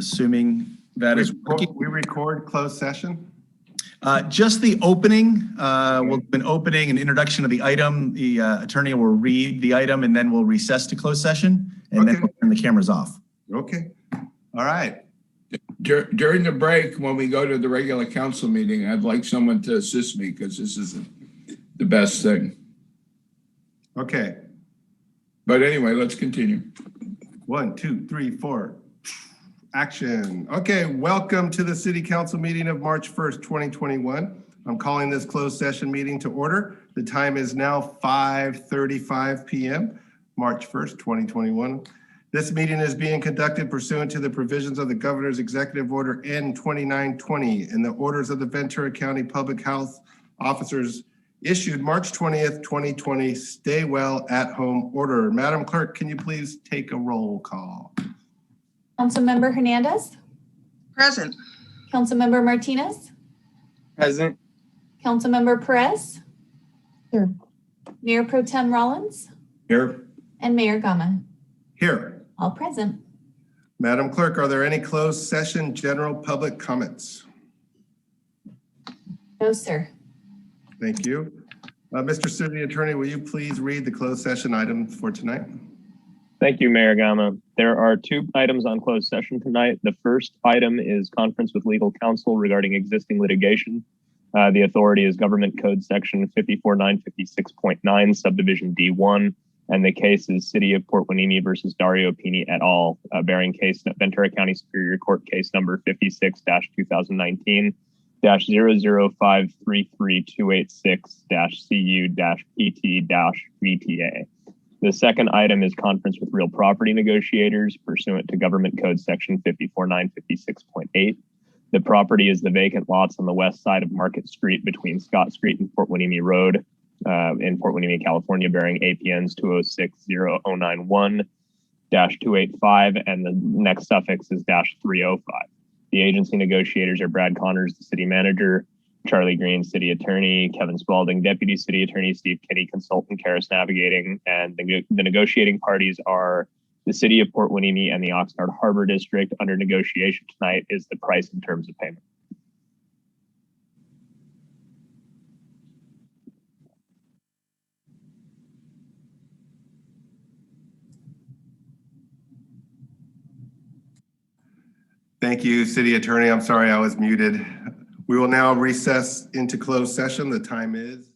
assuming that is working. We record closed session? Just the opening. We'll do an opening and introduction of the item. The attorney will read the item and then we'll recess to closed session and then we'll turn the cameras off. Okay. All right. During the break, when we go to the regular council meeting, I'd like someone to assist me because this isn't the best thing. Okay. But anyway, let's continue. 1, 2, 3, 4. Action. Okay, welcome to the City Council meeting of March 1st, 2021. I'm calling this closed session meeting to order. The time is now 5:35 p.m., March 1st, 2021. This meeting is being conducted pursuant to the provisions of the Governor's Executive Order N-2920 and the orders of the Ventura County Public Health Officers issued March 20th, 2020, Stay Well at Home Order. Madam Clerk, can you please take a roll call? Councilmember Hernandez? Present. Councilmember Martinez? Present. Councilmember Perez? Here. Mayor Pro Tem Rollins? Here. And Mayor Gama? Here. All present. Madam Clerk, are there any closed session general public comments? No, sir. Thank you. Mr. City Attorney, will you please read the closed session item for tonight? Thank you, Mayor Gama. There are 2 items on closed session tonight. The first item is conference with legal counsel regarding existing litigation. The authority is Government Code Section 54956.9, Subdivision D1, and the case is City of Port Hueneme versus Dario Pini et al., bearing case Ventura County Superior Court case number 56-2019-005332866-CU-PT-VTA. The second item is conference with real property negotiators pursuant to Government Code Section 54956.8. The property is the vacant lots on the west side of Market Street between Scott Street and Port Hueneme Road in Port Hueneme, California, bearing APNs 206-009-1-285, and the next suffix is -305. The agency negotiators are Brad Connors, the city manager, Charlie Green, city attorney, Kevin Spalding, deputy city attorney, Steve Kinney, consultant, Karis Navigating, and the negotiating parties are the city of Port Hueneme and the Oxnard Harbor District. Under negotiation tonight is the price and terms of payment. Thank you, City Attorney. I'm sorry I was muted. We will now recess into closed session. The time is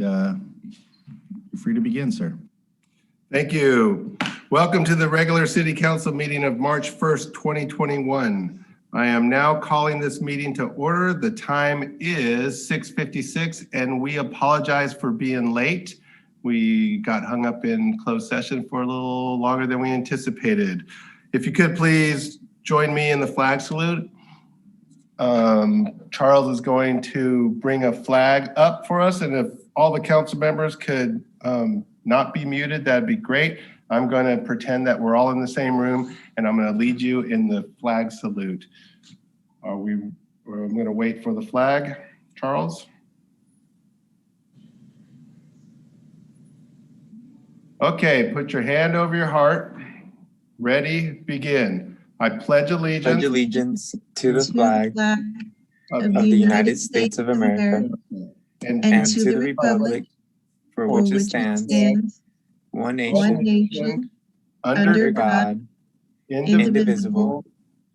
you're free to begin, sir. Thank you. Welcome to the regular city council meeting of March 1st, 2021. I am now calling this meeting to order. The time is 6:56 and we apologize for being late. We got hung up in closed session for a little longer than we anticipated. If you could please join me in the flag salute. Charles is going to bring a flag up for us, and if all the council members could not be muted, that'd be great. I'm going to pretend that we're all in the same room, and I'm going to lead you in the flag salute. I'm going to wait for the flag. Charles? Okay, put your hand over your heart. Ready, begin. I pledge allegiance to the flag of of the United States of America and and to the republic for which it stands, one nation, under God, indivisible,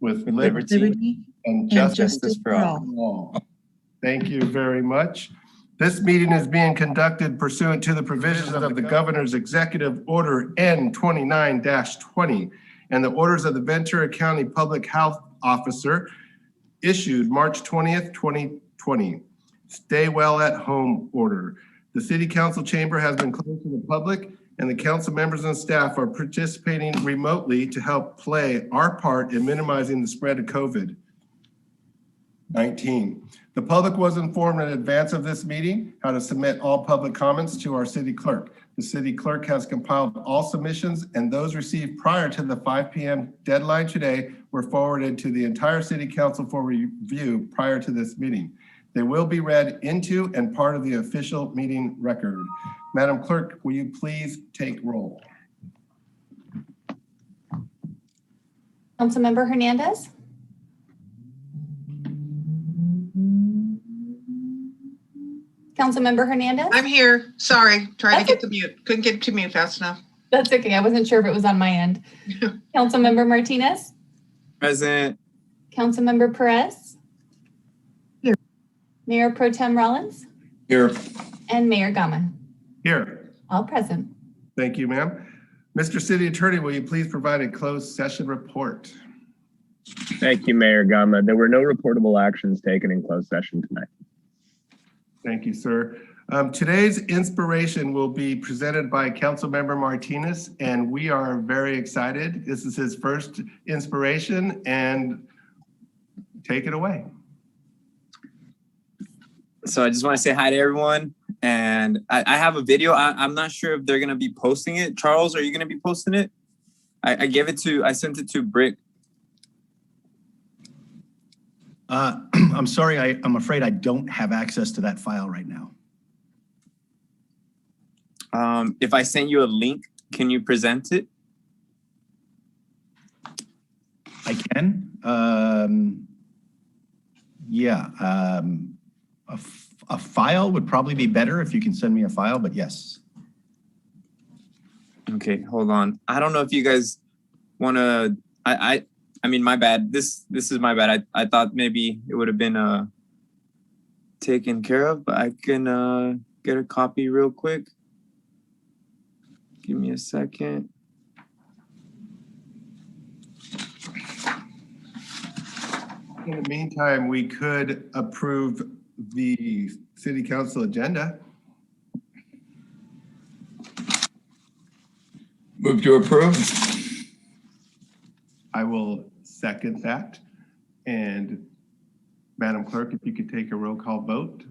with liberty and and justice for all. Thank you very much. This meeting is being conducted pursuant to the provisions of the Governor's Executive Order N-29-20 and the orders of the Ventura County Public Health Officer issued March 20th, 2020. Stay well at home order. The City Council chamber has been closed to the public, and the council members and staff are participating remotely to help play our part in minimizing the spread of COVID-19. The public was informed in advance of this meeting how to submit all public comments to our city clerk. The city clerk has compiled all submissions, and those received prior to the 5 p.m. deadline today were forwarded to the entire city council for review prior to this meeting. They will be read into and part of the official meeting record. Madam Clerk, will you please take roll? Councilmember Hernandez. Councilmember Hernandez. I'm here. Sorry, trying to That's get to mute. Couldn't get to mute fast enough. That's okay. I wasn't sure if it was on my end. Councilmember Martinez. Present. Councilmember Perez. Here. Mayor Pro Tem Rollins. Here. And Mayor Gama. Here. All present. Thank you, ma'am. Mr. City Attorney, will you please provide a closed session report? Thank you, Mayor Gama. There were no reportable actions taken in closed session tonight. Thank you, sir. Today's inspiration will be presented by Councilmember Martinez, and we are very excited. This is his first inspiration, and take it away. So I just want to say hi to everyone. And I have a video. I'm not sure if they're going to be posting it. Charles, are you going to be posting it? I sent it to Brick. I'm sorry, I'm afraid I don't have access to that file right now. If I send you a link, can you present it? I can. Yeah. A file would probably be better if you can send me a file, but yes. Okay, hold on. I don't know if you guys want to. I mean, my bad. This is my bad. I thought maybe it would have been taken care of, but I can get a copy real quick. Give me a second. In the meantime, we could approve the city council agenda. Move to approve. I will second that. And Madam Clerk, if you could take a roll call vote,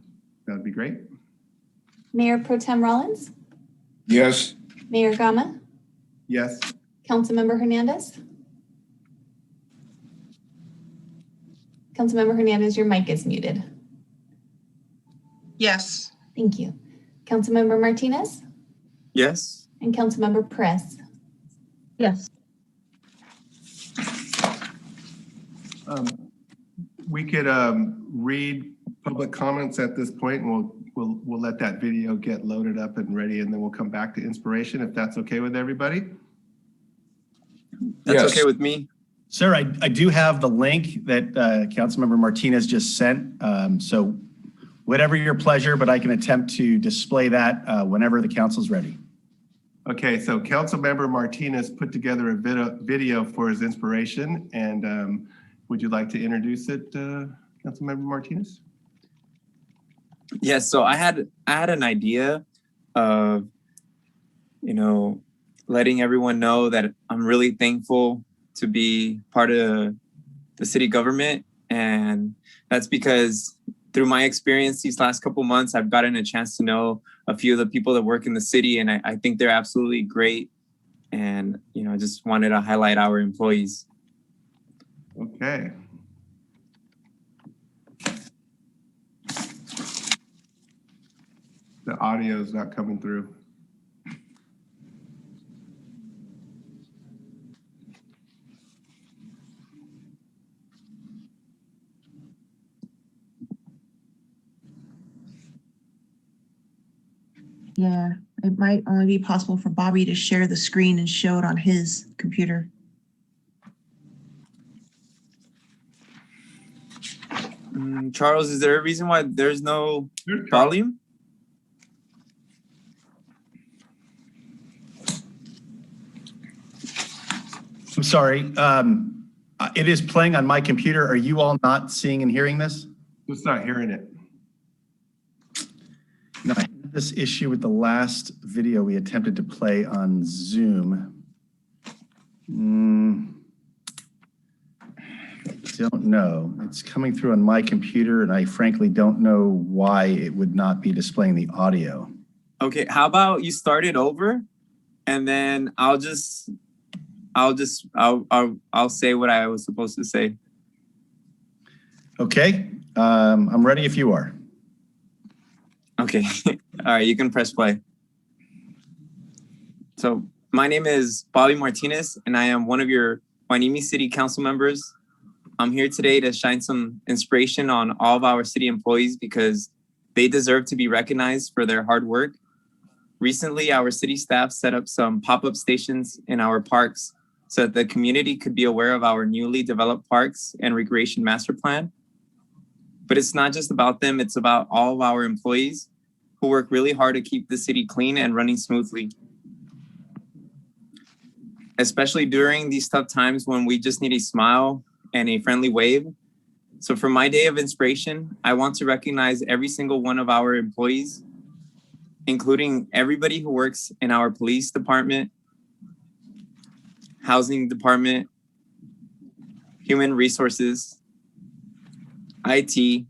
that'd be great. Mayor Pro Tem Rollins. Yes. Mayor Gama. Yes. Councilmember Hernandez. Councilmember Hernandez, your mic is muted. Yes. Thank you. Councilmember Martinez Yes. and Councilmember Perez. Yes. We could read public comments at this point, and we'll let that video get loaded up and ready, and then we'll come back to inspiration if that's okay with everybody. That's Yes. okay with me. Sir, I do have the link that Councilmember Martinez just sent. So whatever your pleasure, but I can attempt to display that whenever the council's ready. Okay, so Councilmember Martinez put together a video for his inspiration, and would you like to introduce it, Councilmember Martinez? Yes, so I had an idea of, letting everyone know that I'm really thankful to be part of the city government. And that's because through my experience these last couple months, I've gotten a chance to know a few of the people that work in the city, and I think they're absolutely great. And, I just wanted to highlight our employees. Okay. The audio is not coming through. Yeah, it might only be possible for Bobby to share the screen and show it on his computer. Charles, is there a reason why there's no volume? I'm sorry. It is playing on my computer. Are you all not seeing and hearing this? Just not hearing it. No, I had this issue with the last video we attempted to play on Zoom. Don't know. It's coming through on my computer, and I frankly don't know why it would not be displaying the audio. Okay, how about you start it over, and then I'll say what I was supposed to say. Okay, I'm ready if you are. Okay, all right, you can press play. So my name is Bobby Martinez, and I am one of your Hueneme City Council members. I'm here today to shine some inspiration on all of our city employees because they deserve to be recognized for their hard work. Recently, our city staff set up some pop-up stations in our parks so that the community could be aware of our newly developed parks and recreation master plan. But it's not just about them, it's about all of our employees who work really hard to keep the city clean and running smoothly. Especially during these tough times when we just need a smile and a friendly wave. So for my day of inspiration, I want to recognize every single one of our employees, including everybody who works in our police department, housing department, human resources, IT,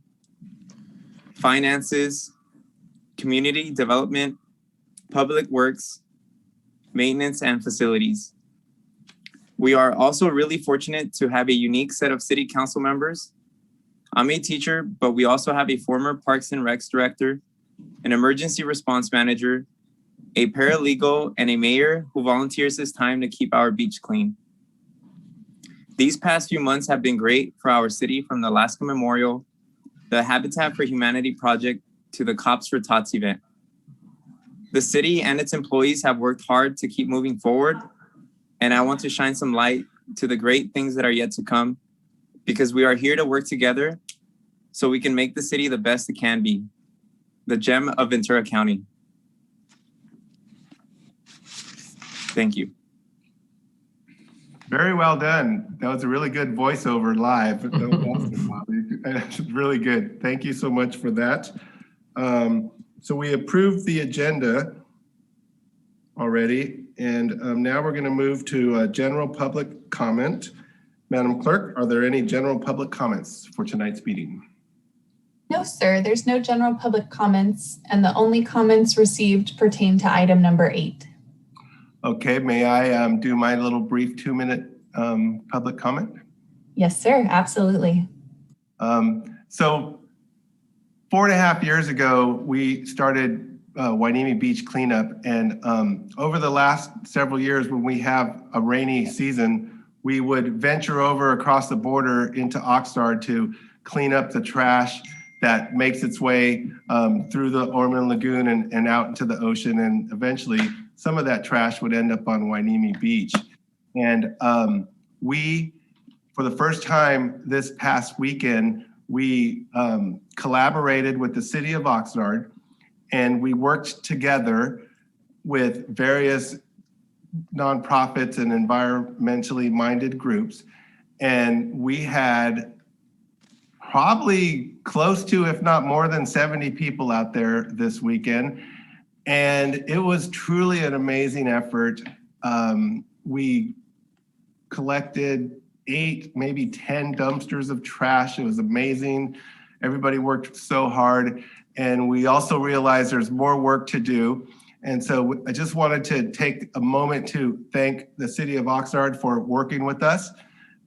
finances, community development, public works, maintenance, and facilities. We are also really fortunate to have a unique set of city council members. I'm a teacher, but we also have a former Parks and Recs director, an emergency response manager, a paralegal, and a mayor who volunteers his time to keep our beach clean. These past few months have been great for our city, from the Alaska Memorial, the Habitat for Humanity project, to the Cops for Tots event. The city and its employees have worked hard to keep moving forward, and I want to shine some light to the great things that are yet to come, because we are here to work together so we can make the city the best it can be, the gem of Ventura County. Thank you. Very well done. That was a really good voiceover live. That was awesome, Bobby. That's really good. Thank you so much for that. So we approved the agenda already, and now we're going to move to general public comment. Madam Clerk, are there any general public comments for tonight's meeting? No, sir, there's no general public comments, and the only comments received pertain to item number 8. Okay, may I do my little brief 2-minute public comment? Yes, sir, absolutely. So 4.5 years ago, we started Hueneme Beach cleanup, and over the last several years, when we have a rainy season, we would venture over across the border into Oxnard to clean up the trash that makes its way through the Ormond Lagoon and out into the ocean, and eventually some of that trash would end up on Hueneme Beach. And we, for the first time this past weekend, we collaborated with the city of Oxnard, and we worked together with various nonprofits and environmentally minded groups. And we had probably close to, if not more than 70 people out there this weekend. And it was truly an amazing effort. We collected 8, maybe 10 dumpsters of trash. It was amazing. Everybody worked so hard. And we also realized there's more work to do. And so I just wanted to take a moment to thank the city of Oxnard for working with us.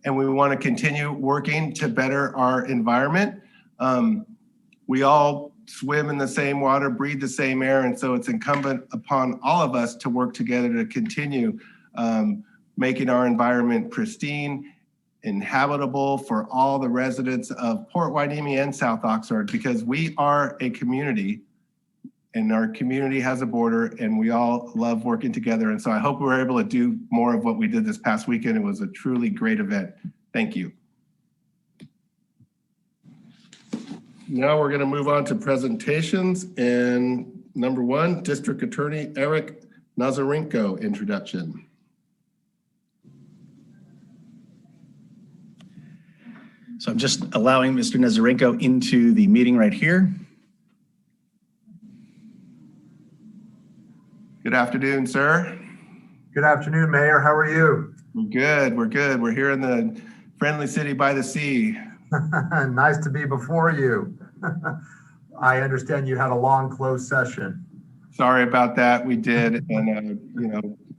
And we want to continue working to better our environment. We all swim in the same water, breathe the same air. And so it's incumbent upon all of us to work together to continue making our environment pristine, inhabitable for all the residents of Port Hueneme and South Oxnard, because we are a community and our community has a border and we all love working together. And so I hope we're able to do more of what we did this past weekend. It was a truly great event. Thank you. Now we're going to move on to presentations. And number 1, District Attorney Erik Nasarenko introduction. So I'm just allowing Mr. Nasarenko into the meeting right here. Good afternoon, sir. Good afternoon, Mayor. How are you? We're good. We're good. We're here in the friendly city by the sea. Nice to be before you. I understand you had a long closed session. Sorry about that. We did. And,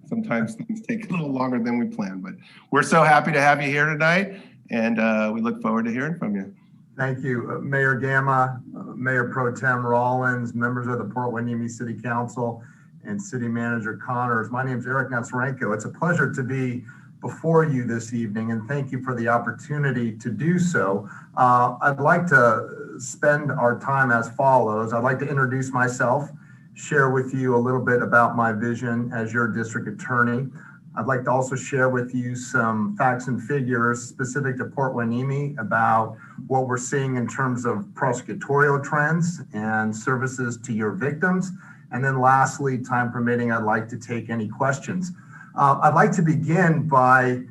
sometimes things take a little longer than we planned, but we're so happy to have you here tonight. And we look forward to hearing from you. Thank you, Mayor Gamma, Mayor Pro Tem Rollins, members of the Port Hueneme City Council, and City Manager Connors. My name is Erik Nasarenko. It's a pleasure to be before you this evening, and thank you for the opportunity to do so. I'd like to spend our time as follows. I'd like to introduce myself, share with you a little bit about my vision as your district attorney. I'd like to also share with you some facts and figures specific to Port Hueneme about what we're seeing in terms of prosecutorial trends and services to your victims. And then lastly, time permitting, I'd like to take any questions. I'd like to begin by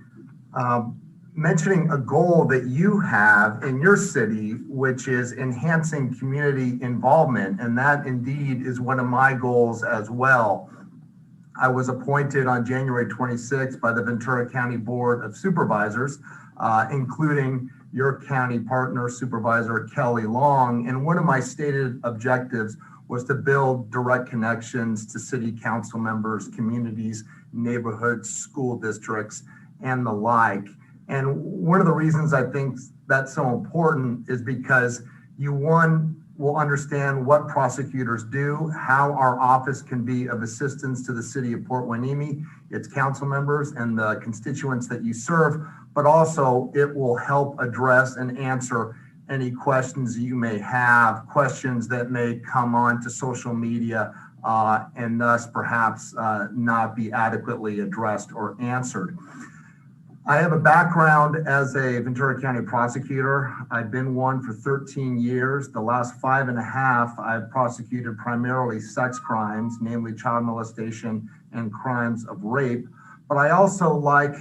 mentioning a goal that you have in your city, which is enhancing community involvement. And that indeed is one of my goals as well. I was appointed on January 26th by the Ventura County Board of Supervisors, including your county partner, Supervisor Kelly Long. And one of my stated objectives was to build direct connections to city council members, communities, neighborhoods, school districts, and the like. And one of the reasons I think that's so important is because you, one, will understand what prosecutors do, how our office can be of assistance to the city of Port Hueneme, its council members, and the constituents that you serve, but also it will help address and answer any questions you may have, questions that may come on to social media and thus perhaps not be adequately addressed or answered. I have a background as a Ventura County prosecutor. I've been one for 13 years. The last 5.5, I've prosecuted primarily sex crimes, namely child molestation and crimes of rape. But I also, like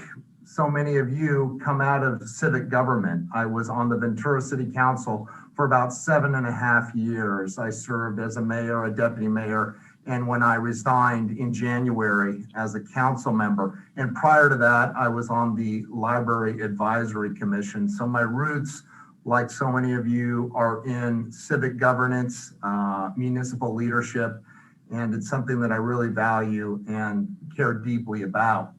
so many of you, come out of civic government. I was on the Ventura City Council for about 7.5 years. I served as a mayor, a deputy mayor, and when I resigned in January as a council member. And prior to that, I was on the Library Advisory Commission. So my roots, like so many of you, are in civic governance, municipal leadership, and it's something that I really value and care deeply about.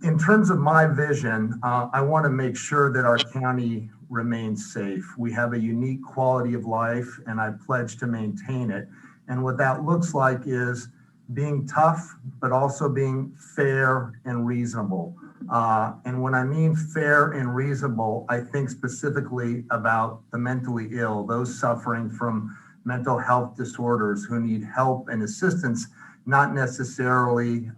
In terms of my vision, I want to make sure that our county remains safe. We have a unique quality of life, and I pledge to maintain it. And what that looks like is being tough, but also being fair and reasonable. And when I mean fair and reasonable, I think specifically about the mentally ill, those suffering from mental health disorders who need help and assistance, not necessarily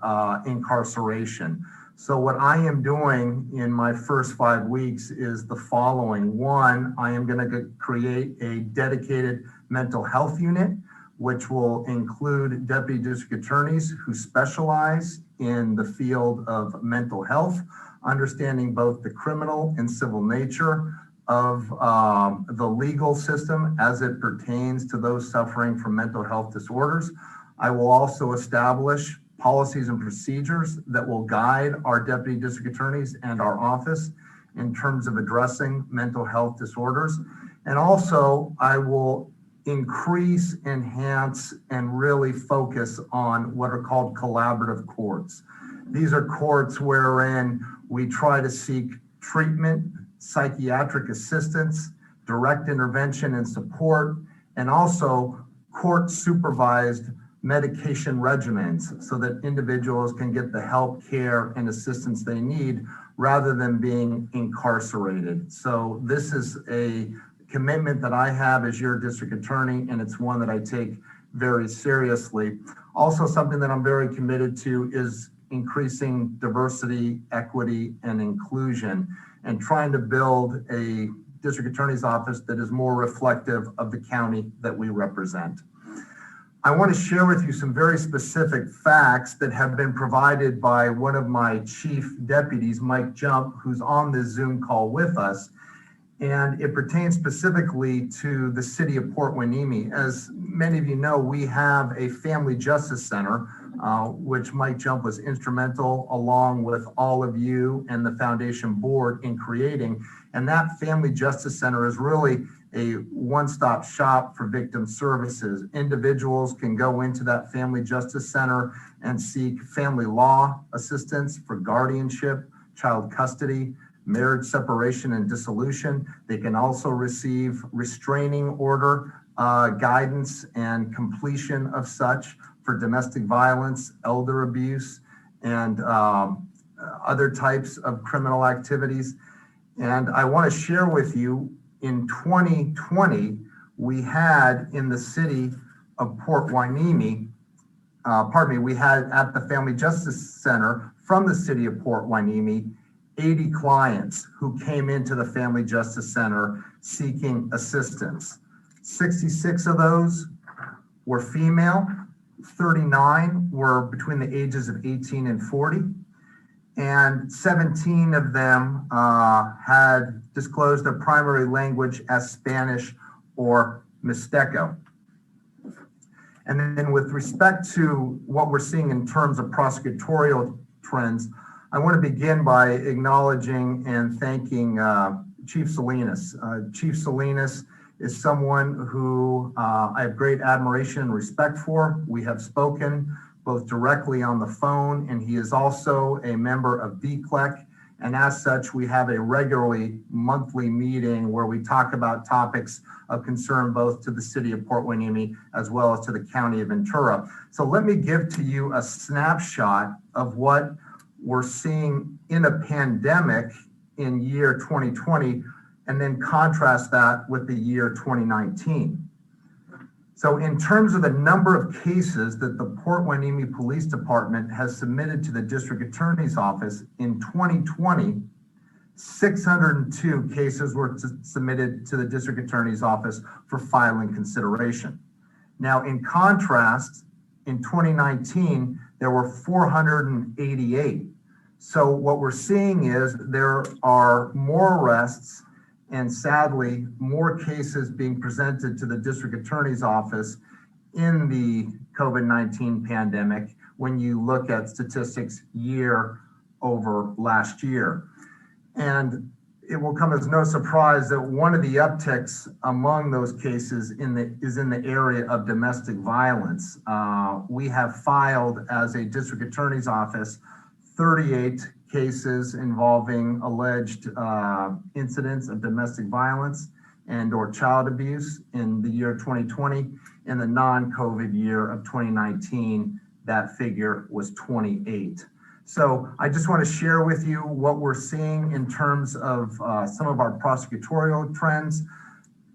incarceration. So what I am doing in my first 5 weeks is the following. One, I am going to create a dedicated mental health unit, which will include deputy district attorneys who specialize in the field of mental health, understanding both the criminal and civil nature of the legal system as it pertains to those suffering from mental health disorders. I will also establish policies and procedures that will guide our deputy district attorneys and our office in terms of addressing mental health disorders. And also, I will increase, enhance, and really focus on what are called collaborative courts. These are courts wherein we try to seek treatment, psychiatric assistance, direct intervention and support, and also court supervised medication regimens so that individuals can get the help, care, and assistance they need rather than being incarcerated. So this is a commitment that I have as your district attorney, and it's one that I take very seriously. Also, something that I'm very committed to is increasing diversity, equity, and inclusion, and trying to build a district attorney's office that is more reflective of the county that we represent. I want to share with you some very specific facts that have been provided by one of my chief deputies, Mike Jump, who's on this Zoom call with us. And it pertains specifically to the city of Port Hueneme. As many of you know, we have a family justice center, which Mike Jump was instrumental along with all of you and the foundation board in creating. And that family justice center is really a one-stop shop for victim services. Individuals can go into that family justice center and seek family law assistance for guardianship, child custody, marriage separation and dissolution. They can also receive restraining order guidance and completion of such for domestic violence, elder abuse, and other types of criminal activities. And I want to share with you, in 2020, we had in the city of Port Hueneme, we had at the Family Justice Center from the city of Port Hueneme, 80 clients who came into the Family Justice Center seeking assistance. 66 of those were female, 39 were between the ages of 18 and 40, and 17 of them had disclosed their primary language as Spanish or Mixteco. And then with respect to what we're seeing in terms of prosecutorial trends, I want to begin by acknowledging and thanking Chief Salinas. Chief Salinas is someone who I have great admiration and respect for. We have spoken both directly on the phone, and he is also a member of DCLEC. And as such, we have a regularly monthly meeting where we talk about topics of concern both to the city of Port Hueneme as well as to the county of Ventura. So let me give to you a snapshot of what we're seeing in a pandemic in year 2020, and then contrast that with the year 2019. So in terms of the number of cases that the Port Hueneme Police Department has submitted to the District Attorney's Office in 2020, 602 cases were submitted to the District Attorney's Office for filing consideration. Now, in contrast, in 2019, there were 488. So what we're seeing is there are more arrests and sadly more cases being presented to the District Attorney's Office in the COVID-19 pandemic when you look at statistics year over last year. And it will come as no surprise that one of the upticks among those cases is in the area of domestic violence. We have filed as a District Attorney's Office 38 cases involving alleged incidents of domestic violence and or child abuse in the year 2020. In the non-COVID year of 2019, that figure was 28. So I just want to share with you what we're seeing in terms of some of our prosecutorial trends.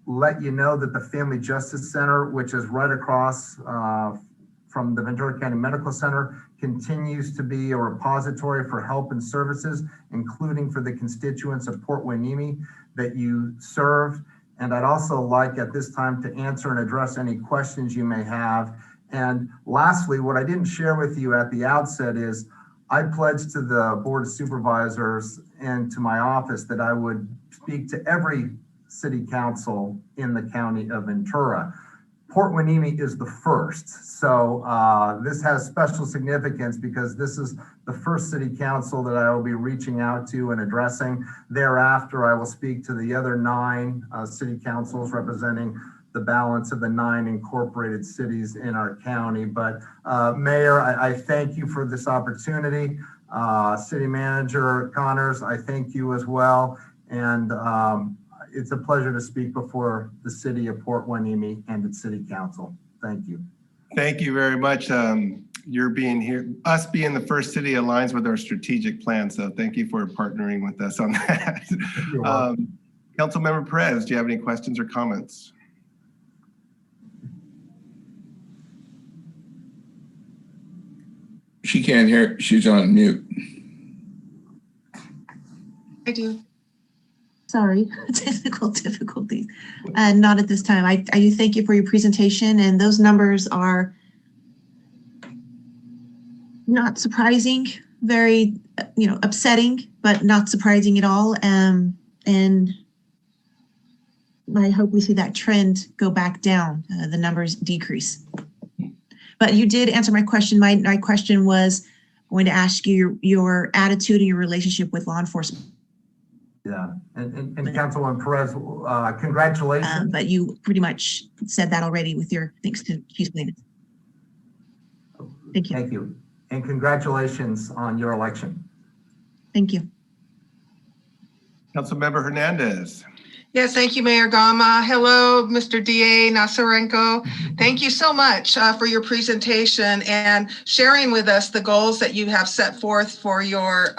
Let you know that the Family Justice Center, which is right across from the Ventura County Medical Center, continues to be a repository for help and services, including for the constituents of Port Hueneme that you serve. And I'd also like at this time to answer and address any questions you may have. And lastly, what I didn't share with you at the outset is I pledged to the Board of Supervisors and to my office that I would speak to every city council in the county of Ventura. Port Hueneme is the first. So this has special significance because this is the first city council that I will be reaching out to and addressing. Thereafter, I will speak to the other 9 city councils representing the balance of the 9 incorporated cities in our county. But Mayor, I thank you for this opportunity. City Manager Connors, I thank you as well. And it's a pleasure to speak before the city of Port Hueneme and its city council. Thank you. Thank you very much. You're being here, us being the first city aligns with our strategic plan. So thank you for partnering with us on that. Councilmember Perez, do you have any questions or comments? She can't hear. She's on mute. I do. Sorry, technical difficulties. Not at this time. I do thank you for your presentation, and those numbers are not surprising, very, upsetting, but not surprising at all. And I hope we see that trend go back down, the numbers decrease. But you did answer my question. My question was going to ask you your attitude and your relationship with law enforcement. Yeah, and Councilwoman Perez, congratulations. But you pretty much said that already with your thanks to Chief Lena. Thank you. Thank you. And congratulations on your election. Thank you. Councilmember Hernandez. Yes, thank you, Mayor Gama. Hello, Mr. DA Nasarenko. Thank you so much for your presentation and sharing with us the goals that you have set forth for your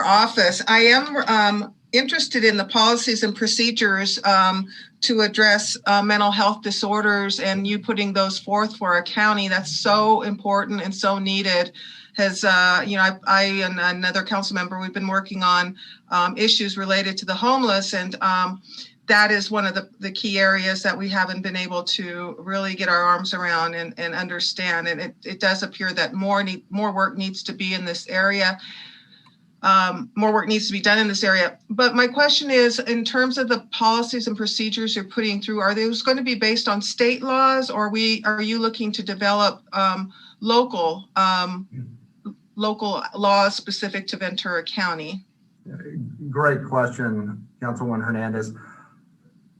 office. I am interested in the policies and procedures to address mental health disorders, and you putting those forth for a county. That's so important and so needed. I and another council member, we've been working on issues related to the homeless, and that is one of the key areas that we haven't been able to really get our arms around and understand. And it does appear that more work needs to be in this area. More work needs to be done in this area. But my question is, in terms of the policies and procedures you're putting through, are those going to be based on state laws, or are you looking to develop local laws specific to Ventura County? Great question, Councilwoman Hernandez.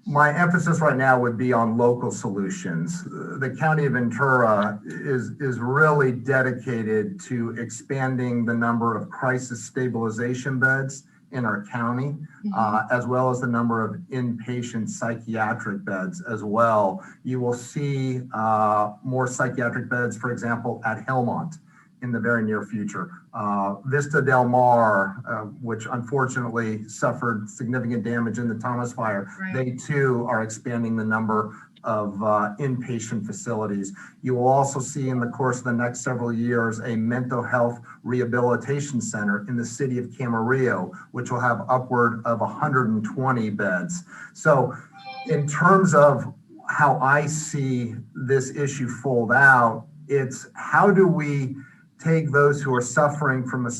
My emphasis right now would be on local solutions. The County of Ventura is really dedicated to expanding the number of crisis stabilization beds in our county, as well as the number of inpatient psychiatric beds as well. You will see more psychiatric beds, for example, at Helmont in the very near future. Vista Del Mar, which unfortunately suffered significant damage in the Thomas Fire, Right. They too are expanding the number of inpatient facilities. You will also see in the course of the next several years a mental health rehabilitation center in the city of Camarillo, which will have upward of 120 beds. So in terms of how I see this issue fold out, it's how do we take those who are suffering from a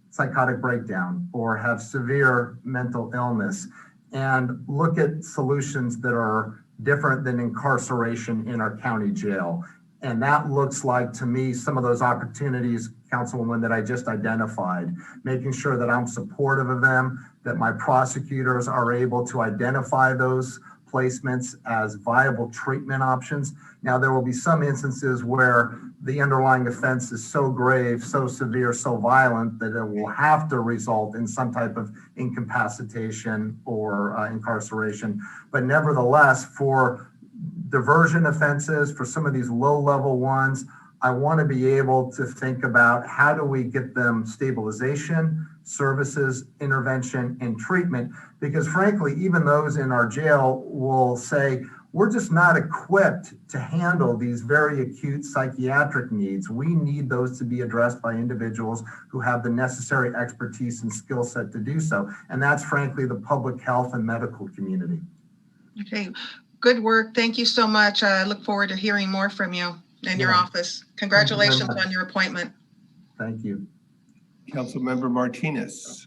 psychotic breakdown or have severe mental illness and look at solutions that are different than incarceration in our county jail. And that looks like, to me, some of those opportunities, Councilwoman, that I just identified, making sure that I'm supportive of them, that my prosecutors are able to identify those placements as viable treatment options. Now, there will be some instances where the underlying offense is so grave, so severe, so violent that it will have to result in some type of incapacitation or incarceration. But nevertheless, for diversion offenses, for some of these low-level ones, I want to be able to think about how do we get them stabilization, services, intervention, and treatment, because frankly, even those in our jail will say, we're just not equipped to handle these very acute psychiatric needs. We need those to be addressed by individuals who have the necessary expertise and skill set to do so. And that's frankly the public health and medical community. Okay, good work. Thank you so much. I look forward to hearing more from you in your office. Congratulations on your appointment. Thank you. Councilmember Martinez.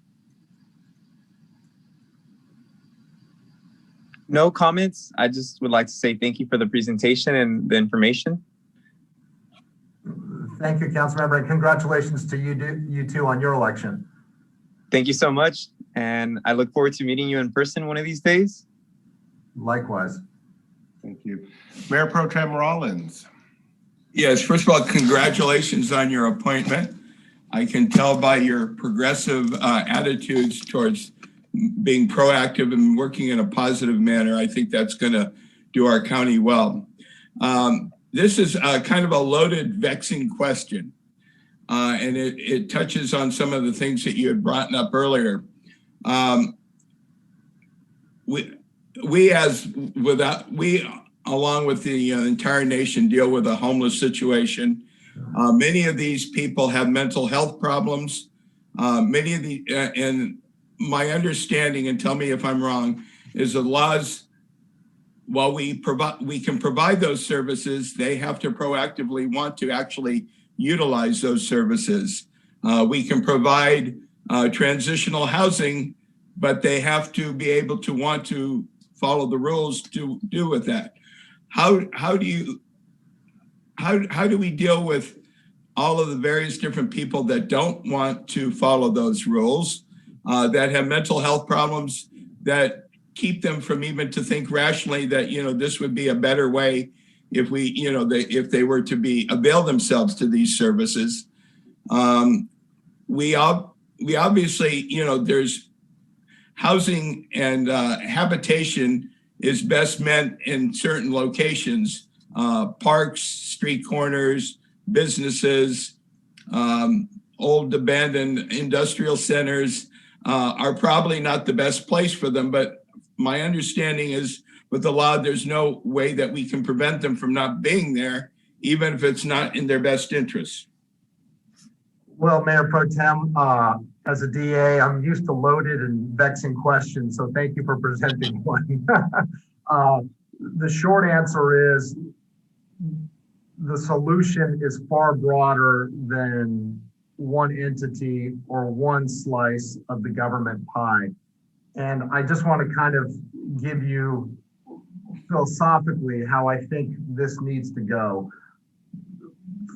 No comments. I just would like to say thank you for the presentation and the information. Thank you, Councilmember, and congratulations to you too on your election. Thank you so much. And I look forward to meeting you in person one of these days. Likewise. Thank you. Mayor Pro Tem Rollins. Yes, first of all, congratulations on your appointment. I can tell by your progressive attitudes towards being proactive and working in a positive manner. I think that's going to do our county well. This is kind of a loaded, vexing question. And it touches on some of the things that you had brought up earlier. We along with the entire nation, deal with a homeless situation. Many of these people have mental health problems. And my understanding, and tell me if I'm wrong, is the laws, while we can provide those services, they have to proactively want to actually utilize those services. We can provide transitional housing, but they have to be able to want to follow the rules to do with that. How do we deal with all of the various different people that don't want to follow those rules, that have mental health problems, that keep them from even to think rationally that, this would be a better way if we, if they were to avail themselves to these services. We obviously, there's housing and habitation is best meant in certain locations, parks, street corners, businesses, old abandoned industrial centers are probably not the best place for them. But my understanding is with the law, there's no way that we can prevent them from not being there, even if it's not in their best interest. Well, Mayor Pro Tem, as a DA, I'm used to loaded and vexing questions, so thank you for presenting one. The short answer is the solution is far broader than one entity or one slice of the government pie. And I just want to kind of give you philosophically how I think this needs to go.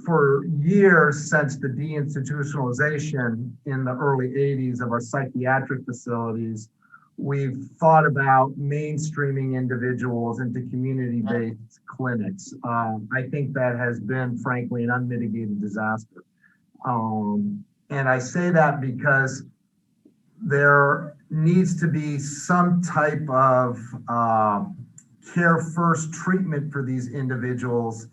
For years since the deinstitutionalization in the early 80s of our psychiatric facilities, we've thought about mainstreaming individuals into community-based clinics. I think that has been, frankly, an unmitigated disaster. And I say that because there needs to be some type of care first treatment for these individuals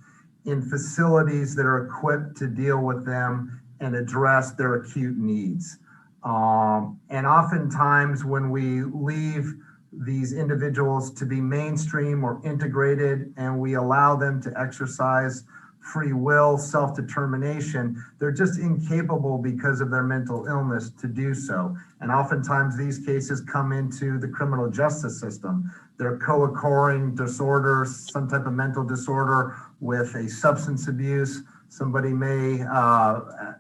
in facilities that are equipped to deal with them and address their acute needs. And oftentimes when we leave these individuals to be mainstream or integrated and we allow them to exercise free will, self-determination, they're just incapable because of their mental illness to do so. And oftentimes these cases come into the criminal justice system. They're co-occurring disorders, some type of mental disorder with a substance abuse. Somebody may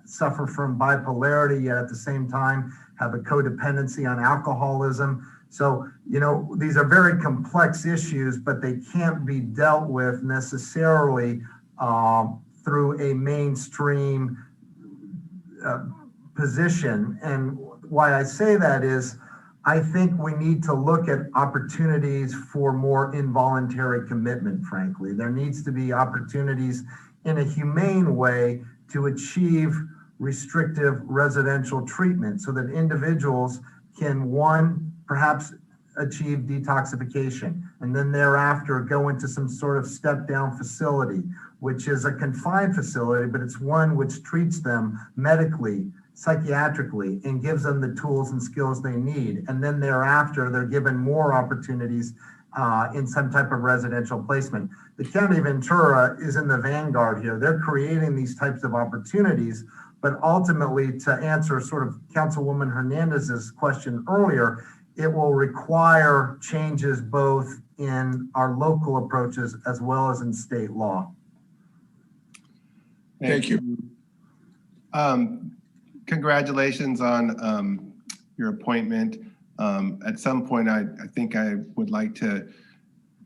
suffer from bipolarity, yet at the same time have a codependency on alcoholism. So, these are very complex issues, but they can't be dealt with necessarily through a mainstream position. And why I say that is, I think we need to look at opportunities for more involuntary commitment, frankly. There needs to be opportunities in a humane way to achieve restrictive residential treatment so that individuals can, one, perhaps achieve detoxification, and then thereafter go into some sort of step down facility, which is a confined facility, but it's one which treats them medically, psychiatrically, and gives them the tools and skills they need. And then thereafter, they're given more opportunities in some type of residential placement. The County of Ventura is in the vanguard here. They're creating these types of opportunities, but ultimately, to answer sort of Councilwoman Hernandez's question earlier, it will require changes both in our local approaches as well as in state law. Thank you. Congratulations on your appointment. At some point, I think I would like to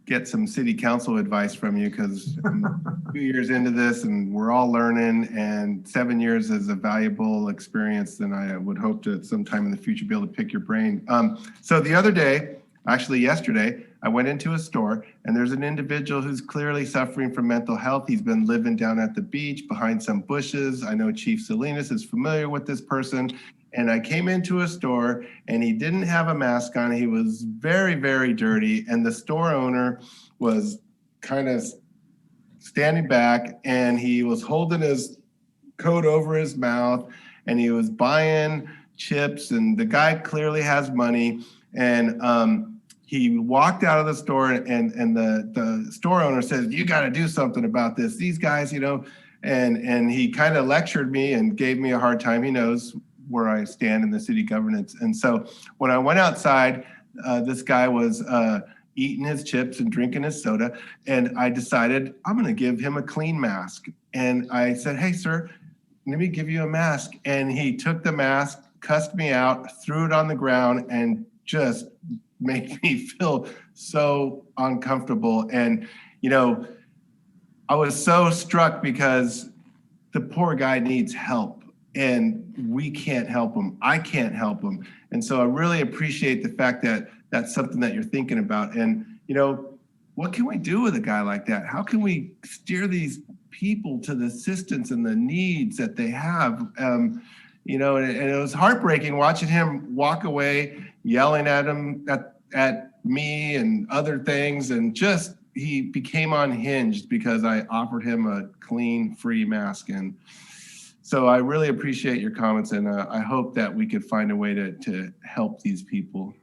get some city council advice from you, because I'm 2 years into this and we're all learning, and 7 years is a valuable experience, and I would hope to sometime in the future be able to pick your brain. So the other day, actually yesterday, I went into a store and there's an individual who's clearly suffering from mental health. He's been living down at the beach behind some bushes. I know Chief Salinas is familiar with this person. And I came into a store and he didn't have a mask on. He was very, very dirty. And the store owner was kind of standing back and he was holding his coat over his mouth and he was buying chips, and the guy clearly has money. And he walked out of the store and the store owner says, "You got to do something about this. These guys, you know," and he kind of lectured me and gave me a hard time. He knows where I stand in the city governance. And so when I went outside, this guy was eating his chips and drinking his soda. And I decided I'm going to give him a clean mask. And I said, "Hey, sir, let me give you a mask." And he took the mask, cussed me out, threw it on the ground, and just made me feel so uncomfortable. And, you know, I was so struck because the poor guy needs help. And we can't help them. I can't help them. And so I really appreciate the fact that that's something that you're thinking about. And, you know, what can we do with a guy like that? How can we steer these people to the assistance and the needs that they have? You know, and it was heartbreaking watching him walk away, yelling at him, at me and other things. And just, he became unhinged because I offered him a clean, free mask. And so I really appreciate your comments, and I hope that we could find a way to help these people.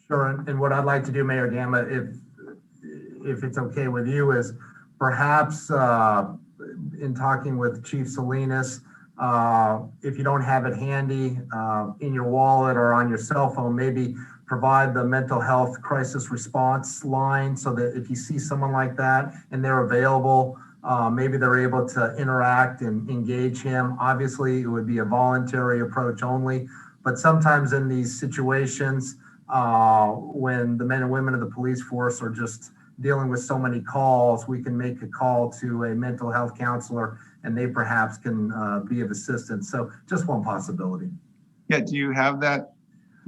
Sure, and what I'd like to do, Mayor Gama, if it's okay with you, is perhaps in talking with Chief Salinas, if you don't have it handy in your wallet or on your cell phone, maybe provide the mental health crisis response line so that if you see someone like that and they're available, maybe they're able to interact and engage him. Obviously, it would be a voluntary approach only, but sometimes in these situations, when the men and women of the police force are just dealing with so many calls, we can make a call to a mental health counselor and they perhaps can be of assistance. So just one possibility. Yeah, do you have that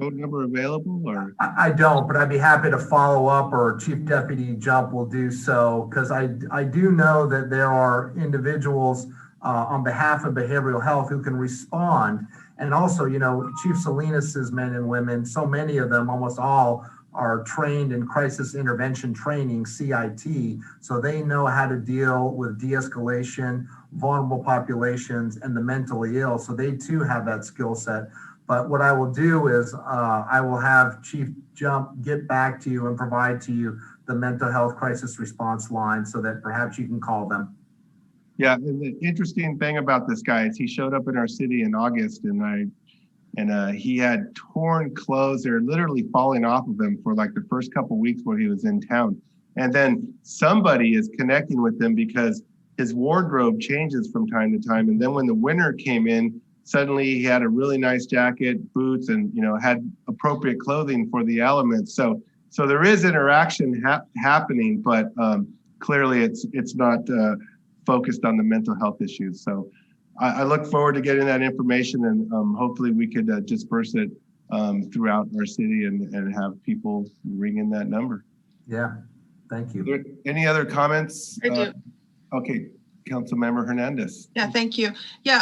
code number available? Or I don't, but I'd be happy to follow up, or Chief Deputy Jump will do so, because I do know that there are individuals on behalf of behavioral health who can respond. And also, you know, Chief Salinas's men and women, so many of them, almost all, are trained in crisis intervention training, CIT, so they know how to deal with de-escalation, vulnerable populations, and the mentally ill. So they too have that skill set. But what I will do is I will have Chief Jump get back to you and provide to you the mental health crisis response line so that perhaps you can call them. yeah, and the interesting thing about this guy is he showed up in our city in August, and he had torn clothes. They're literally falling off of him for like the first couple of weeks where he was in town. And then somebody is connecting with him because his wardrobe changes from time to time. And then when the winter came in, suddenly he had a really nice jacket, boots, and, you know, had appropriate clothing for the elements. So there is interaction happening, but clearly it's not focused on the mental health issues. So I look forward to getting that information, and hopefully we could disperse it throughout our city and have people ring in that number. Yeah, thank you. Are there any other comments? I do. Okay, Councilmember Hernandez. Yeah, thank you. Yeah,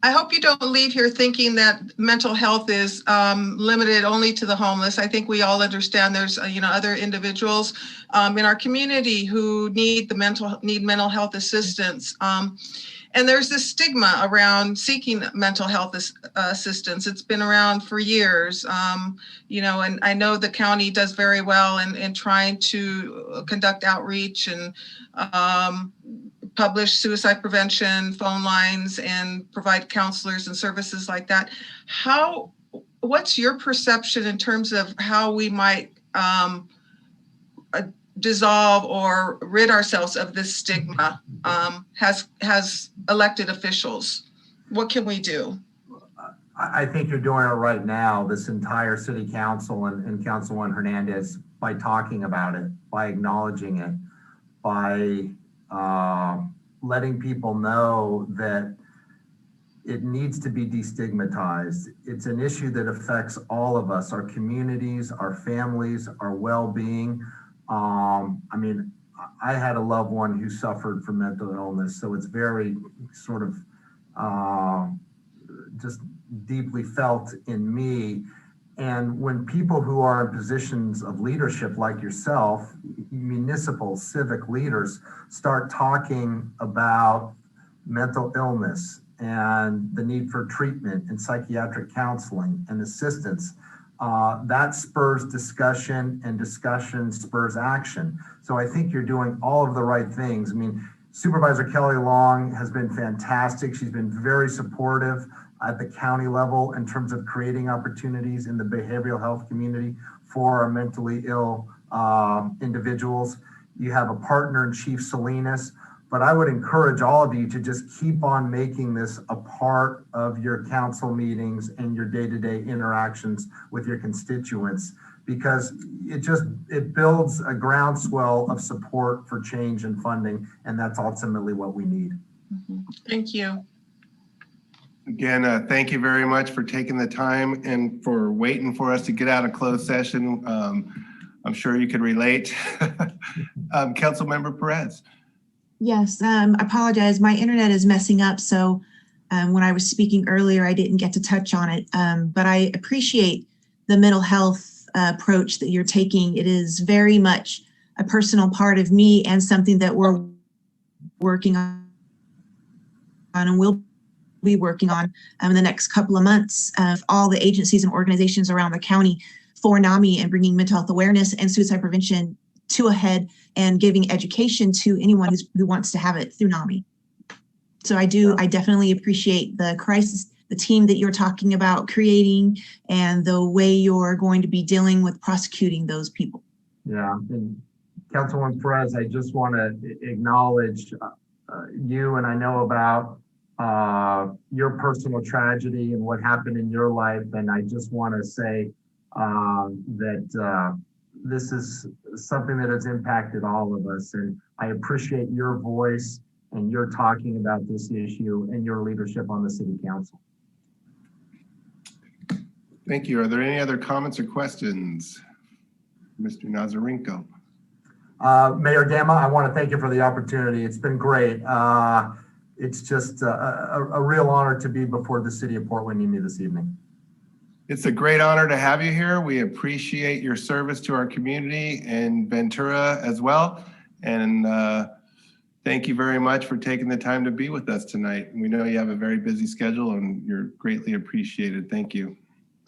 I hope you don't leave here thinking that mental health is limited only to the homeless. I think we all understand there's other individuals in our community who need mental health assistance. And there's this stigma around seeking mental health assistance. It's been around for years, and I know the county does very well in trying to conduct outreach and publish suicide prevention phone lines and provide counselors and services like that. What's your perception in terms of how we might dissolve or rid ourselves of this stigma has elected officials? What can we do? I think you're doing it right now, this entire city council and Councilwoman Hernandez, by talking about it, by acknowledging it, by letting people know that it needs to be destigmatized. It's an issue that affects all of us, our communities, our families, our well-being. I had a loved one who suffered from mental illness, so it's very sort of just deeply felt in me. And when people who are in positions of leadership like yourself, municipal civic leaders, start talking about mental illness and the need for treatment and psychiatric counseling and assistance, that spurs discussion, and discussion spurs action. So I think you're doing all of the right things. Supervisor Kelly Long has been fantastic. She's been very supportive at the county level in terms of creating opportunities in the behavioral health community for our mentally ill individuals. You have a partner in Chief Salinas, but I would encourage all of you to just keep on making this a part of your council meetings and your day-to-day interactions with your constituents, because it builds a groundswell of support for change and funding, and that's ultimately what we need. Thank you. Again, thank you very much for taking the time and for waiting for us to get out of closed session. I'm sure you could relate. Councilmember Perez. Yes, I apologize. My internet is messing up. So when I was speaking earlier, I didn't get to touch on it. But I appreciate the mental health approach that you're taking. It is very much a personal part of me and something that we're working on and will be working on in the next couple of months of all the agencies and organizations around the county for NAMI and bringing mental health awareness and suicide prevention to a head and giving education to anyone who wants to have it through NAMI. So I definitely appreciate the crisis, the team that you're talking about creating, and the way you're going to be dealing with prosecuting those people. Yeah, and Councilwoman Perez, I just want to acknowledge you, and I know about your personal tragedy and what happened in your life. And I just want to say that this is something that has impacted all of us. And I appreciate your voice and your talking about this issue and your leadership on the city council. Thank you. Are there any other comments or questions? Mr. Nasarenko. Mayor Gama, I want to thank you for the opportunity. It's been great. It's just a real honor to be before the city of Port Hueneme this evening. It's a great honor to have you here. We appreciate your service to our community and Ventura as well. And thank you very much for taking the time to be with us tonight. We know you have a very busy schedule and you're greatly appreciated. Thank you.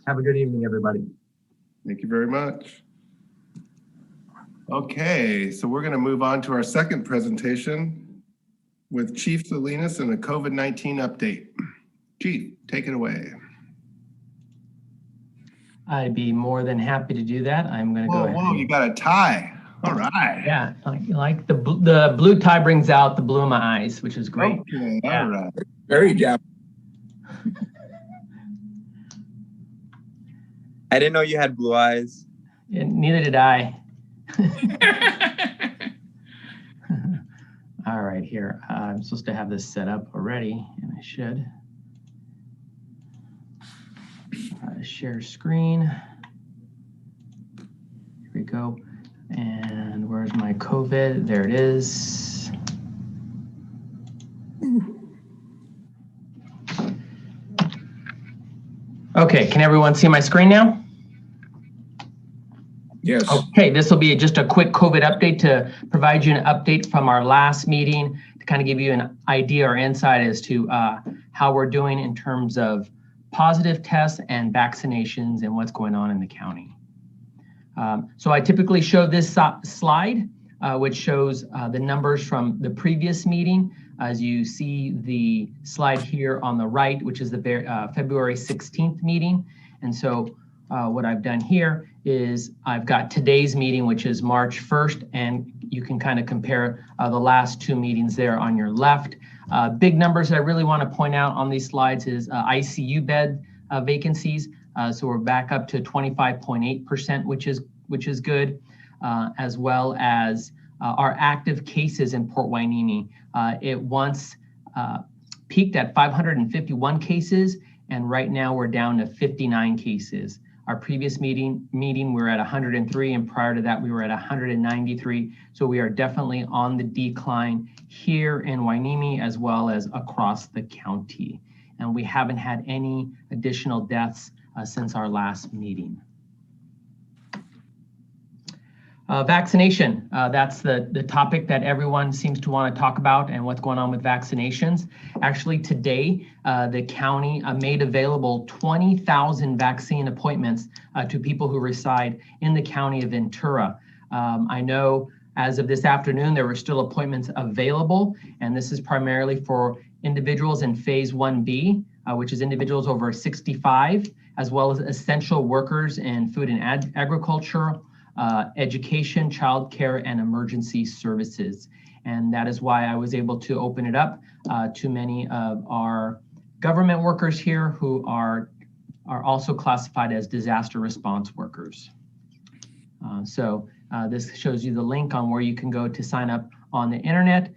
Have a good evening, everybody. Thank you very much. Okay, so we're going to move on to our second presentation with Chief Salinas and a COVID-19 update. Chief, take it away. I'd be more than happy to do that. I'm going to go ahead. Whoa, you got a tie. All right. Yeah, like the blue tie brings out the blue in my eyes, which is great. Okay, yeah. All right. Very Japanese. I didn't know you had blue eyes. Yeah, neither did I. All right, here. I'm supposed to have this set up already, and I should. Share screen. Here we go. And where's my COVID? There it is. Okay, can everyone see my screen now? Yes. Okay, this will be just a quick COVID update to provide you an update from our last meeting to kind of give you an idea or insight as to how we're doing in terms of positive tests and vaccinations and what's going on in the county. So I typically show this slide, which shows the numbers from the previous meeting. As you see the slide here on the right, which is the February 16th meeting. And so what I've done here is I've got today's meeting, which is March 1st, and you can kind of compare the last two meetings there on your left. Big numbers that I really want to point out on these slides is ICU bed vacancies. So we're back up to 25.8%, which is good, as well as our active cases in Port Hueneme. It once peaked at 551 cases, and right now we're down to 59 cases. Our previous meeting we were at 103, and prior to that we were at 193. So we are definitely on the decline here in Hueneme as well as across the county. And we haven't had any additional deaths since our last meeting. Vaccination, that's the topic that everyone seems to want to talk about and what's going on with vaccinations. Actually, today, the county made available 20,000 vaccine appointments to people who reside in the county of Ventura. I know as of this afternoon, there were still appointments available, and this is primarily for individuals in phase 1B, which is individuals over 65, as well as essential workers in food and agriculture, education, childcare, and emergency services. And that is why I was able to open it up to many of our government workers here who are also classified as disaster response workers. So this shows you the link on where you can go to sign up on the internet,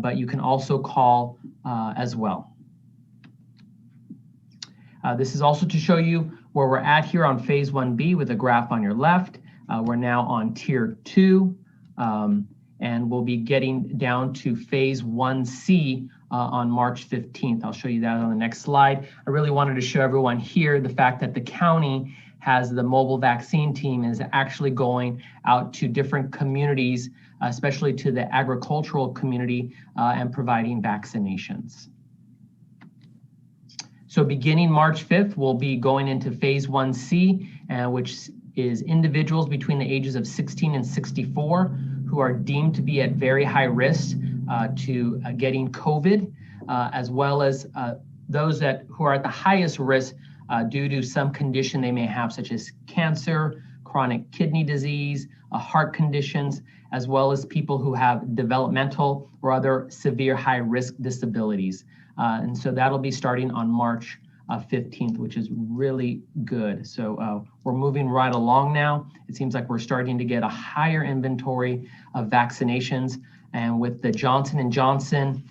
but you can also call as well. This is also to show you where we're at here on phase 1B with a graph on your left. We're now on tier 2, and we'll be getting down to phase 1C on March 15th. I'll show you that on the next slide. I really wanted to show everyone here the fact that the county has the mobile vaccine team is actually going out to different communities, especially to the agricultural community, and providing vaccinations. So beginning March 5th, we'll be going into phase 1C, which is individuals between the ages of 16 and 64 who are deemed to be at very high risk to getting COVID, as well as those who are at the highest risk due to some condition they may have, such as cancer, chronic kidney disease, heart conditions, as well as people who have developmental or other severe high-risk disabilities. And so that'll be starting on March 15th, which is really good. So we're moving right along now. It seems like we're starting to get a higher inventory of vaccinations. And with the Johnson & Johnson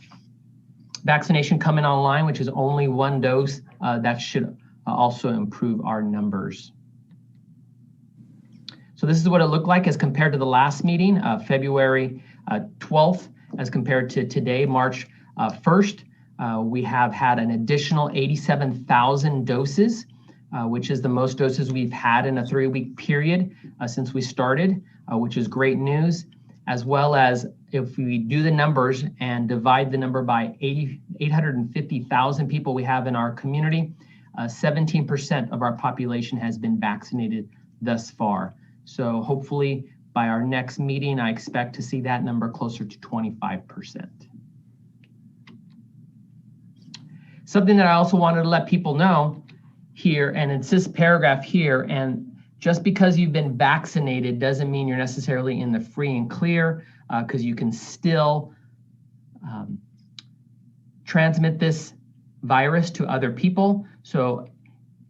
vaccination coming online, which is only 1 dose, that should also improve our numbers. So this is what it looked like as compared to the last meeting, February 12th, as compared to today, March 1st. We have had an additional 87,000 doses, which is the most doses we've had in a 3-week period since we started, which is great news, as well as if we do the numbers and divide the number by 850,000 people we have in our community, 17% of our population has been vaccinated thus far. So hopefully by our next meeting, I expect to see that number closer to 25%. Something that I also wanted to let people know here, and it's this paragraph here, and just because you've been vaccinated doesn't mean you're necessarily in the free and clear, because you can still transmit this virus to other people. So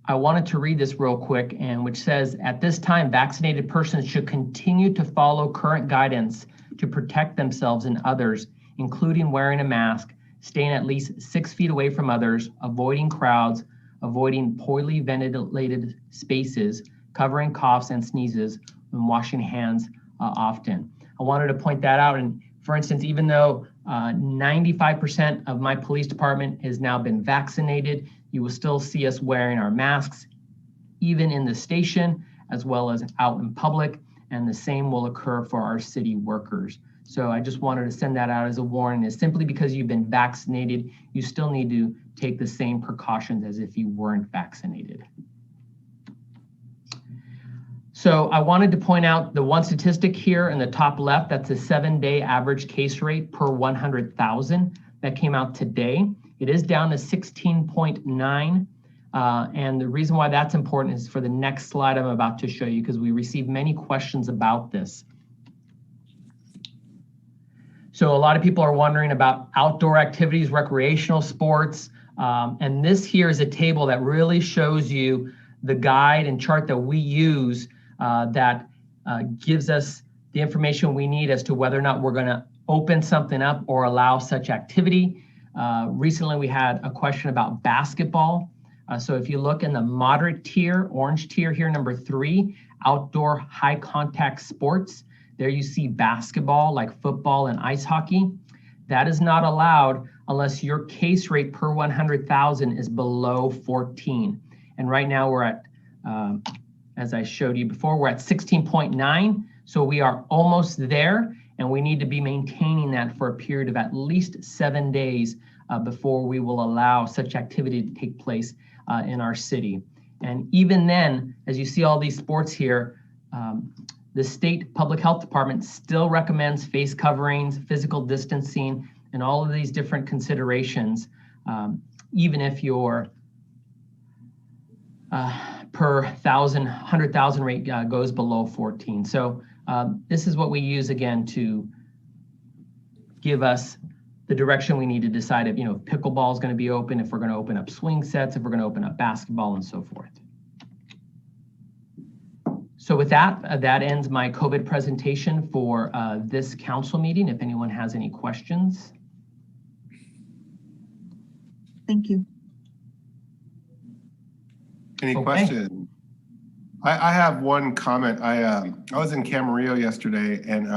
I wanted to read this real quick, and which says, at this time, vaccinated persons should continue to follow current guidance to protect themselves and others, including wearing a mask, staying at least 6 feet away from others, avoiding crowds, avoiding poorly ventilated spaces, covering coughs and sneezes, and washing hands often. I wanted to point that out. And for instance, even though 95% of my police department has now been vaccinated, you will still see us wearing our masks, even in the station, as well as out in public. and the same will occur for our city workers. So I just wanted to send that out as a warning. Is simply because you've been vaccinated, you still need to take the same precautions as if you weren't vaccinated. So I wanted to point out the one statistic here in the top left, that's a 7-day average case rate per 100,000 that came out today. It is down to 16.9. And the reason why that's important is for the next slide I'm about to show you, because we received many questions about this. So a lot of people are wondering about outdoor activities, recreational sports. And this here is a table that really shows you the guide and chart that we use that gives us the information we need as to whether or not we're going to open something up or allow such activity. Recently, we had a question about basketball. So if you look in the moderate tier, orange tier here, number 3, outdoor high contact sports, there you see basketball like football and ice hockey. That is not allowed unless your case rate per 100,000 is below 14. And right now we're at, as I showed you before, we're at 16.9. So we are almost there, and we need to be maintaining that for a period of at least 7 days before we will allow such activity to take place in our city. And even then, as you see all these sports here, the state public health department still recommends face coverings, physical distancing, and all of these different considerations, even if your per 100,000 rate goes below 14. So this is what we use again to give us the direction we need to decide if, pickleball is going to be open, if we're going to open up swing sets, if we're going to open up basketball, and so forth. So with that, that ends my COVID presentation for this council meeting. If anyone has any questions. Thank you. Any Okay. questions? I have one comment. I was in Camarillo yesterday, and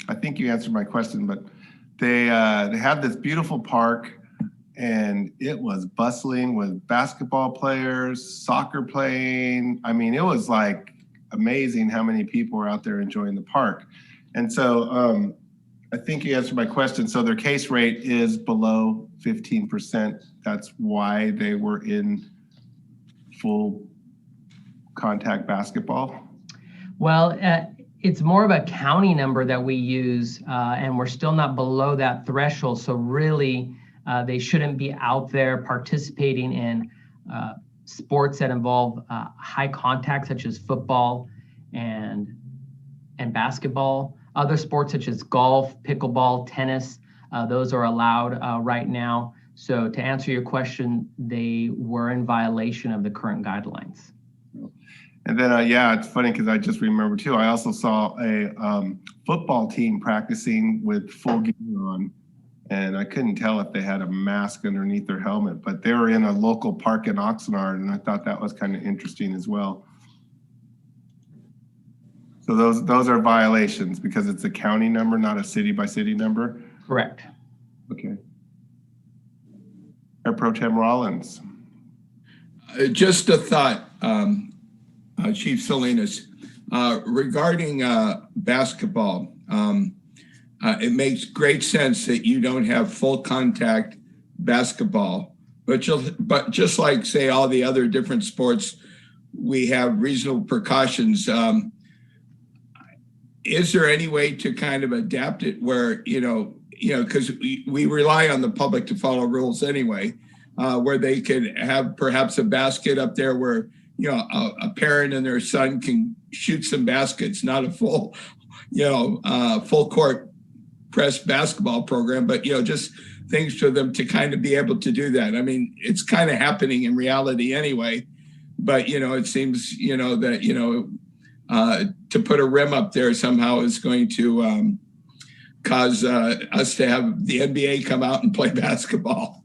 I think you answered my question, but they have this beautiful park, and it was bustling with basketball players, soccer playing. I mean, it was like amazing how many people were out there enjoying the park. And so I think you answered my question. So their case rate is below 15%. That's why they were in full contact basketball? Well, it's more of a county number that we use, and we're still not below that threshold. So really, they shouldn't be out there participating in sports that involve high contact, such as football and basketball. Other sports such as golf, pickleball, tennis, those are allowed right now. So to answer your question, they were in violation of the current guidelines. And then, yeah, it's funny because I just remember too, I also saw a football team practicing with full gear on, and I couldn't tell if they had a mask underneath their helmet, but they were in a local park in Oxnard, and I thought that was kind of interesting as well. So those are violations because it's a county number, not a city by city number? Correct. Okay. Mayor Pro Tem Rollins. Just a thought, Chief Salinas, regarding basketball. It makes great sense that you don't have full contact basketball, but just like say all the other different sports, we have reasonable precautions. Is there any way to kind of adapt it where, because we rely on the public to follow rules anyway, where they could have perhaps a basket up there where, a parent and their son can shoot some baskets, not a full, full court press basketball program, but, just things for them to kind of be able to do that. I mean, it's kind of happening in reality anyway, but, it seems, that, to put a rim up there somehow is going to cause us to have the NBA come out and play basketball.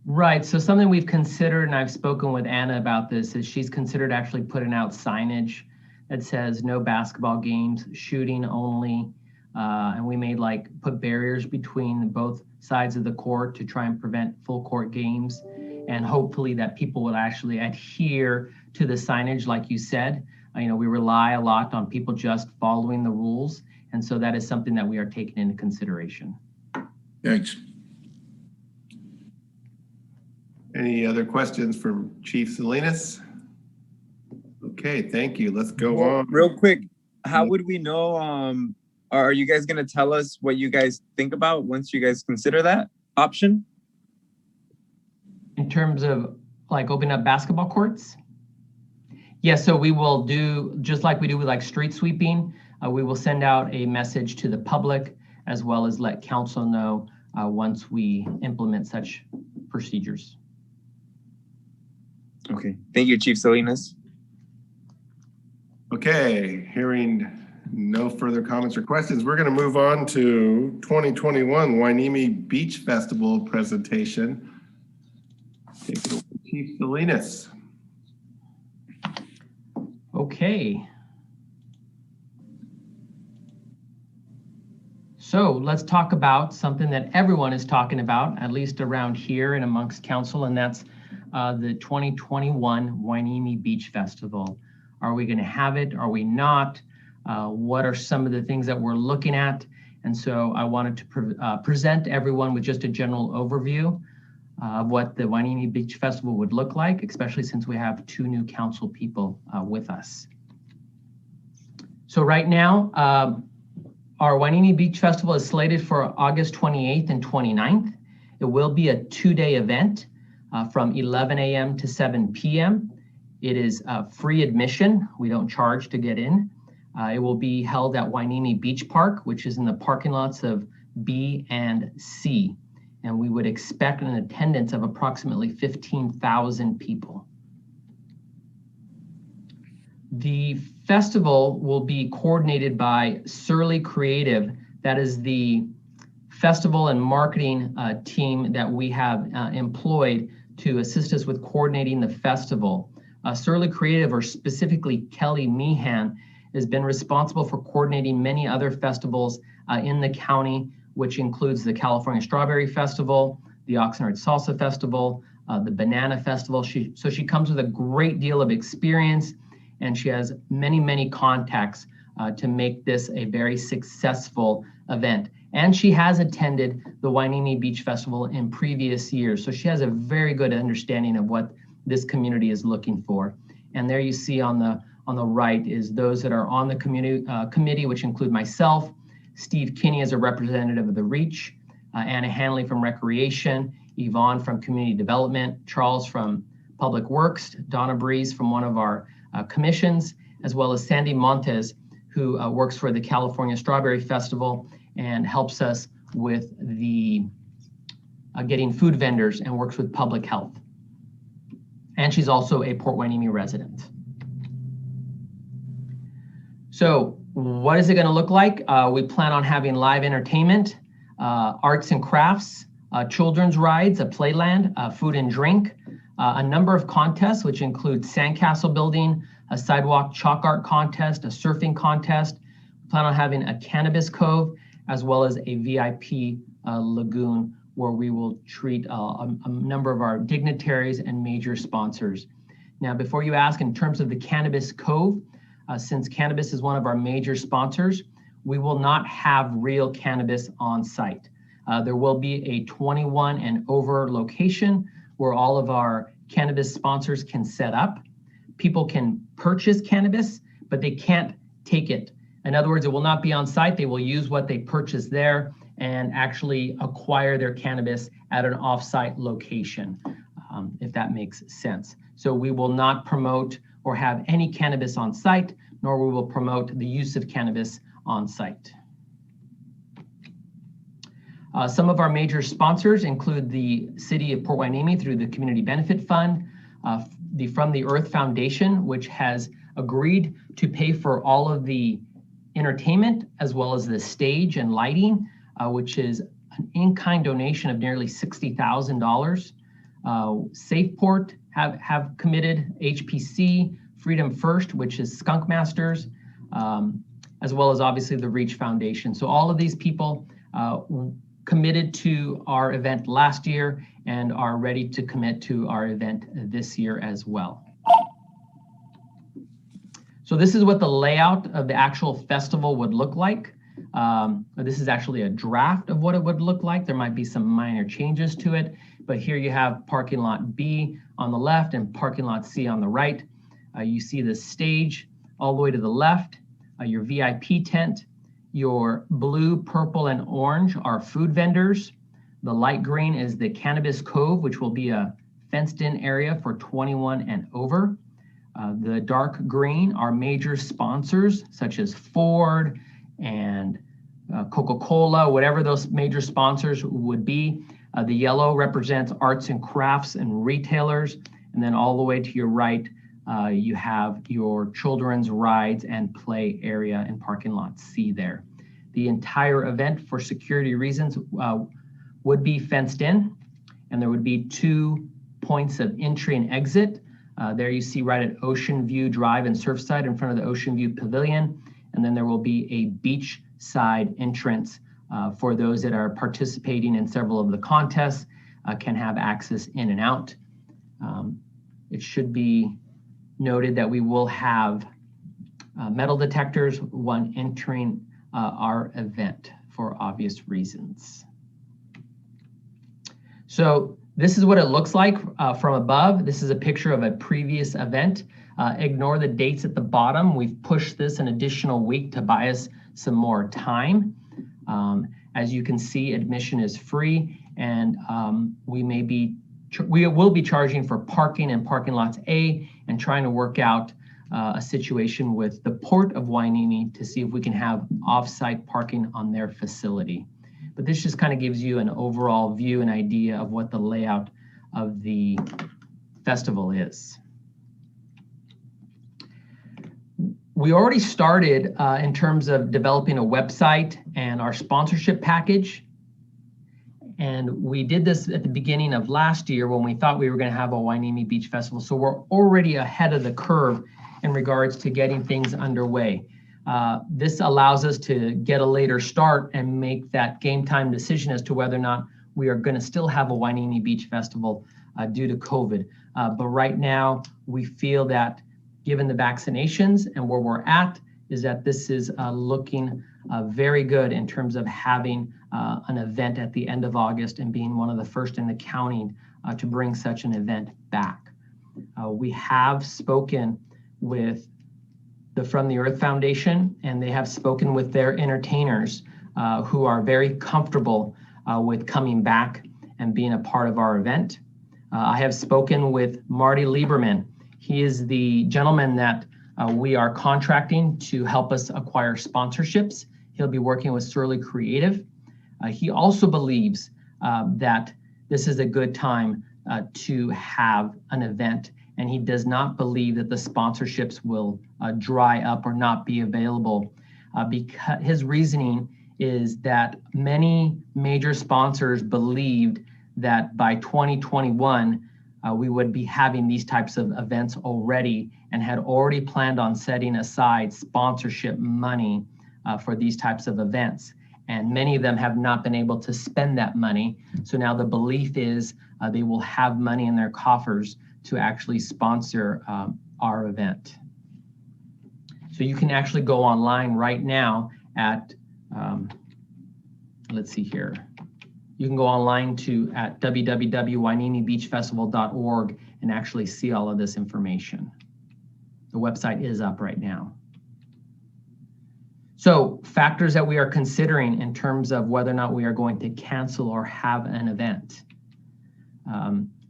Right. So something we've considered, and I've spoken with Anna about this, is she's considered actually putting out signage that says no basketball games, shooting only. And we may put barriers between both sides of the court to try and prevent full court games. And hopefully that people will actually adhere to the signage, like you said. We rely a lot on people just following the rules. And so that is something that we are taking into consideration. Thanks. Any other questions for Chief Salinas? Okay, thank you. Let's go on. Real quick, how would we know? Are you guys going to tell us what you guys think about once you guys consider that option? In terms of like opening up basketball courts? Yeah, so we will do, just like we do with like street sweeping, we will send out a message to the public as well as let council know once we implement such procedures. Okay, thank you, Chief Salinas. Okay, hearing no further comments or questions, we're going to move on to 2021 Hueneme Beach Festival presentation. Take it over, Chief Salinas. Okay. So let's talk about something that everyone is talking about, at least around here and amongst council, and that's the 2021 Hueneme Beach Festival. Are we going to have it? Are we not? What are some of the things that we're looking at? And so I wanted to present everyone with just a general overview of what the Hueneme Beach Festival would look like, especially since we have 2 new council people with us. So right now, our Hueneme Beach Festival is slated for August 28th and 29th. It will be a 2-day event from 11 a.m. to 7 p.m. It is free admission. We don't charge to get in. It will be held at Hueneme Beach Park, which is in the parking lots of B and C. And we would expect an attendance of approximately 15,000 people. The festival will be coordinated by Surly Creative. That is the festival and marketing team that we have employed to assist us with coordinating the festival. Surly Creative, or specifically Kelly Meehan, has been responsible for coordinating many other festivals in the county, which includes the California Strawberry Festival, the Oxnard Salsa Festival, the Banana Festival. So she comes with a great deal of experience, and she has many, many contacts to make this a very successful event. And she has attended the Hueneme Beach Festival in previous years, so she has a very good understanding of what this community is looking for. And there you see on the right is those that are on the committee, which include myself, Steve Kinney as a representative of the Reach, Anna Hanley from Recreation, Yvonne from Community Development, Charles from Public Works, Donna Breeze from one of our commissions, as well as Sandy Montes, who works for the California Strawberry Festival and helps us with the getting food vendors and works with public health. And she's also a Port Hueneme resident. So what is it going to look like? We plan on having live entertainment, arts and crafts, children's rides, a playland, food and drink, a number of contests, which include sandcastle building, a sidewalk chalk art contest, a surfing contest. We plan on having a cannabis cove, as well as a VIP lagoon, where we will treat a number of our dignitaries and major sponsors. Now, before you ask, in terms of the cannabis cove, since cannabis is one of our major sponsors, we will not have real cannabis on site. There will be a 21 and over location where all of our cannabis sponsors can set up. People can purchase cannabis, but they can't take it. In other words, it will not be on site. They will use what they purchase there and actually acquire their cannabis at an off-site location, if that makes sense. So we will not promote or have any cannabis on site, nor we will promote the use of cannabis on site. Some of our major sponsors include the City of Port Hueneme through the Community Benefit Fund, the From the Earth Foundation, which has agreed to pay for all of the entertainment as well as the stage and lighting, which is an in-kind donation of nearly $60,000. Safeport have committed, HPC, Freedom First, which is Skunk Masters, as well as obviously the Reach Foundation. So all of these people committed to our event last year and are ready to commit to our event this year as well. So So this is what the layout of the actual festival would look like. This is actually a draft of what it would look like. There might be some minor changes to it, but here you have parking lot B on the left and parking lot C on the right. You see the stage all the way to the left, your VIP tent, your blue, purple, and orange are food vendors. The light green is the Cannabis Cove, which will be a fenced-in area for 21 and over. The dark green are major sponsors such as Ford and Coca-Cola, whatever those major sponsors would be. The yellow represents arts and crafts and retailers. And then all the way to your right, you have your children's rides and play area in parking lot C there. The entire event, for security reasons, would be fenced in, and there would be 2 points of entry and exit. There you see right at Ocean View Drive and Surfside in front of the Ocean View Pavilion. And then there will be a beachside entrance for those that are participating in several of the contests, can have access in and out. It should be noted that we will have metal detectors when entering our event for obvious reasons. So this is what it looks like from above. This is a picture of a previous event. Ignore the dates at the bottom. We've pushed this an additional week to buy us some more time. As you can see, admission is free, and we will be charging for parking in parking lots A and trying to work out a situation with the Port of Hueneme to see if we can have off-site parking on their facility. But this just kind of gives you an overall view and idea of what the layout of the festival is. We already started in terms of developing a website and our sponsorship package. And we did this at the beginning of last year when we thought we were going to have a Hueneme Beach Festival. So we're already ahead of the curve in regards to getting things underway. This allows us to get a later start and make that game time decision as to whether or not we are going to still have a Hueneme Beach Festival due to COVID. But right now, we feel that given the vaccinations and where we're at, is that this is looking very good in terms of having an event at the end of August and being one of the first in the county to bring such an event back. We have spoken with the From the Earth Foundation, and they have spoken with their entertainers who are very comfortable with coming back and being a part of our event. I have spoken with Marty Lieberman. He is the gentleman that we are contracting to help us acquire sponsorships. He'll be working with Surly Creative. He also believes that this is a good time to have an event, and he does not believe that the sponsorships will dry up or not be available, because his reasoning is that many major sponsors believed that by 2021, we would be having these types of events already and had already planned on setting aside sponsorship money for these types of events. And many of them have not been able to spend that money. So now the belief is they will have money in their coffers to actually sponsor our event. So you can actually go online right now at, let's see here. You can go online at www.huenemebeachfestival.org and actually see all of this information. The website is up right now. So factors that we are considering in terms of whether or not we are going to cancel or have an event.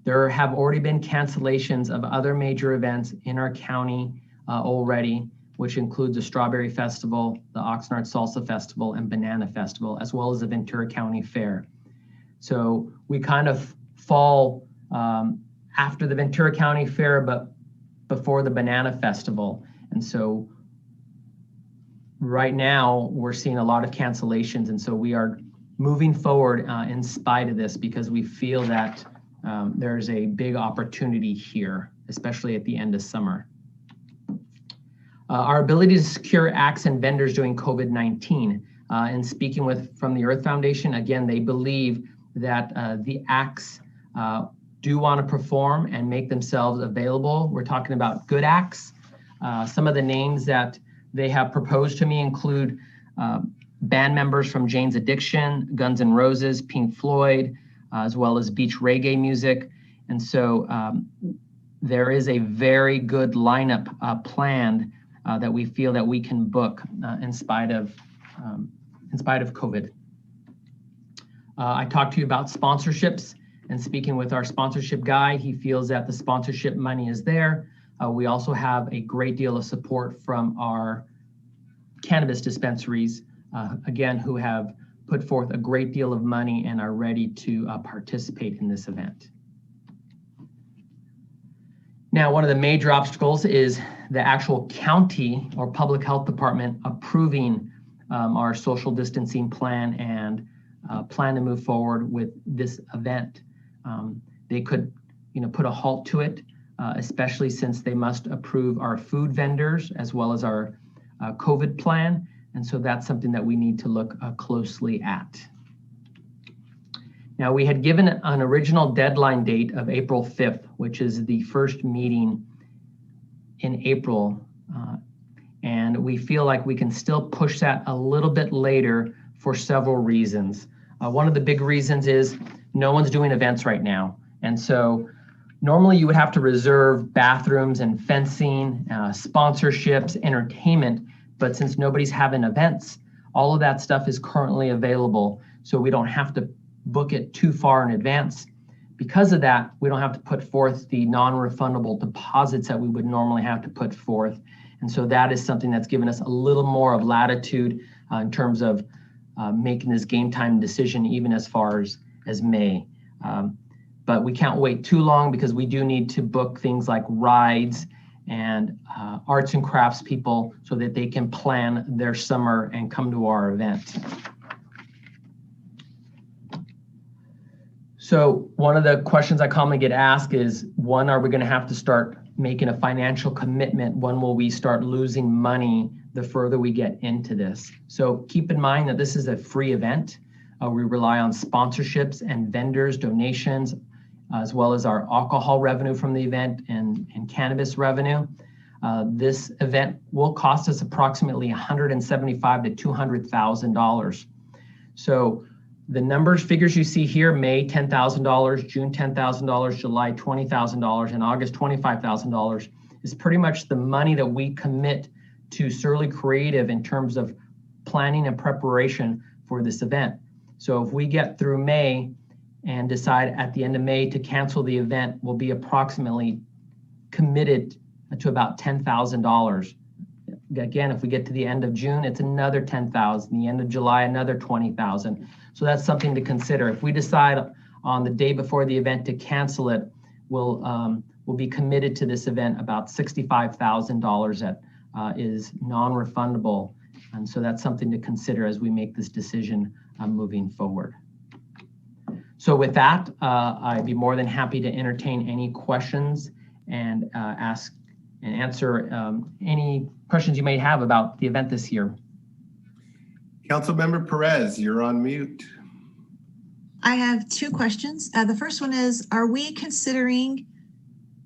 There have already been cancellations of other major events in our county already, which includes the Strawberry Festival, the Oxnard Salsa Festival, and Banana Festival, as well as the Ventura County Fair. So we kind of fall after the Ventura County Fair, but before the Banana Festival. And so right now we're seeing a lot of cancellations. And so we are moving forward in spite of this, because we feel that there's a big opportunity here, especially at the end of summer. Our ability to secure acts and vendors during COVID-19. And speaking with From the Earth Foundation, again, they believe that the acts do want to perform and make themselves available. We're talking about good acts. Some of the names that they have proposed to me include band members from Jane's Addiction, Guns N' Roses, Pink Floyd, as well as beach reggae music. And so there is a very good lineup planned that we feel that we can book in spite of COVID. I talked to you about sponsorships, and speaking with our sponsorship guy, he feels that the sponsorship money is there. We also have a great deal of support from our cannabis dispensaries, again, who have put forth a great deal of money and are ready to participate in this event. Now, one of the major obstacles is the actual county or public health department approving our social distancing plan and plan to move forward with this event. They could, put a halt to it, especially since they must approve our food vendors as well as our COVID plan. And so that's something that we need to look closely at. Now, we had given an original deadline date of April 5th, which is the first meeting in April. And we feel like we can still push that a little bit later for several reasons. One of the big reasons is no one's doing events right now. And so normally you would have to reserve bathrooms and fencing, sponsorships, entertainment. But since nobody's having events, all of that stuff is currently available. So we don't have to book it too far in advance. Because of that, we don't have to put forth the non-refundable deposits that we would normally have to put forth. And so that is something that's given us a little more of latitude in terms of making this game time decision, even as far as May. But we can't wait too long because we do need to book things like rides and arts and crafts people so that they can plan their summer and come to our event. So one of the questions I commonly get asked is, one, are we going to have to start making a financial commitment? When will we start losing money the further we get into this? So keep in mind that this is a free event. We rely on sponsorships and vendors, donations, as well as our alcohol revenue from the event and cannabis revenue. This event will cost us approximately $175,000 to $200,000. So the figures you see here, May $10,000, June $10,000, July $20,000, and August $25,000 is pretty much the money that we commit to Surly Creative in terms of planning and preparation for this event. So if we get through May and decide at the end of May to cancel the event, we'll be approximately committed to about $10,000. Again, if we get to the end of June, it's another $10,000. The end of July, another $20,000. So that's something to consider. If we decide on the day before the event to cancel it, we'll be committed to this event about $65,000 that is non-refundable. And so that's something to consider as we make this decision moving forward. So with that, I'd be more than happy to entertain any questions and ask and answer any questions you may have about the event this year. Councilmember Perez, you're on mute. I have two questions. The first one is, are we considering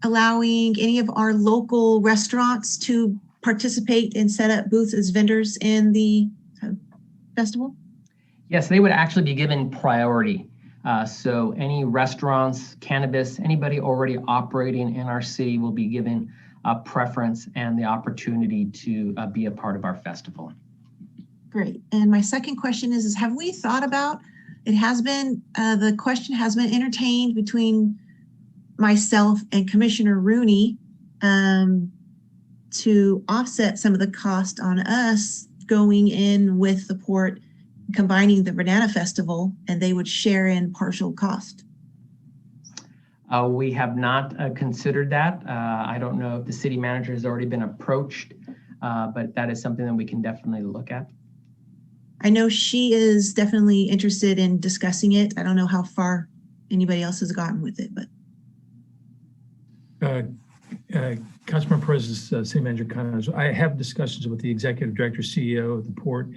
allowing any of our local restaurants to participate and set up booths as vendors in the festival? Yes, they would actually be given priority. So any restaurants, cannabis, anybody already operating in our city will be given a preference and the opportunity to be a part of our festival. Great. And my second question is have we thought about, it has been, the question has been entertained between myself and Commissioner Rooney to offset some of the cost on us going in with the port, combining the Banana Festival, and they would share in partial cost. We have not considered that. I don't know if the city manager has already been approached, but that is something that we can definitely look at. I know she is definitely interested in discussing it. I don't know how far anybody else has gotten with it, but. Councilman Perez, City Manager Connors, I have discussions with the Executive Director, CEO of the Port,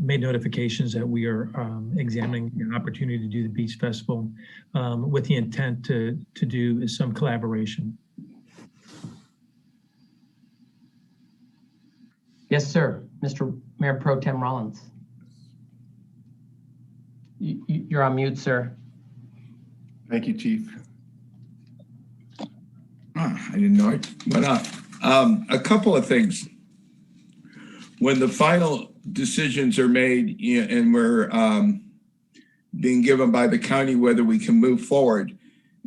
made notifications that we are examining an opportunity to do the Beach Festival with the intent to do some collaboration. Yes, sir. Mr. Mayor Pro Tem Rollins. You're on mute, sir. Thank you, Chief. I didn't know it went off. A couple of things. When the final decisions are made and we're being given by the county whether we can move forward,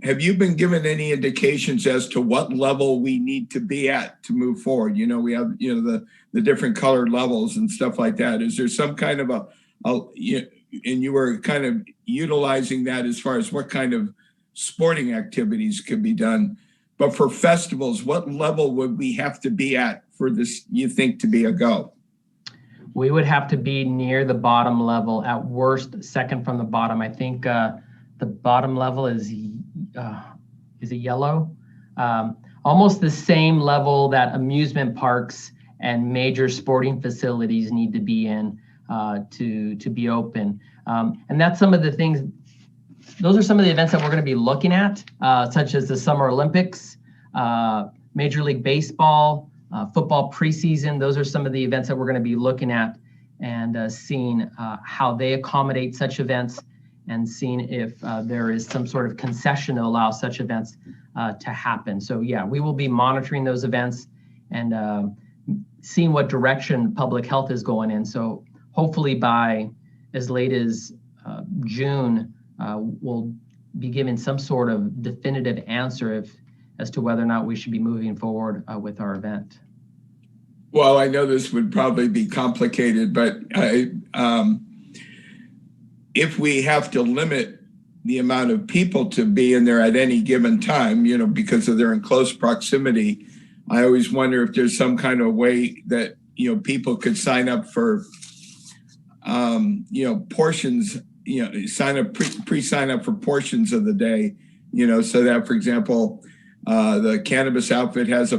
have you been given any indications as to what level we need to be at to move forward? You know, we have, you know, the different colored levels and stuff like that. Is there some kind of and you were kind of utilizing that as far as what kind of sporting activities could be done? But for festivals, what level would we have to be at for this, you think, to be a go? We would have to be near the bottom level, at worst, second from the bottom. I think the bottom level is it yellow? Almost the same level that amusement parks and major sporting facilities need to be in to be open. And that's some of the things, those are some of the events that we're going to be looking at, such as the Summer Olympics, Major League Baseball, football preseason. Those are some of the events that we're going to be looking at and seeing how they accommodate such events and seeing if there is some sort of concession to allow such events to happen. So yeah, we will be monitoring those events and seeing what direction public health is going in. So hopefully by as late as June, we'll be given some sort of definitive answer as to whether or not we should be moving forward with our event. Well, I know this would probably be complicated, but if we have to limit the amount of people to be in there at any given time, you know, because of their in close proximity, I always wonder if there's some kind of way that, you know, people could sign up for, you know, portions, you know, pre-sign up for portions of the day, you know, so that, for example, the cannabis outfit has a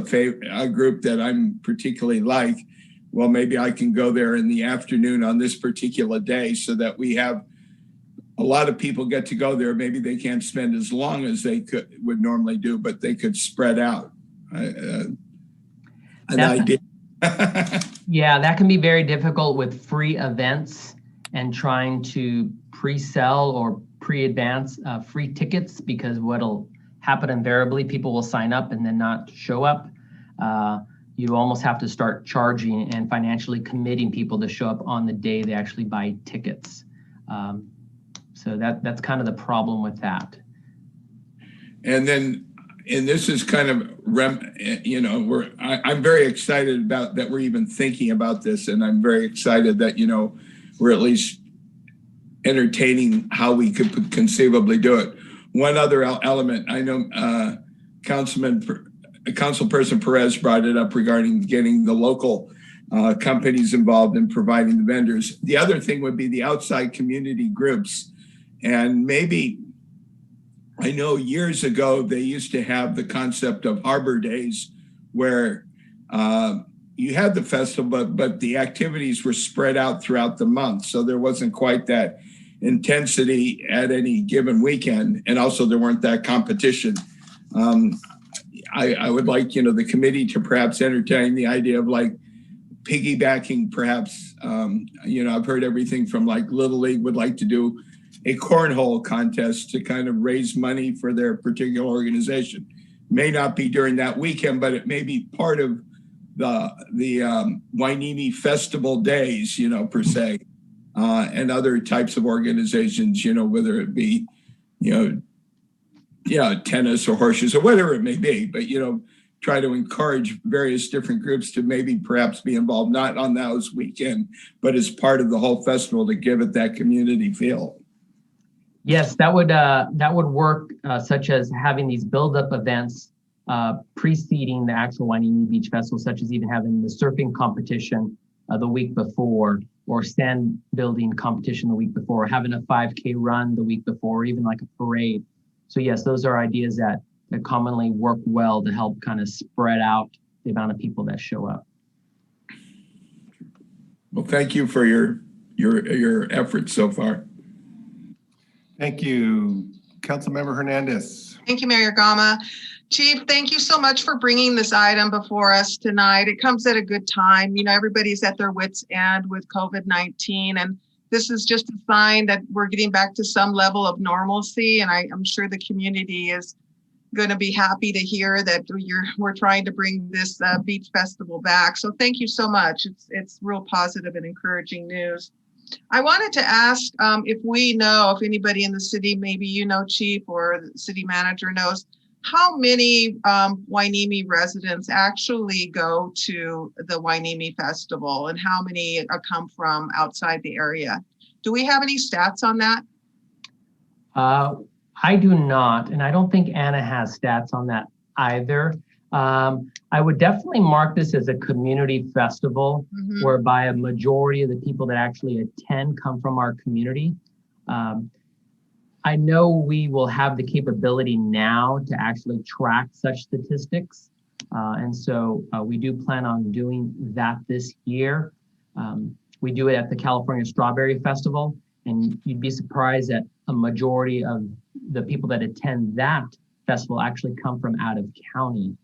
group that I'm particularly like. Well, maybe I can go there in the afternoon on this particular day so that we have a lot of people get to go there. Maybe they can't spend as long as they would normally do, but they could spread out. An idea. Yeah, that can be very difficult with free events and trying to pre-sell or pre-advance free tickets, because what'll happen invariably, people will sign up and then not show up. You almost have to start charging and financially committing people to show up on the day they actually buy tickets. So that's kind of the problem with that. And this is kind of, you know, I'm very excited about that we're even thinking about this, and I'm very excited that, you know, we're at least entertaining how we could conceivably do it. One other element, I know Councilperson Perez brought it up regarding getting the local companies involved in providing the vendors. The other thing would be the outside community groups. And maybe, I know years ago, they used to have the concept of Harbor Days where you had the festival, but the activities were spread out throughout the month. So there wasn't quite that intensity at any given weekend. And also there weren't that competition. I would like, you know, the committee to perhaps entertain the idea of like piggybacking perhaps, you know, I've heard everything from like Little League would like to do a cornhole contest to kind of raise money for their particular organization. May not be during that weekend, but it may be part of the Hueneme festival days, you know, per se, and other types of organizations, you know, whether it be, you know, yeah, tennis or horseshoes or whatever it may be, but, you know, try to encourage various different groups to maybe perhaps be involved, not on those weekend, but as part of the whole festival to give it that community feel. Yes, that would work, such as having these build-up events preceding the actual Hueneme Beach Festival, such as even having the surfing competition the week before, or stand building competition the week before, or having a 5K run the week before, or even like a parade. So yes, those are ideas that commonly work well to help kind of spread out the amount of people that show up. Well, thank you for your efforts so far. Thank you. Councilmember Hernandez. Thank you, Mayor Gama. Chief, thank you so much for bringing this item before us tonight. It comes at a good time. You know, everybody's at their wits' end with COVID-19, and this is just a sign that we're getting back to some level of normalcy. And I'm sure the community is going to be happy to hear that we're trying to bring this beach festival back. So thank you so much. It's real positive and encouraging news. I wanted to ask if we know, if anybody in the city, maybe you know, Chief, or the city manager knows, how many Hueneme residents actually go to the Hueneme Festival and how many come from outside the area? Do we have any stats on that? I do not, and I don't think Anna has stats on that either. I would definitely mark this as a community festival, whereby a majority of the people that actually attend come from our community. I know we will have the capability now to actually track such statistics. And so we do plan on doing that this year. We do it at the California Strawberry Festival, and you'd be surprised that a majority of the people that attend that festival actually come from out of county,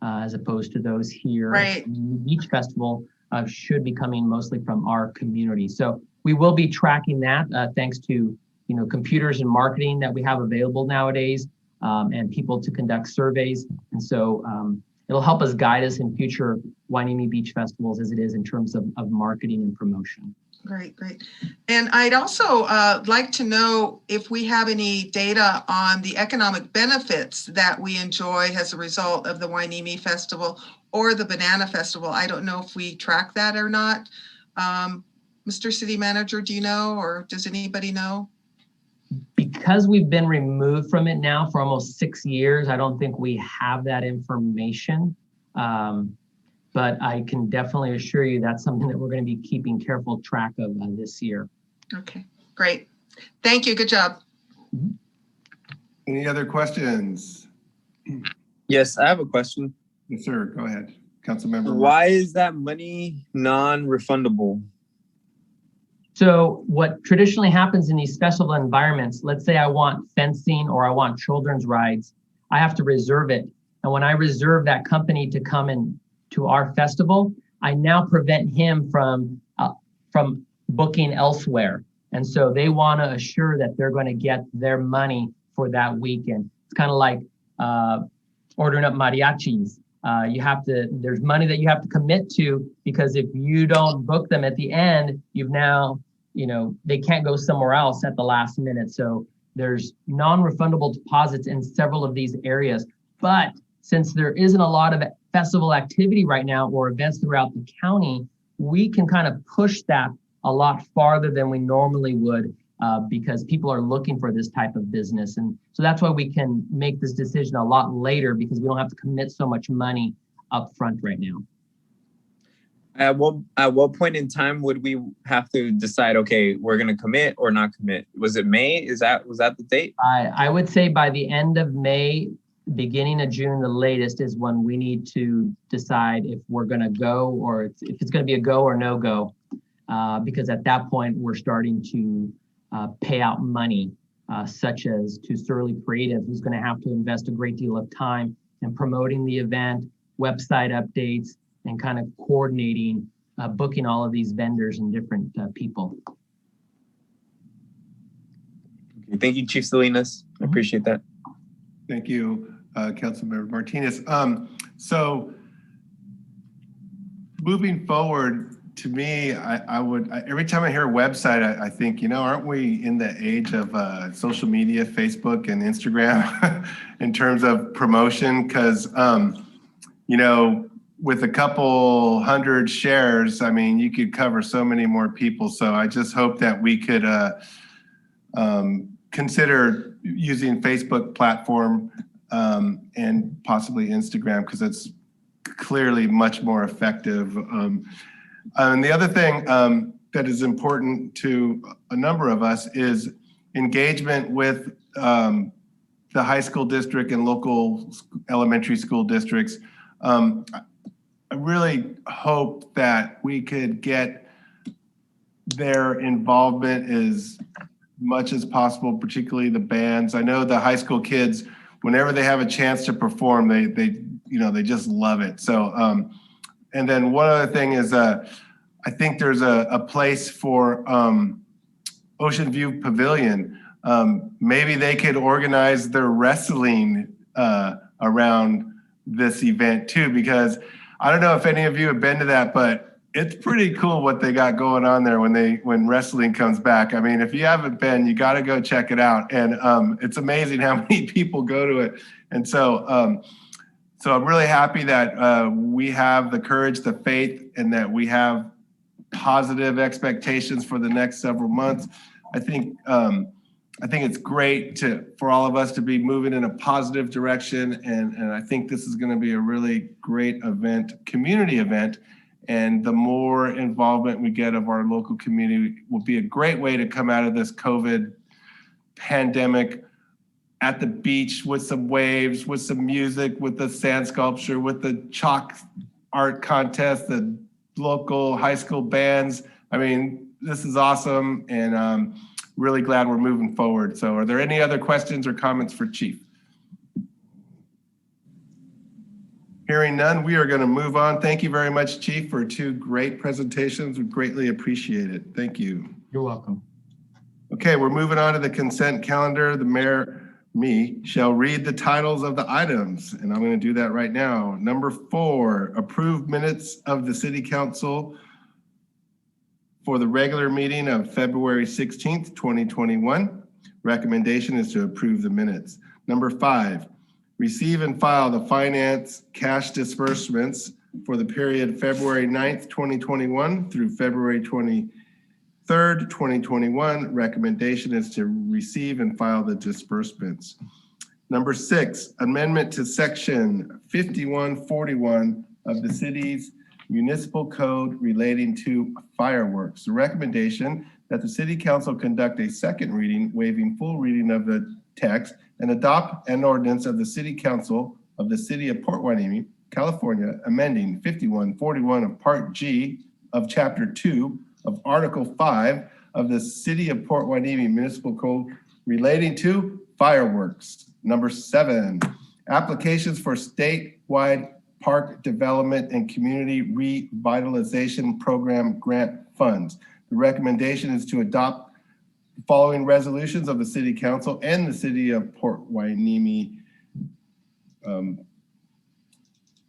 as opposed to those here. Right. Beach Festival should be coming mostly from our community. So we will be tracking that thanks to computers and marketing that we have available nowadays, and people to conduct surveys. And so it'll help us guide us in future Hueneme Beach festivals as it is in terms of marketing and promotion. Great, great. And I'd also like to know if we have any data on the economic benefits that we enjoy as a result of the Hueneme Festival or the Banana Festival. I don't know if we track that or not. Mr. City Manager, do you know, or does anybody know? Because we've been removed from it now for almost 6 years, I don't think we have that information. But I can definitely assure you that's something that we're going to be keeping careful track of this year. Okay, great. Thank you. Good job. Any other questions? Yes, I have a question. Yes, sir. Go ahead. Councilmember. Why is that money non-refundable? So what traditionally happens in these festival environments, let's say I want fencing or I want children's rides, I have to reserve it. And when I reserve that company to come in to our festival, I now prevent him from booking elsewhere. And so they want to assure that they're going to get their money for that weekend. It's kind of like ordering up mariachis. There's money that you have to commit to, because if you don't book them at the end, they can't go somewhere else at the last minute. So there's non-refundable deposits in several of these areas. But since there isn't a lot of festival activity right now or events throughout the county, we can kind of push that a lot farther than we normally would, because people are looking for this type of business. And so that's why we can make this decision a lot later, because we don't have to commit so much money up front right now. At what point in time would we have to decide, okay, we're going to commit or not commit? Was it May? Was that the date? I would say by the end of May, beginning of June, the latest, is when we need to decide if we're going to go, or if it's going to be a go or no go, because at that point we're starting to pay out money, such as to Surly Creative, who's going to have to invest a great deal of time in promoting the event, website updates, and kind of coordinating, booking all of these vendors and different people. Okay, thank you, Chief Salinas. I appreciate that. Thank you, Councilmember Martinez. So moving forward, to me, I would, every time I hear a website, I think, aren't we in the age of social media, Facebook and Instagram in terms of promotion? Because, with a couple hundred shares, I mean, you could cover so many more people. So I just hope that we could consider using Facebook platform and possibly Instagram, because it's clearly much more effective. And the other thing that is important to a number of us is engagement with the high school district and local elementary school districts. I really hope that we could get their involvement as much as possible, particularly the bands. I know the high school kids whenever they have a chance to perform, they just love it. So, and then one other thing is, I think there's a place for Ocean View Pavilion. Maybe they could organize their wrestling around this event too, because I don't know if any of you have been to that, but it's pretty cool what they got going on there when wrestling comes back. I mean, if you haven't been, you got to go check it out. And it's amazing how many people go to it. And so, so I'm really happy that we have the courage, the faith, and that we have positive expectations for the next several months. I think it's great for all of us to be moving in a positive direction, and I think this is going to be a really great event, community event, and the more involvement we get of our local community will be a great way to come out of this COVID pandemic at the beach with some waves, with some music, with the sand sculpture, with the chalk art contest, the local high school bands. I mean, this is awesome, and really glad we're moving forward. So are there any other questions or comments for Chief? Hearing none, we are going to move on. Thank you very much, Chief, for 2 great presentations. We greatly appreciate it. Thank you. You're welcome. Okay, we're moving on to the consent calendar. The mayor, shall read the titles of the items, and I'm going to do that right now. Number 4, approve minutes of the City Council for the regular meeting of February 16th, 2021. Recommendation is to approve the minutes. Number 5, receive and file the finance cash disbursements for the period February 9th, 2021 through February 23rd, 2021. Recommendation is to receive and file the disbursements. Number 6, amendment to section 5141 of the city's municipal code relating to fireworks. The recommendation that the City Council conduct a second reading, waiving full reading of the text, and adopt an ordinance of the City Council of the City of Port Hueneme, California, amending 5141 of Part G of Chapter 2 of Article 5 of the City of Port Hueneme Municipal Code relating to fireworks. Number 7, applications for statewide park development and community revitalization program grant funds. The recommendation is to adopt the following resolutions of the City Council and the City of Port Hueneme,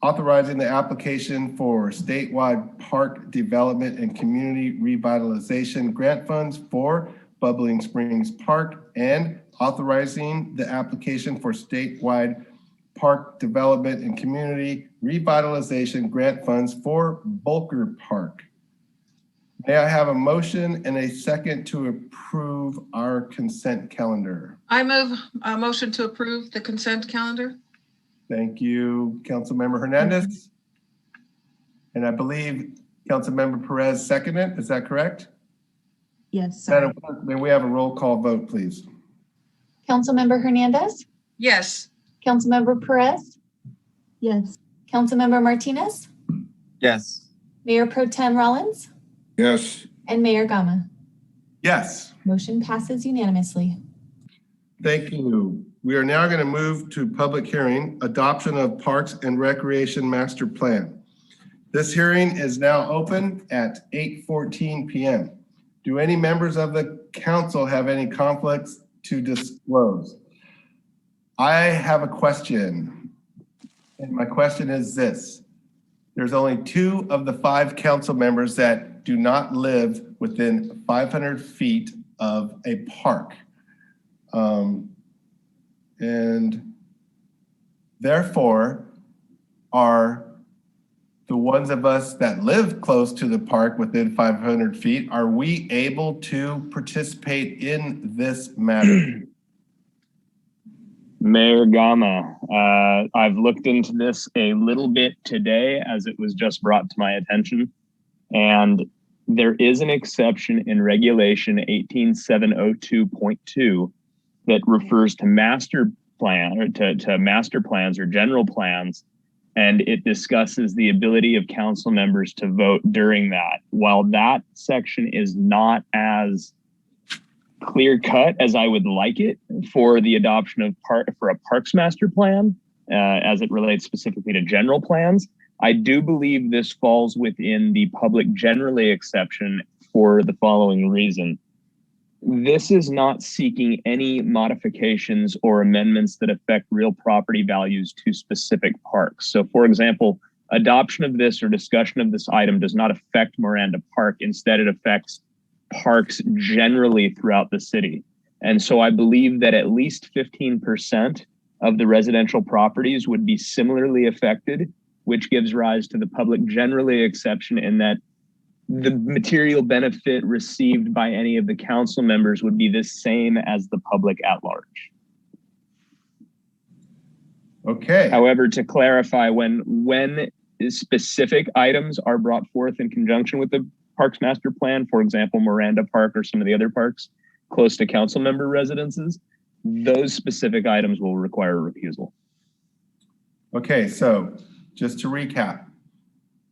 authorizing the application for statewide park development and community revitalization grant funds for Bubbling Springs Park, and authorizing the application for statewide park development and community revitalization grant funds for Bulker Park. May I have a motion and a second to approve our consent calendar? I move a motion to approve the consent calendar. Thank you, Councilmember Hernandez. And I believe Councilmember Perez seconded. Is that correct? Yes, sorry. Madam Clerk, may we have a roll call vote, please? Councilmember Hernandez, Yes. Councilmember Perez, Yes. Councilmember Martinez, Yes. Mayor Pro Tem Rollins, Yes. and Mayor Gama. Yes. Motion passes unanimously. Thank you. We are now going to move to public hearing, adoption of Parks and Recreation Master Plan. This hearing is now open at 8:14 p.m. Do any members of the council have any conflicts to disclose? I have a question, and my question is this. There's only 2 of the 5 council members that do not live within 500 feet of a park. And therefore, are the ones of us that live close to the park within 500 feet, are we able to participate in this matter? Mayor Gama, I've looked into this a little bit today as it was just brought to my attention, and there is an exception in Regulation 18702.2 that refers to master plan or to master plans or general plans, and it discusses the ability of council members to vote during that. While that section is not as clear cut as I would like it for the adoption of a parks master plan as it relates specifically to general plans. I do believe this falls within the public generally exception for the following reason. This is not seeking any modifications or amendments that affect real property values to specific parks. So for example, adoption of this or discussion of this item does not affect Miranda Park. Instead, it affects parks generally throughout the city. And so I believe that at least 15% of the residential properties would be similarly affected, which gives rise to the public generally exception in that the material benefit received by any of the council members would be the same as the public at large. Okay. However, to clarify, when specific items are brought forth in conjunction with the Parks Master Plan, for example, Miranda Park or some of the other parks close to council member residences, those specific items will require a recusal. Okay, so just to recap,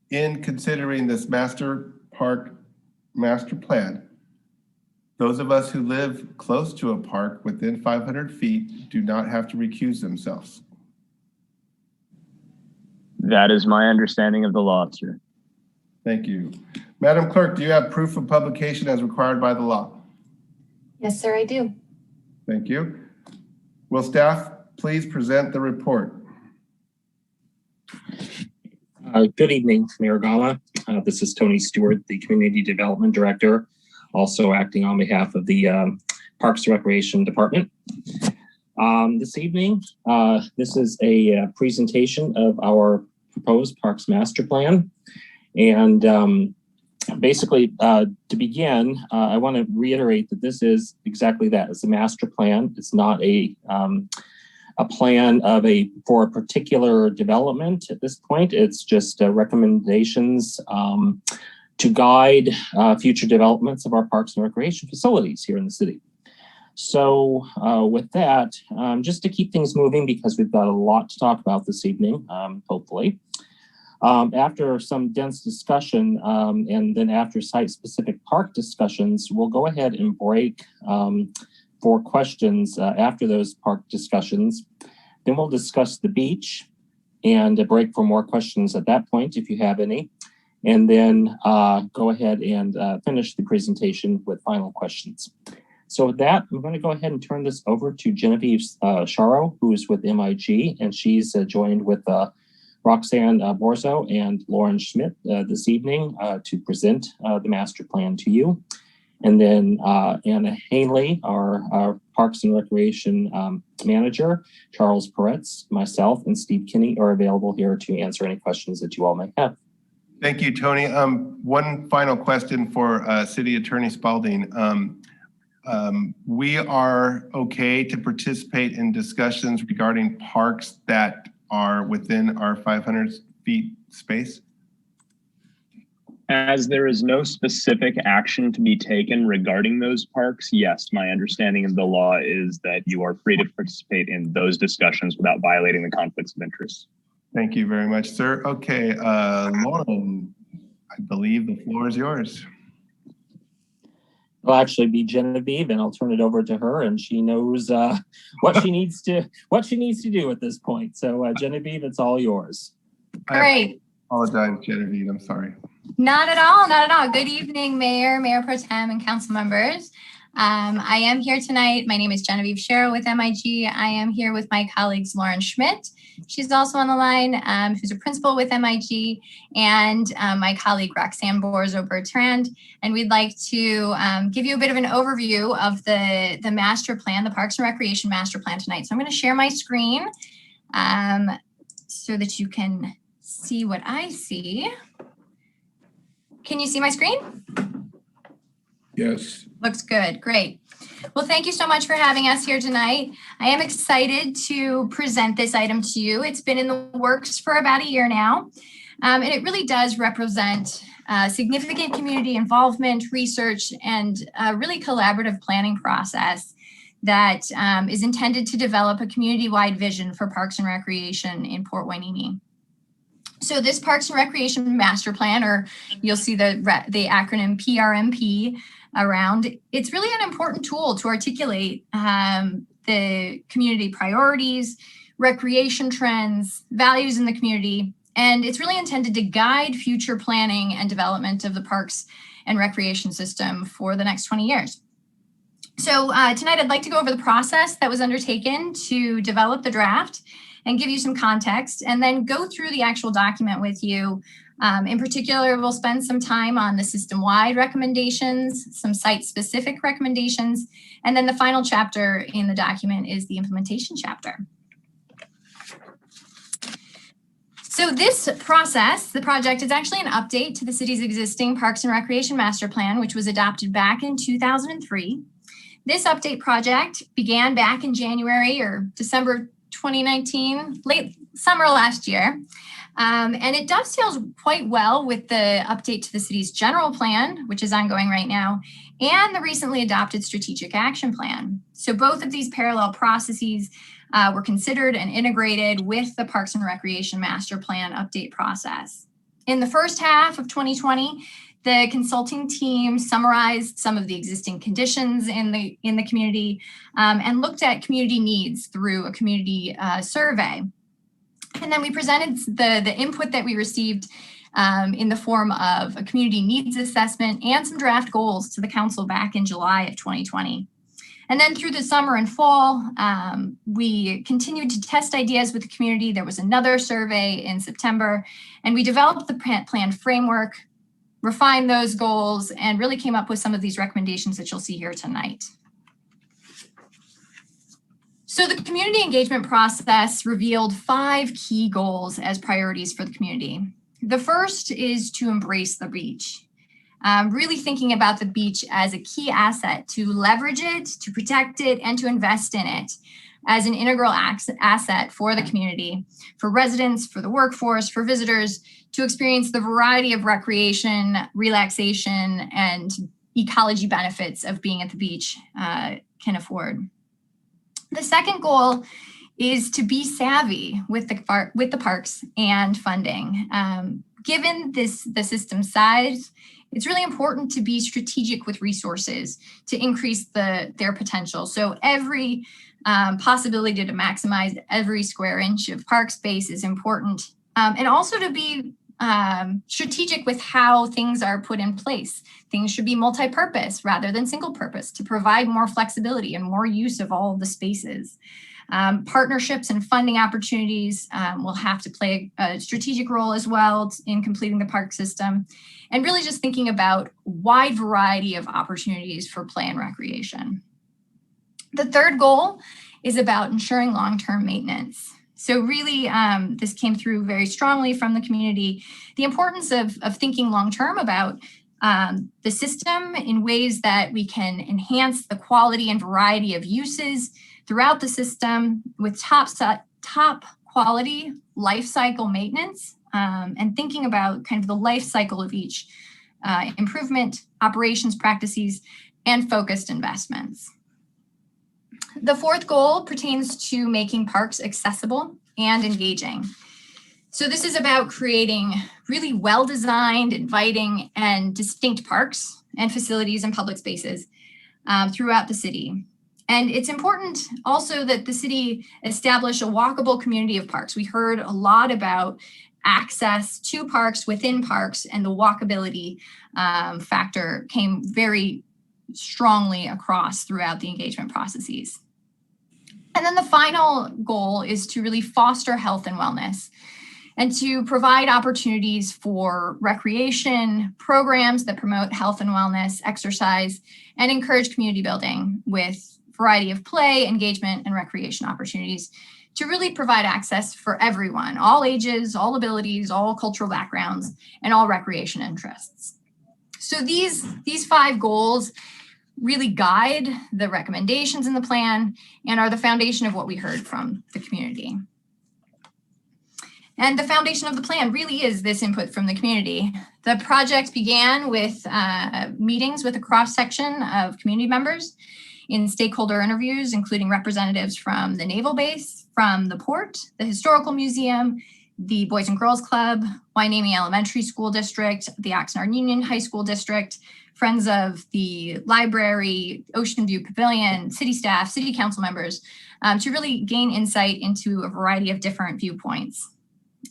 in considering this park master plan, those of us who live close to a park within 500 feet do not have to recuse themselves. That is my understanding of the law, sir. Thank you. Madam Clerk, do you have proof of publication as required by the law? Yes, sir, I do. Thank you. Will staff please present the report? Good evening, Mayor Gama. This is Tony Stewart, the Community Development Director, also acting on behalf of the Parks and Recreation Department. This evening, this is a presentation of our proposed Parks Master Plan. And basically, to begin, I want to reiterate that this is exactly that. It's a master plan. It's not a plan for a particular development at this point. It's just recommendations to guide future developments of our parks and recreation facilities here in the city. So with that, just to keep things moving, because we've got a lot to talk about this evening, hopefully. After some dense discussion and then after site-specific park discussions, we'll go ahead and break for questions after those park discussions. Then we'll discuss the beach and a break for more questions at that point, if you have any. And then go ahead and finish the presentation with final questions. So with that, I'm going to go ahead and turn this over to Genevieve Charo, who is with MIG, and she's joined with Roxanne Borzo and Lauren Schmidt this evening to present the master plan to you. And then Anna Haley, our Parks and Recreation Manager, Charles Peretz, myself, and Steve Kinney are available here to answer any questions that you all may have. Thank you, Tony. One final question for City Attorney Spalding. We are okay to participate in discussions regarding parks that are within our 500 feet space? As there is no specific action to be taken regarding those parks, yes, my understanding of the law is that you are free to participate in those discussions without violating the conflicts of interest. Thank you very much, sir. Okay, Lauren, I believe the floor is yours. It'll actually be Genevieve, and I'll turn it over to her, and she knows what she needs to do at this point. So Genevieve, it's all yours. Great. I apologize, Genevieve. I'm sorry. Not at all. Not at all. Good evening, Mayor, Mayor Pro Tem, and council members. I am here tonight. My name is Genevieve Sherrill with MIG. I am here with my colleagues, Lauren Schmidt. She's also on the line, who's a principal with MIG, and my colleague, Roxanne Borzo-Bertrand. And we'd like to give you a bit of an overview of the master plan, the Parks and Recreation Master Plan tonight. So I'm going to share my screen so that you can see what I see. Can you see my screen? Yes. Looks good. Great. Well, thank you so much for having us here tonight. I am excited to present this item to you. It's been in the works for about a year now, and it really does represent significant community involvement, research, and a really collaborative planning process that is intended to develop a community-wide vision for parks and recreation in Port Hueneme. So this Parks and Recreation Master Plan, or you'll see the acronym PRMP, around. It's really an important tool to articulate the community priorities, recreation trends, values in the community, and it's really intended to guide future planning and development of the parks and recreation system for the next 20 years. So tonight I'd like to go over the process that was undertaken to develop the draft and give you some context, and then go through the actual document with you. In particular, we'll spend some time on the system-wide recommendations, some site-specific recommendations, and then the final chapter in the document is the implementation chapter. So this process, the project, is actually an update to the city's existing Parks and Recreation Master Plan, which was adopted back in 2003. This update project began back in January or December 2019, late summer last year. And it dovetails quite well with the update to the city's general plan, which is ongoing right now, and the recently adopted strategic action plan. So both of these parallel processes were considered and integrated with the Parks and Recreation Master Plan update process. In the first half of 2020, the consulting team summarized some of the existing conditions in the community and looked at community needs through a community survey. And then we presented the input that we received in the form of a community needs assessment and some draft goals to the council back in July of 2020. And then through the summer and fall, we continued to test ideas with the community. There was another survey in September, and we developed the plan framework, refined those goals, and really came up with some of these recommendations that you'll see here tonight. So the community engagement process revealed 5 key goals as priorities for the community. The first is to embrace the beach. Really thinking about the beach as a key asset, to leverage it, to protect it, and to invest in it as an integral asset for the community, for residents, for the workforce, for visitors, to experience the variety of recreation, relaxation, and ecology benefits of being at the beach can afford. The second goal is to be savvy with the parks and funding. Given the system size, it's really important to be strategic with resources to increase their potential. So every possibility to maximize every square inch of park space is important. And also to be strategic with how things are put in place. Things should be multi-purpose rather than single purpose to provide more flexibility and more use of all of the spaces. Partnerships and funding opportunities will have to play a strategic role as well in completing the park system, and really just thinking about a wide variety of opportunities for play and recreation. The third goal is about ensuring long-term maintenance. So really, this came through very strongly from the community, the importance of thinking long-term about the system in ways that we can enhance the quality and variety of uses throughout the system with top quality life cycle maintenance, and thinking about kind of the life cycle of each improvement, operations practices, and focused investments. The fourth goal pertains to making parks accessible and engaging. So this is about creating really well-designed, inviting, and distinct parks and facilities and public spaces throughout the city. And it's important also that the city establish a walkable community of parks. We heard a lot about access to parks within parks, and the walkability factor came very strongly across throughout the engagement processes. And then the final goal is to really foster health and wellness and to provide opportunities for recreation programs that promote health and wellness, exercise, and encourage community building with variety of play, engagement, and recreation opportunities to really provide access for everyone, all ages, all abilities, all cultural backgrounds, and all recreation interests. So these 5 goals really guide the recommendations in the plan and are the foundation of what we heard from the community. And the foundation of the plan really is this input from the community. The project began with meetings with a cross-section of community members in stakeholder interviews, including representatives from the Naval Base, from the port, the Historical Museum, the Boys and Girls Club, Hueneme Elementary School District, the Oxnard Union High School District, Friends of the Library, Ocean View Pavilion, city staff, city council members, to really gain insight into a variety of different viewpoints.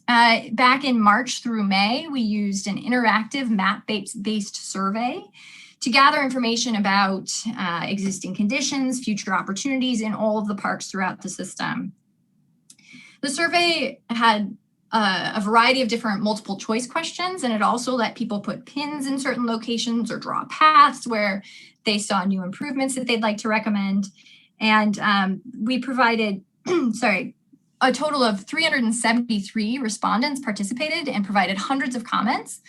Back in March through May, we used an interactive map-based survey to gather information about existing conditions, future opportunities in all of the parks throughout the system. The survey had a variety of different multiple choice questions, and it also let people put pins in certain locations or draw paths where they saw new improvements that they'd like to recommend. And we provided, a total of 373 respondents participated and provided hundreds of comments,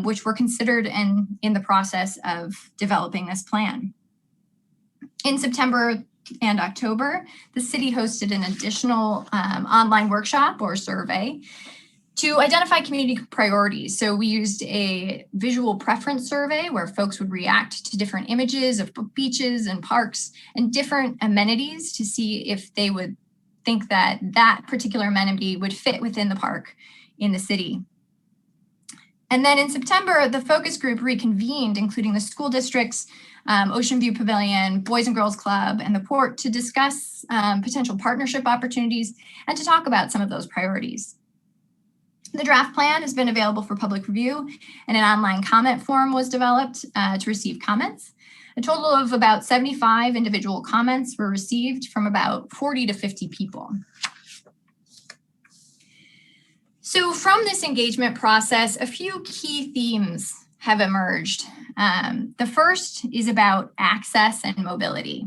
which were considered in the process of developing this plan. In September and October, the city hosted an additional online workshop or survey to identify community priorities. So we used a visual preference survey where folks would react to different images of beaches and parks and different amenities to see if they would think that that particular amenity would fit within the park in the city. And then in September, the focus group reconvened, including the school districts, Ocean View Pavilion, Boys and Girls Club, and the Port to discuss potential partnership opportunities and to talk about some of those priorities. The draft plan has been available for public review, and an online comment form was developed to receive comments. A total of about 75 individual comments were received from about 40 to 50 people. So from this engagement process, a few key themes have emerged. The first is about access and mobility.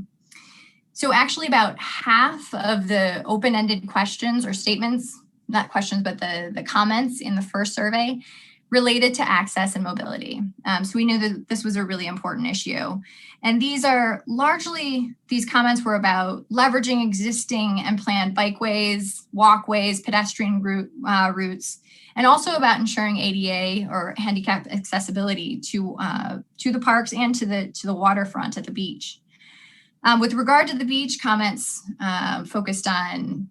So actually about half of the open-ended questions or statements, not questions, but the comments in the first survey related to access and mobility. So we knew that this was a really important issue. And these comments were about leveraging existing and planned bikeways, walkways, pedestrian routes, and also about ensuring ADA or handicap accessibility to the parks and to the waterfront at the beach. With regard to the beach, comments focused on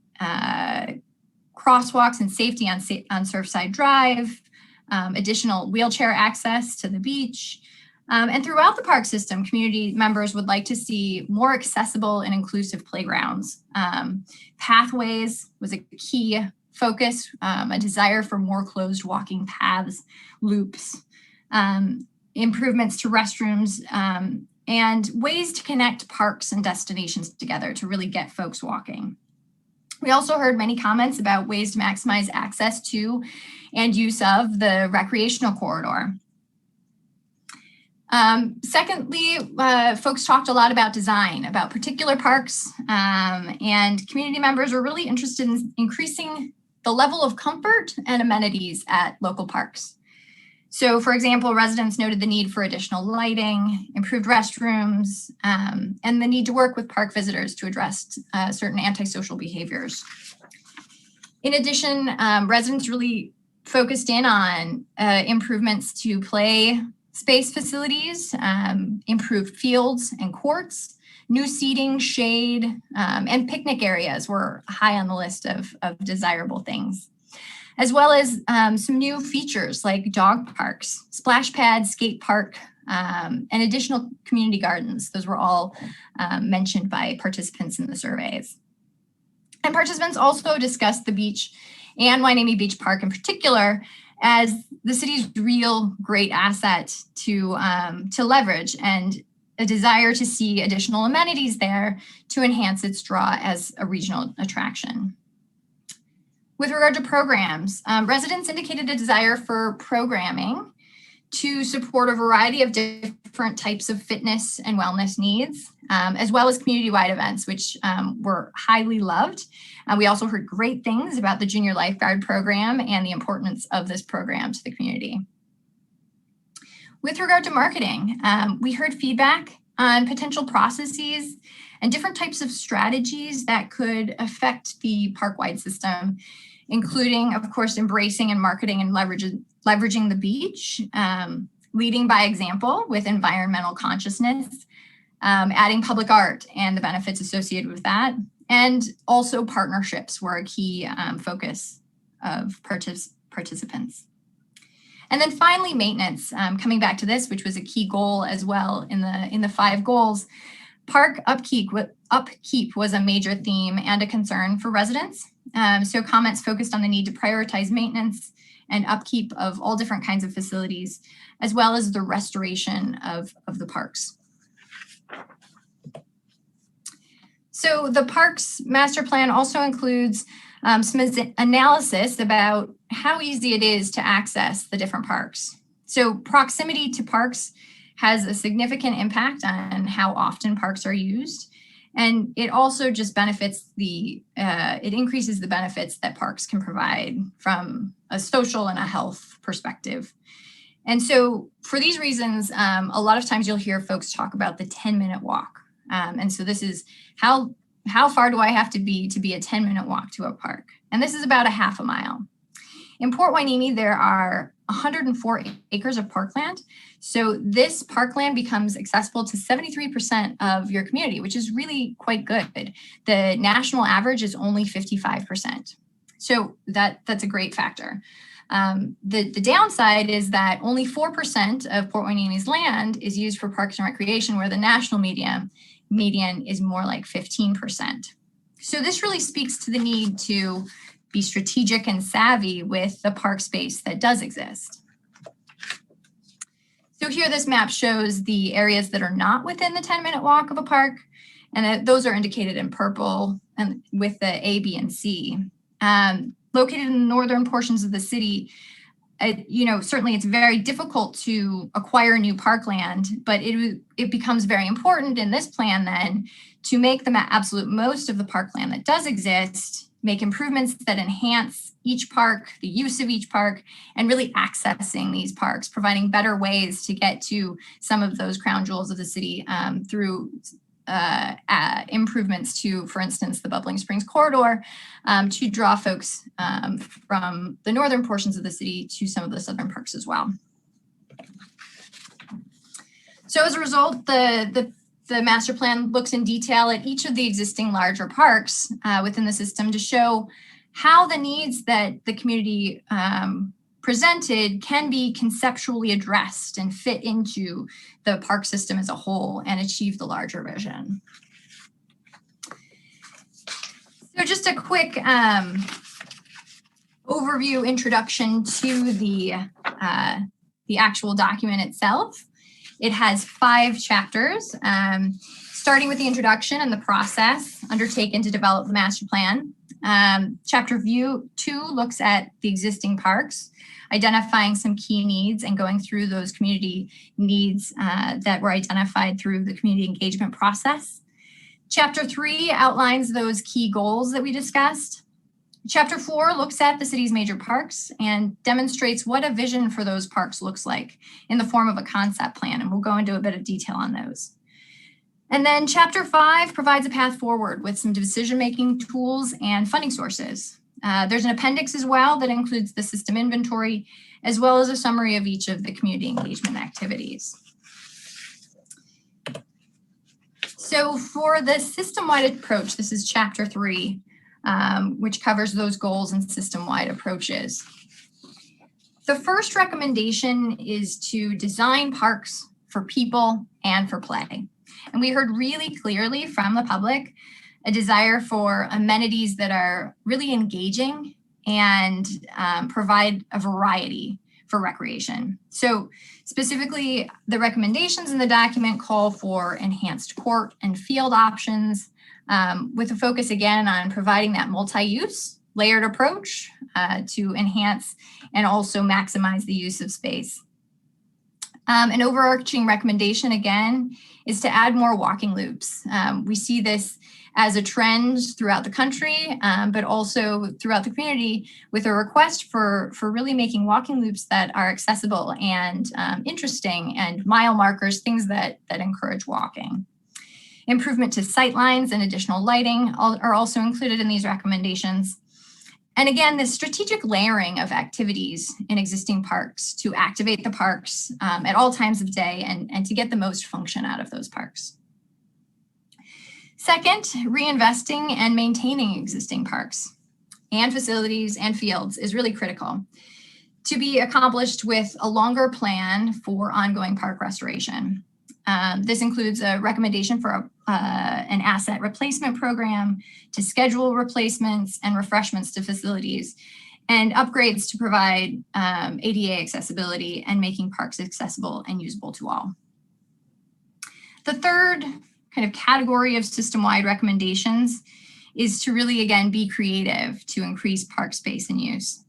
crosswalks and safety on Surfside Drive, additional wheelchair access to the beach. And throughout the park system, community members would like to see more accessible and inclusive playgrounds. Pathways was a key focus, a desire for more closed walking paths, loops, improvements to restrooms, and ways to connect parks and destinations together to really get folks walking. We also heard many comments about ways to maximize access to and use of the recreational corridor. Secondly, folks talked a lot about design, about particular parks, and community members were really interested in increasing the level of comfort and amenities at local parks. So, for example, residents noted the need for additional lighting, improved restrooms, and the need to work with park visitors to address certain antisocial behaviors. In addition, residents really focused in on improvements to play space facilities, improved fields and courts, new seating, shade, and picnic areas were high on the list of desirable things, as well as some new features like dog parks, splash pads, skate park, and additional community gardens. Those were all mentioned by participants in the surveys. And participants also discussed the beach and Hueneme Beach Park in particular as the city's real great asset to leverage, and a desire to see additional amenities there to enhance its draw as a regional attraction. With regard to programs, residents indicated a desire for programming to support a variety of different types of fitness and wellness needs, as well as community-wide events, which were highly loved. We also heard great things about the junior lifeguard program and the importance of this program to the community. With regard to marketing, we heard feedback on potential processes and different types of strategies that could affect the park-wide system, including, of course, embracing and marketing and leveraging the beach, leading by example with environmental consciousness, adding public art and the benefits associated with that, and also partnerships were a key focus participants. And then finally, maintenance. Coming back to this, which was a key goal as well in the 5 goals, park upkeep was a major theme and a concern for residents. So comments focused on the need to prioritize maintenance and upkeep of all different kinds of facilities, as well as the restoration of the parks. So the parks master plan also includes some analysis about how easy it is to access the different parks. So proximity to parks has a significant impact on how often parks are used. And it also just benefits it increases the benefits that parks can provide from a social and a health perspective. And so for these reasons, a lot of times you'll hear folks talk about the 10-minute walk. And so this is how far do I have to be a 10-minute walk to a park? And this is about a half a mile. In Port Hueneme, there are 104 acres of parkland. So this parkland becomes accessible to 73% of your community, which is really quite good. The national average is only 55%. So that's a great factor. The downside is that only 4% of Port Hueneme's land is used for parks and recreation, where the national median is more like 15%. So this really speaks to the need to be strategic and savvy with the park space that does exist. So here this map shows the areas that are not within the 10-minute walk of a park, and those are indicated in purple and with the A, B, and C. Located in the northern portions of the city, certainly it's very difficult to acquire new parkland, but it becomes very important in this plan then to make the absolute most of the parkland that does exist, make improvements that enhance each park, the use of each park, and really accessing these parks, providing better ways to get to some of those crown jewels of the city through improvements to, for instance, the Bubbling Springs corridor, to draw folks from the northern portions of the city to some of the southern parks as well. So as a result, the master plan looks in detail at each of the existing larger parks within the system to show how the needs that the community presented can be conceptually addressed and fit into the park system as a whole and achieve the larger vision. So just a quick overview introduction to the actual document itself. It has 5 chapters, starting with the introduction and the process undertaken to develop the master plan. Chapter 2 looks at the existing parks, identifying some key needs and going through those community needs that were identified through the community engagement process. Chapter 3 outlines those key goals that we discussed. Chapter 4 looks at the city's major parks and demonstrates what a vision for those parks looks like in the form of a concept plan, and we'll go into a bit of detail on those. And then Chapter 5 provides a path forward with some decision-making tools and funding sources. There's an appendix as well that includes the system inventory, as well as a summary of each of the community engagement activities. So for the system-wide approach, this is Chapter 3, which covers those goals and system-wide approaches. The first recommendation is to design parks for people and for play. And we heard really clearly from the public a desire for amenities that are really engaging and provide a variety for recreation. So specifically, the recommendations in the document call for enhanced court and field options, with a focus again on providing that multi-use layered approach to enhance and also maximize the use of space. An overarching recommendation again is to add more walking loops. We see this as a trend throughout the country, but also throughout the community, with a request for really making walking loops that are accessible and interesting, and mile markers, things that encourage walking. Improvement to sightlines and additional lighting are also included in these recommendations. And again, this strategic layering of activities in existing parks to activate the parks at all times of day and to get the most function out of those parks. Second, reinvesting and maintaining existing parks. and facilities and fields is really critical to be accomplished with a longer plan for ongoing park restoration. This includes a recommendation for an asset replacement program to schedule replacements and refreshments to facilities and upgrades to provide ADA accessibility and making parks accessible and usable to all. The third kind of category of system-wide recommendations is to really, again, be creative to increase park space and use.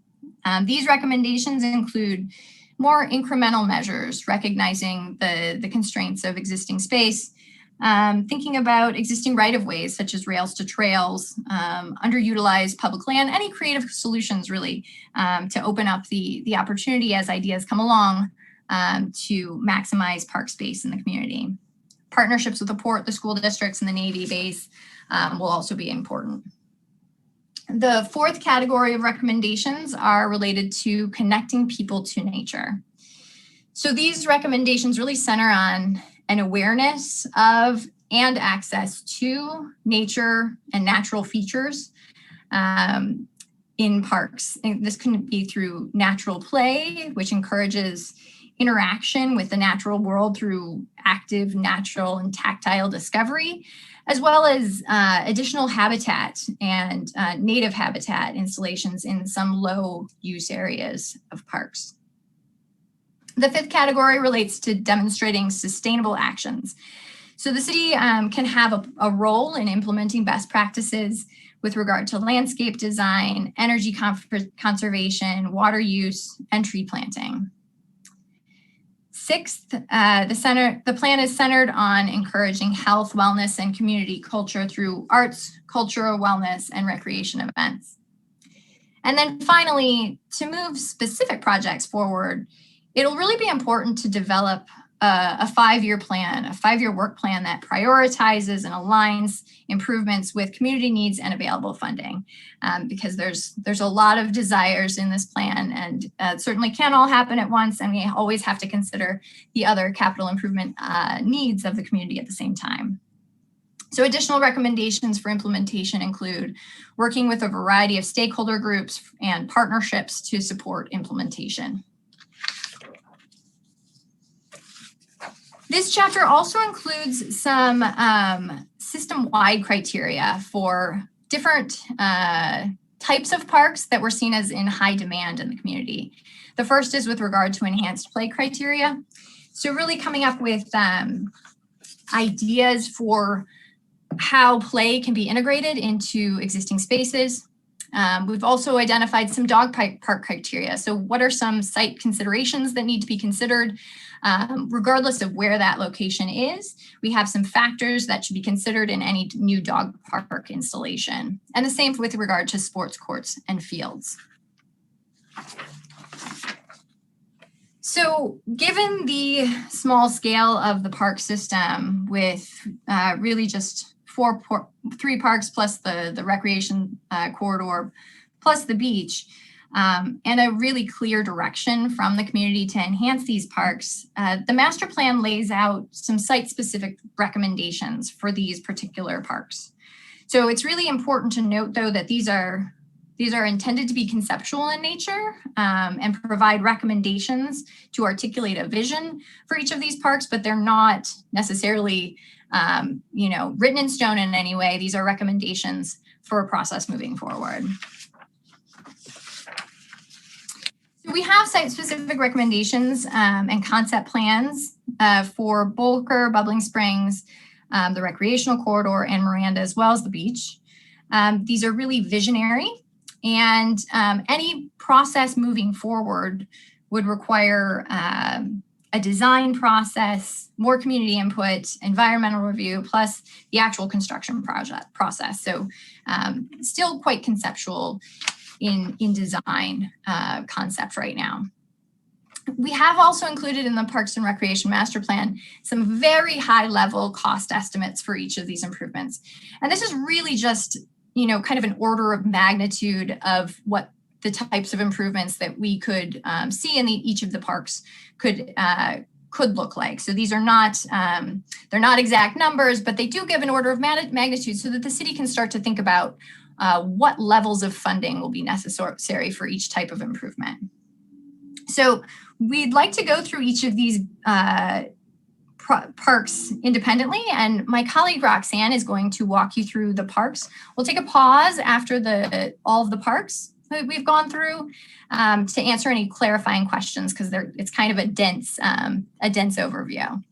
These recommendations include more incremental measures, recognizing the constraints of existing space, thinking about existing right-of-ways such as rails to trails, underutilized public land, any creative solutions really to open up the opportunity as ideas come along to maximize park space in the community. Partnerships with the port, the school districts, and the Navy base will also be important. The fourth category of recommendations are related to connecting people to nature. So these recommendations really center on an awareness of and access to nature and natural features in parks. And this can be through natural play, which encourages interaction with the natural world through active, natural, and tactile discovery, as well as additional habitat and native habitat installations in some low use areas of parks. The fifth category relates to demonstrating sustainable actions. So the city can have a role in implementing best practices with regard to landscape design, energy conservation, water use, and tree planting. Sixth, the plan is centered on encouraging health, wellness, and community culture through arts, cultural wellness, and recreation events. And then finally, to move specific projects forward, it'll really be important to develop a 5-year plan, a 5-year work plan that prioritizes and aligns improvements with community needs and available funding, because there's a lot of desires in this plan, and certainly can't all happen at once, and we always have to consider the other capital improvement needs of the community at the same time. So additional recommendations for implementation include working with a variety of stakeholder groups and partnerships to support implementation. This chapter also includes some system-wide criteria for different types of parks that were seen as in high demand in the community. The first is with regard to enhanced play criteria. So really coming up with ideas for how play can be integrated into existing spaces. We've also identified some dog park criteria. So what are some site considerations that need to be considered regardless of where that location is? We have some factors that should be considered in any new dog park installation. And the same with regard to sports courts and fields. So given the small scale of the park system with really just 3 parks plus the recreation corridor plus the beach, and a really clear direction from the community to enhance these parks, the master plan lays out some site-specific recommendations for these particular parks. So it's really important to note, though, that these are intended to be conceptual in nature and provide recommendations to articulate a vision for each of these parks, but they're not necessarily written in stone in any way. These are recommendations for a process moving forward. So we have site-specific recommendations and concept plans for Bolker, Bubbling Springs, the recreational corridor, and Miranda, as well as the beach. These are really visionary, and any process moving forward would require a design process, more community input, environmental review, plus the actual construction process. So still quite conceptual in design concept right now. We have also included in the Parks and Recreation Master Plan some very high level cost estimates for each of these improvements. And this is really just, kind of an order of magnitude of what the types of improvements that we could see in each of the parks could look like. So these are not, they're not exact numbers, but they do give an order of magnitude so that the city can start to think about what levels of funding will be necessary for each type of improvement. So we'd like to go through each of these parks independently, and my colleague Roxanne is going to walk you through the parks. We'll take a pause after all of the parks that we've gone through to answer any clarifying questions, because it's kind of a dense overview.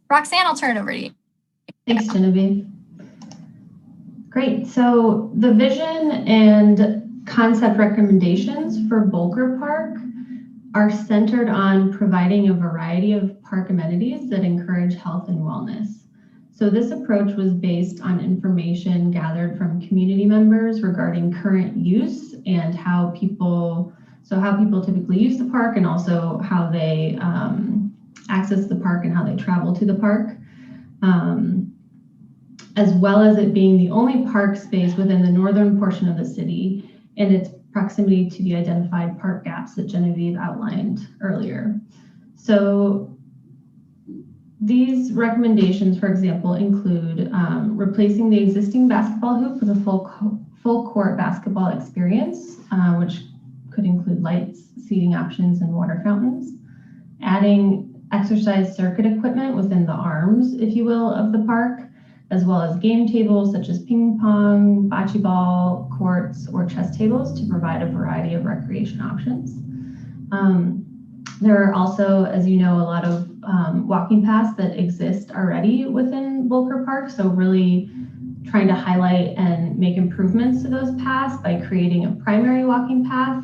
Roxanne, I'll turn it over to you. Thanks, Genevieve. Great. So the vision and concept recommendations for Volker Park are centered on providing a variety of park amenities that encourage health and wellness. So this approach was based on information gathered from community members regarding current use and how people typically use the park, and also how they access the park and how they travel to the park, as well as it being the only park space within the northern portion of the city and its proximity to the identified park gaps that Genevieve outlined earlier. So these recommendations, for example, include replacing the existing basketball hoop with a full court basketball experience, which could include lights, seating options, and water fountains. Adding exercise circuit equipment within the arms, if you will, of the park, as well as game tables such as ping pong, bocce ball, courts, or chess tables to provide a variety of recreation options. There are also, as you know, a lot of walking paths that exist already within Volker Park, so really trying to highlight and make improvements to those paths by creating a primary walking path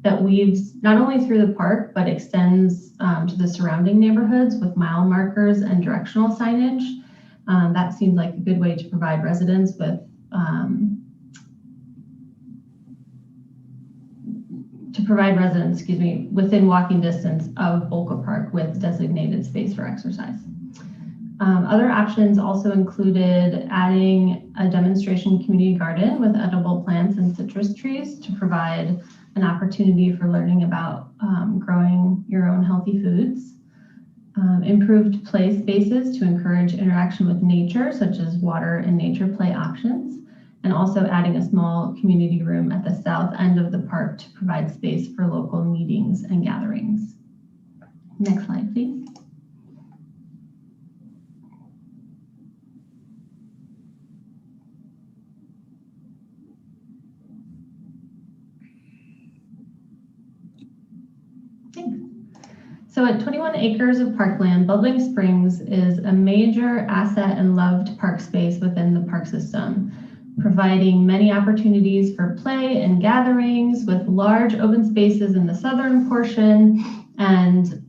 that weaves not only through the park, but extends to the surrounding neighborhoods with mile markers and directional signage. That seemed like a good way to provide residents with within walking distance of Volker Park with designated space for exercise. Other options also included adding a demonstration community garden with edible plants and citrus trees to provide an opportunity for learning about growing your own healthy foods. Improved play spaces to encourage interaction with nature, such as water and nature play options, and also adding a small community room at the south end of the park to provide space for local meetings and gatherings. Next slide, please. Thanks. So at 21 acres of parkland, Bubbling Springs is a major asset and loved park space within the park system, providing many opportunities for play and gatherings with large open spaces in the southern portion and,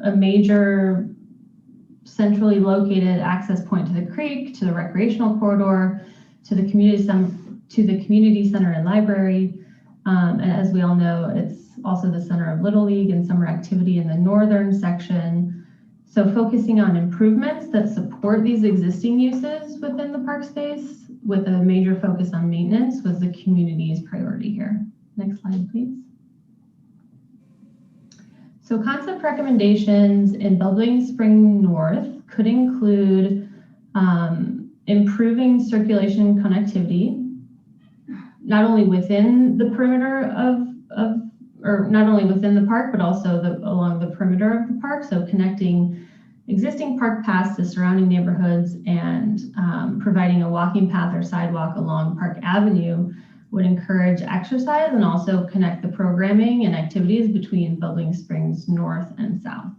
a major centrally located access point to the creek, to the recreational corridor, to the community center and library. And as we all know, it's also the center of Little League and summer activity in the northern section. So focusing on improvements that support these existing uses within the park space with a major focus on maintenance was the community's priority here. Next slide, please. So concept recommendations in Bubbling Spring North could include improving circulation connectivity, not only within the perimeter or not only within the park, but also along the perimeter of the park. So connecting existing park paths to surrounding neighborhoods and providing a walking path or sidewalk along Park Avenue would encourage exercise and also connect the programming and activities between Bubbling Springs North and South.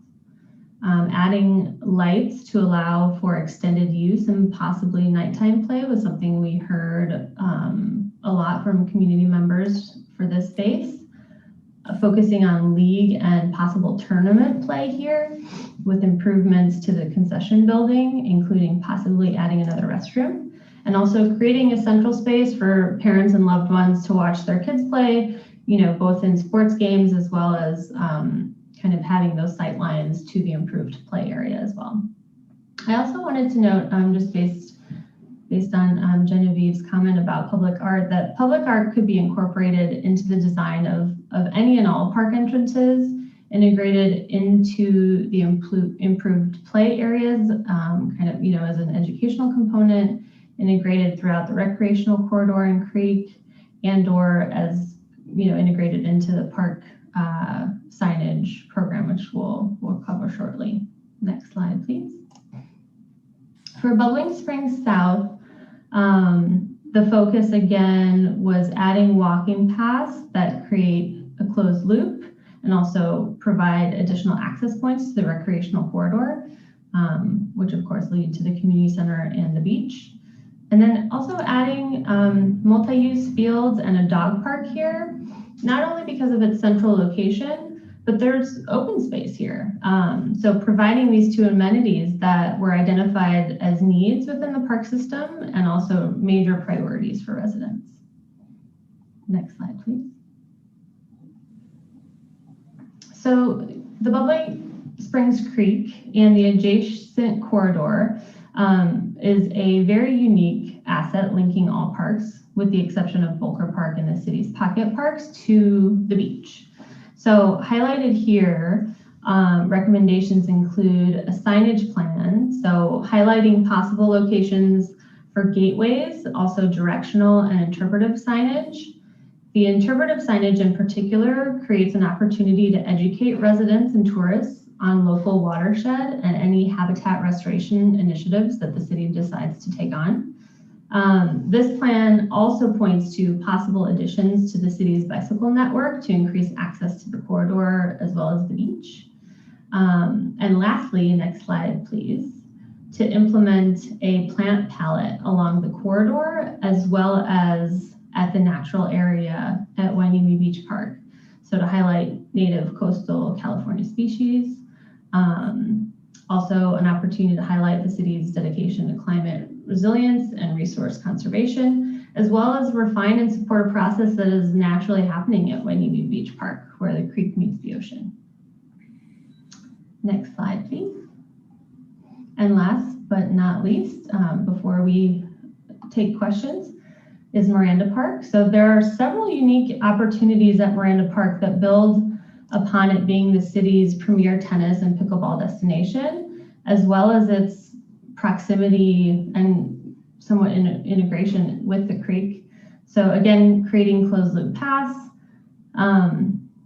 Adding lights to allow for extended use and possibly nighttime play was something we heard a lot from community members for this space. Focusing on league and possible tournament play here with improvements to the concession building, including possibly adding another restroom, and also creating a central space for parents and loved ones to watch their kids play, both in sports games as well as kind of having those sight lines to the improved play area as well. I also wanted to note, just based on Genevieve's comment about public art, that public art could be incorporated into the design of any and all park entrances, integrated into the improved play areas, as an educational component, integrated throughout the recreational corridor and creek, and/or as integrated into the park signage program, which we'll cover shortly. Next slide, please. For Bubbling Springs South, the focus again was adding walking paths that create a closed loop and also provide additional access points to the recreational corridor, which of course lead to the community center and the beach. And then also adding multi-use fields and a dog park here, not only because of its central location, but there's open space here. So providing these two amenities that were identified as needs within the park system and also major priorities for residents. Next slide, please. So the Bubbling Springs Creek and the adjacent corridor is a very unique asset linking all parks, with the exception of Volker Park and the city's pocket parks, to the beach. So highlighted here, recommendations include a signage plan, so highlighting possible locations for gateways, also directional and interpretive signage. The interpretive signage in particular creates an opportunity to educate residents and tourists on local watershed and any habitat restoration initiatives that the city decides to take on. This plan also points to possible additions to the city's bicycle network to increase access to the corridor as well as the beach. And lastly, next slide, please, to implement a plant palette along the corridor as well as at the natural area at Hueneme Beach Park. So to highlight native coastal California species. Also an opportunity to highlight the city's dedication to climate resilience and resource conservation, as well as refine and support a process that is naturally happening at Hueneme Beach Park, where the creek meets the ocean. Next slide, please. And last but not least, before we take questions, is Miranda Park. So there are several unique opportunities at Miranda Park that build upon it being the city's premier tennis and pickleball destination, as well as its proximity and somewhat integration with the creek. So again, creating closed loop paths,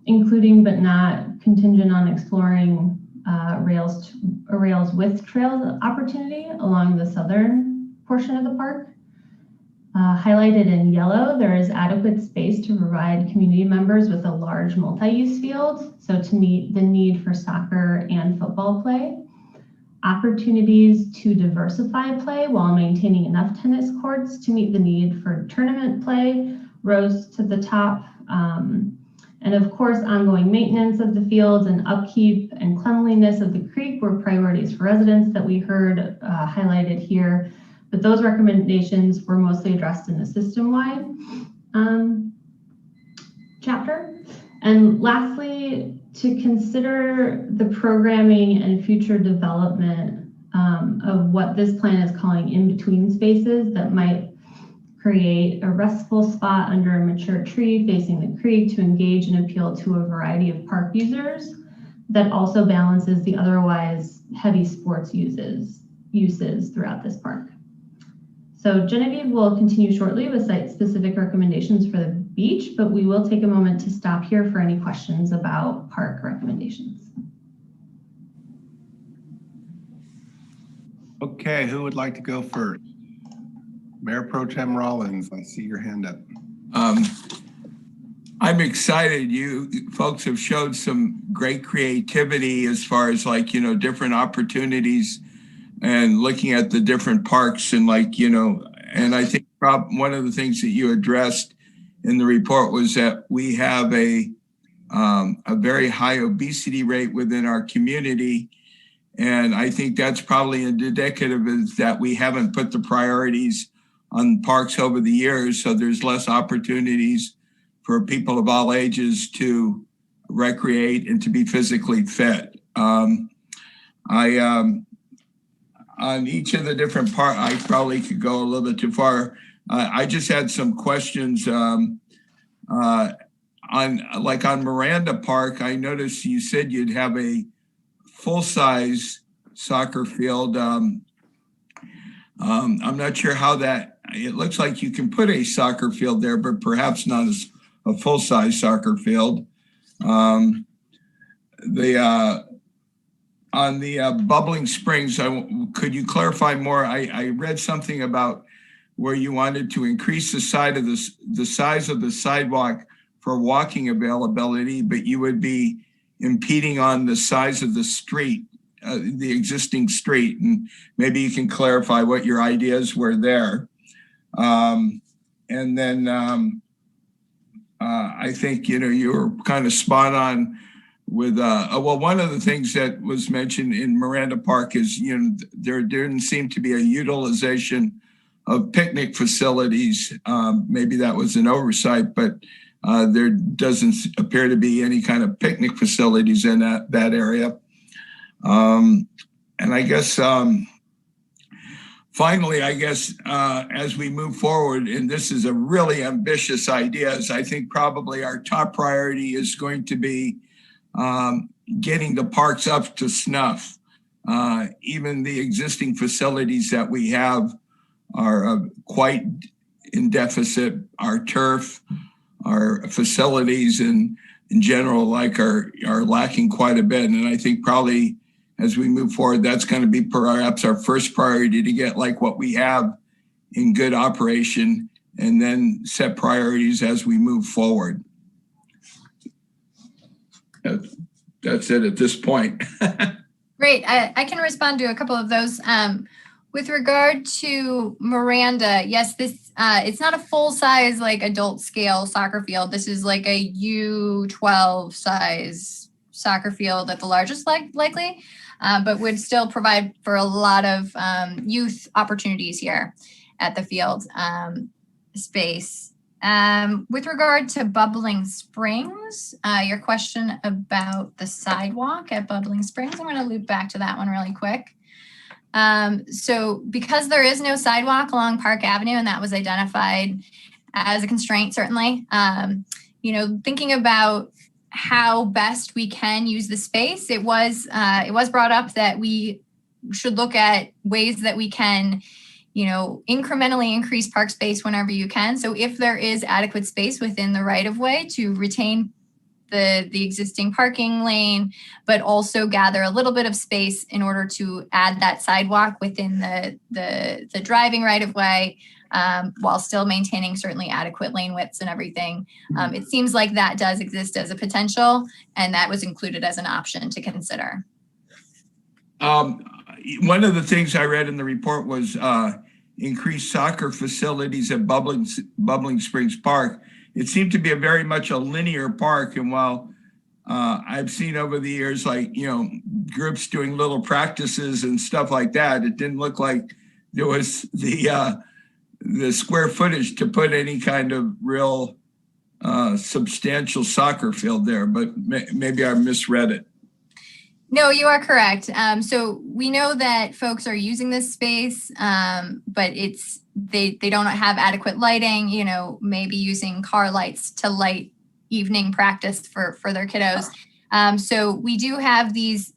including but not contingent on exploring rails with trails opportunity along the southern portion of the park. Highlighted in yellow, there is adequate space to provide community members with a large multi-use field, so to meet the need for soccer and football play. Opportunities to diversify play while maintaining enough tennis courts to meet the need for tournament play rose to the top. And of course, ongoing maintenance of the fields and upkeep and cleanliness of the creek were priorities for residents that we heard highlighted here. But those recommendations were mostly addressed in the system-wide chapter. And lastly, to consider the programming and future development of what this plan is calling in-between spaces that might create a restful spot under a mature tree facing the creek to engage and appeal to a variety of park users that also balances the otherwise heavy sports uses throughout this park. So Genevieve will continue shortly with site-specific recommendations for the beach, but we will take a moment to stop here for any questions about park recommendations. Okay, who would like to go first? Mayor Pro Tem Rollins, I see your hand up. I'm excited. You folks have showed some great creativity as far as different opportunities and looking at the different parks and and I think one of the things that you addressed in the report was that we have a very high obesity rate within our community. And I think that's probably indicative is that we haven't put the priorities on parks over the years. So there's less opportunities for people of all ages to recreate and to be physically fit. On each of the different parts, I probably could go a little bit too far. I just had some questions on Miranda Park. I noticed you said you'd have a full-size soccer field. I'm not sure how it looks like you can put a soccer field there, but perhaps not as a full-size soccer field. On the Bubbling Springs, could you clarify more? I read something about where you wanted to increase the size of the sidewalk for walking availability, but you would be impeding on the size of the street, the existing street. And maybe you can clarify what your ideas were there. And then I think, you were kind of spot on with, one of the things that was mentioned in Miranda Park is, there didn't seem to be a utilization of picnic facilities. Maybe that was an oversight, but there doesn't appear to be any kind of picnic facilities in that area. And I guess, finally, as we move forward, and this is a really ambitious idea, I think probably our top priority is going to be getting the parks up to snuff. Even the existing facilities that we have are quite in deficit. Our turf, our facilities in general, are lacking quite a bit. And I think probably as we move forward, that's going to be perhaps our first priority, to get like what we have in good operation, and then set priorities as we move forward. That's it at this point. Great. I can respond to a couple of those. With regard to Miranda, yes, this it's not a full-size adult scale soccer field. This is like a U12 size soccer field at the largest likely, but would still provide for a lot of youth opportunities here at the field space. With regard to Bubbling Springs, your question about the sidewalk at Bubbling Springs, I'm going to loop back to that one really quick. So because there is no sidewalk along Park Avenue, and that was identified as a constraint, certainly, thinking about how best we can use the space, it was brought up that we should look at ways that we can, incrementally increase park space whenever you can. So if there is adequate space within the right of way to retain the existing parking lane, but also gather a little bit of space in order to add that sidewalk within the driving right of way, while still maintaining certainly adequate lane widths and everything. It seems like that does exist as a potential, and that was included as an option to consider. One of the things I read in the report was increased soccer facilities at Bubbling Springs Park. It seemed to be very much a linear park. And while I've seen over the years, groups doing little practices and stuff like that, it didn't look like there was the square footage to put any kind of real substantial soccer field there, but maybe I misread it. No, you are correct. So we know that folks are using this space, but they don't have adequate lighting, maybe using car lights to light evening practice for their kiddos. So we do have these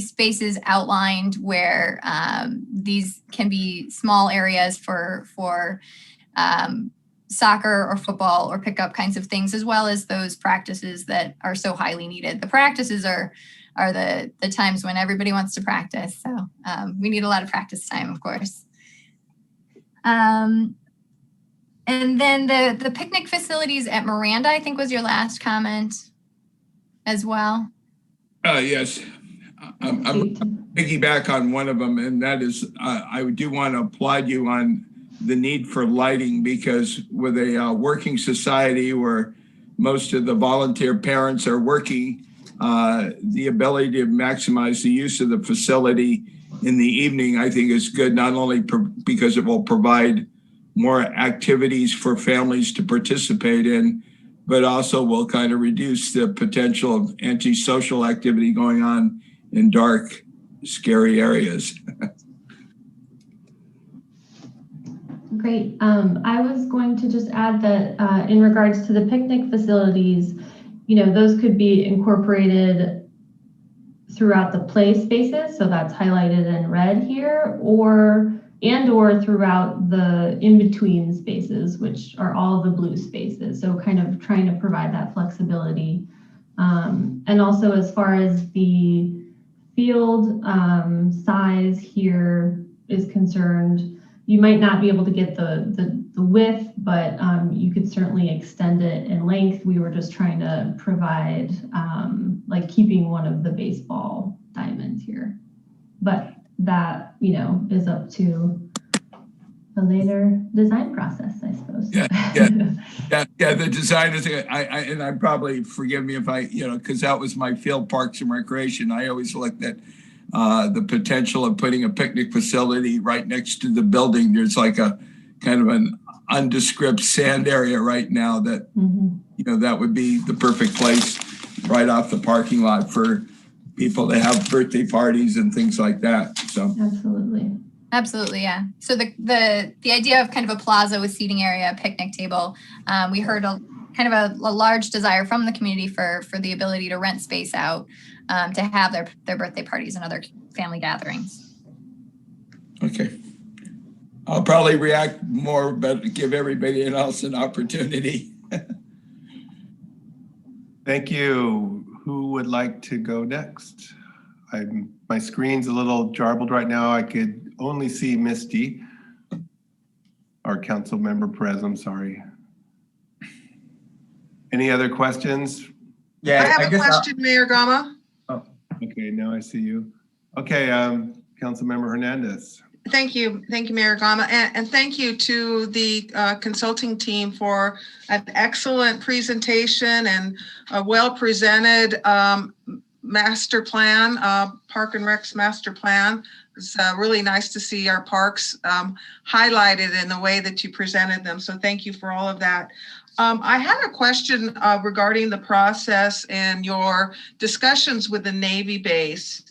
spaces outlined where these can be small areas for soccer or football or pickup kinds of things, as well as those practices that are so highly needed. The practices are the times when everybody wants to practice. So we need a lot of practice time, of course. And then the picnic facilities at Miranda, I think, was your last comment as well. Yes. I'm piggyback on one of them, and that is I do want to applaud you on the need for lighting, because with a working society where most of the volunteer parents are working, the ability to maximize the use of the facility in the evening, I think, is good, not only because it will provide more activities for families to participate in, but also will kind of reduce the potential of antisocial activity going on in dark, scary areas. Great. I was going to just add that in regards to the picnic facilities, those could be incorporated throughout the play spaces. So that's highlighted in red here, or and or throughout the in-between spaces, which are all the blue spaces. So kind of trying to provide that flexibility. And also as far as the field size here is concerned, you might not be able to get the width, but you could certainly extend it in length. We were just trying to provide like keeping one of the baseball diamonds here. But that, you know, is up to a later design process, I suppose. Yeah. The design is, and I probably, forgive me if I, because that was my field, Parks and Recreation. I always looked at the potential of putting a picnic facility right next to the building. There's like a kind of an undescript sand area right now that, that would be the perfect place right off the parking lot for people to have birthday parties and things like that. So Absolutely, yeah. So the idea of kind of a plaza with seating area, picnic table, we heard a large desire from the community for the ability to rent space out to have their birthday parties and other family gatherings. Okay. I'll probably react more, but give everybody else an opportunity. Thank you. Who would like to go next? My screen's a little jarbled right now. I could only see Misty, our council member Perez. I'm sorry. Any other questions? Yeah, I have a question, Mayor Gama. Oh, okay. Now I see you. Okay, Council Member Hernandez. Thank you, Mayor Gama, and thank you to the consulting team for an excellent presentation and a well-presented master plan, Park and Rec's master plan. It's really nice to see our parks highlighted in the way that you presented them. So thank you for all of that. I had a question regarding the process and your discussions with the Navy base.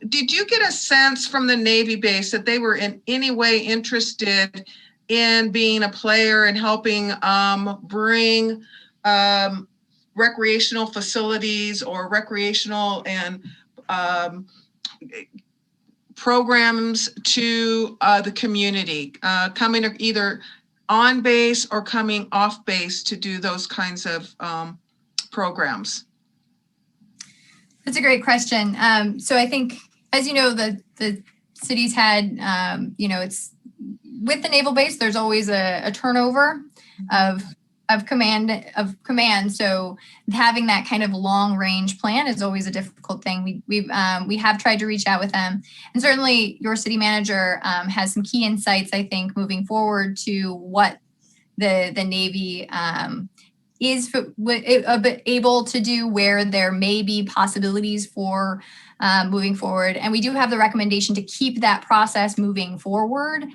Did you get a sense from the Navy base that they were in any way interested in being a player and helping bring recreational facilities or recreational and programs to the community, coming either on base or coming off base to do those kinds of programs? That's a great question. So I think, as you know, the city's had, it's with the naval base, there's always a turnover of command. So having that kind of long range plan is always a difficult thing. We have tried to reach out with them, and certainly your city manager has some key insights, I think, moving forward to what the Navy is able to do, where there may be possibilities for moving forward. And we do have the recommendation to keep that process moving forward.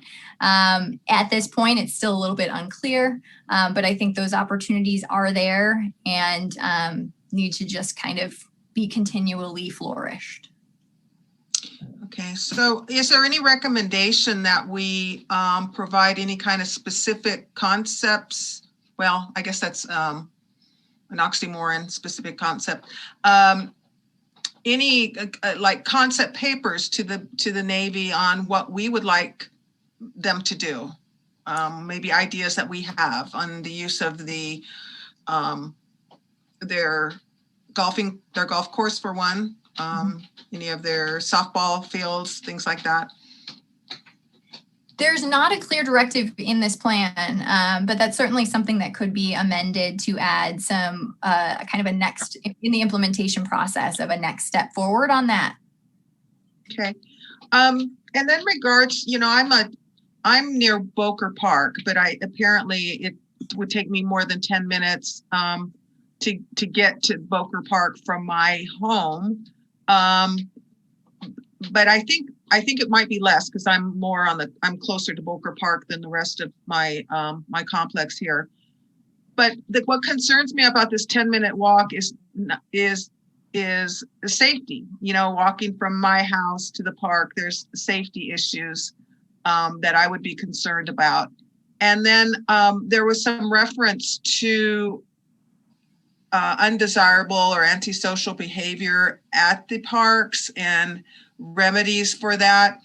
At this point, it's still a little bit unclear, but I think those opportunities are there and need to just kind of be continually flourished. Okay, so is there any recommendation that we provide any kind of specific concepts? Well, I guess that's an oxymoron, specific concept. Any like concept papers to the Navy on what we would like them to do? Maybe ideas that we have on the use of the their golf course for one, any of their softball fields, things like that. There's not a clear directive in this plan, but that's certainly something that could be amended to add some kind of a next in the implementation process of a next step forward on that. Okay. And then regards, I'm near Boker Park, but apparently it would take me more than 10 minutes to get to Boker Park from my home. But I think it might be less because I'm closer to Boker Park than the rest of my my complex here. But what concerns me about this 10-minute walk is the safety. Walking from my house to the park, there's safety issues that I would be concerned about. And then there was some reference to undesirable or antisocial behavior at the parks and remedies for that.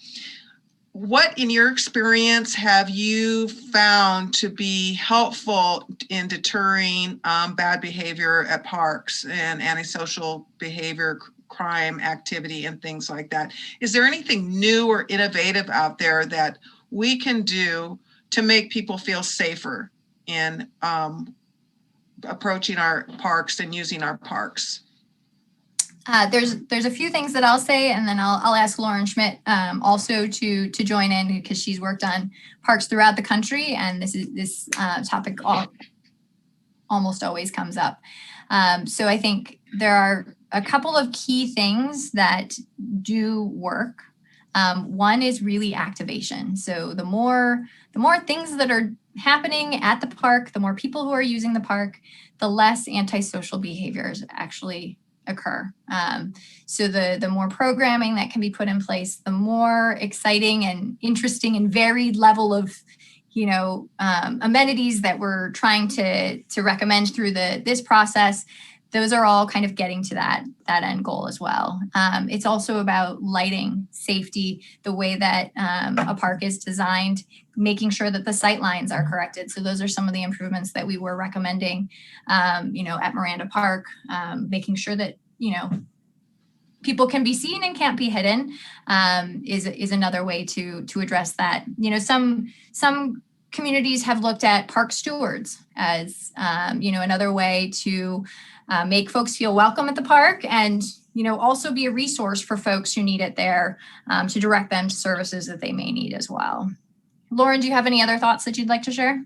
what in your experience have you found to be helpful in deterring bad behavior at parks and antisocial behavior, crime activity, and things like that? Is there anything new or innovative out there that we can do to make people feel safer in approaching our parks and using our parks? There's a few things that I'll say, and then I'll ask Lauren Schmidt also to join in, because she's worked on parks throughout the country, and this topic almost always comes up. So I think there are a couple of key things that do work. One is really activation. So the more things that are happening at the park, the more people who are using the park, the less antisocial behaviors actually occur. So the more programming that can be put in place, the more exciting and interesting and varied level of amenities that we're trying to recommend through this process, those are all kind of getting to that end goal as well. It's also about lighting, safety, the way that a park is designed, making sure that the sight lines are corrected. So those are some of the improvements that we were recommending, at Miranda Park, making sure that, people can be seen and can't be hidden, is another way to address that. Some communities have looked at park stewards as, another way to make folks feel welcome at the park, and also be a resource for folks who need it there, to direct them to services that they may need as well. Lauren, do you have any other thoughts that you'd like to share?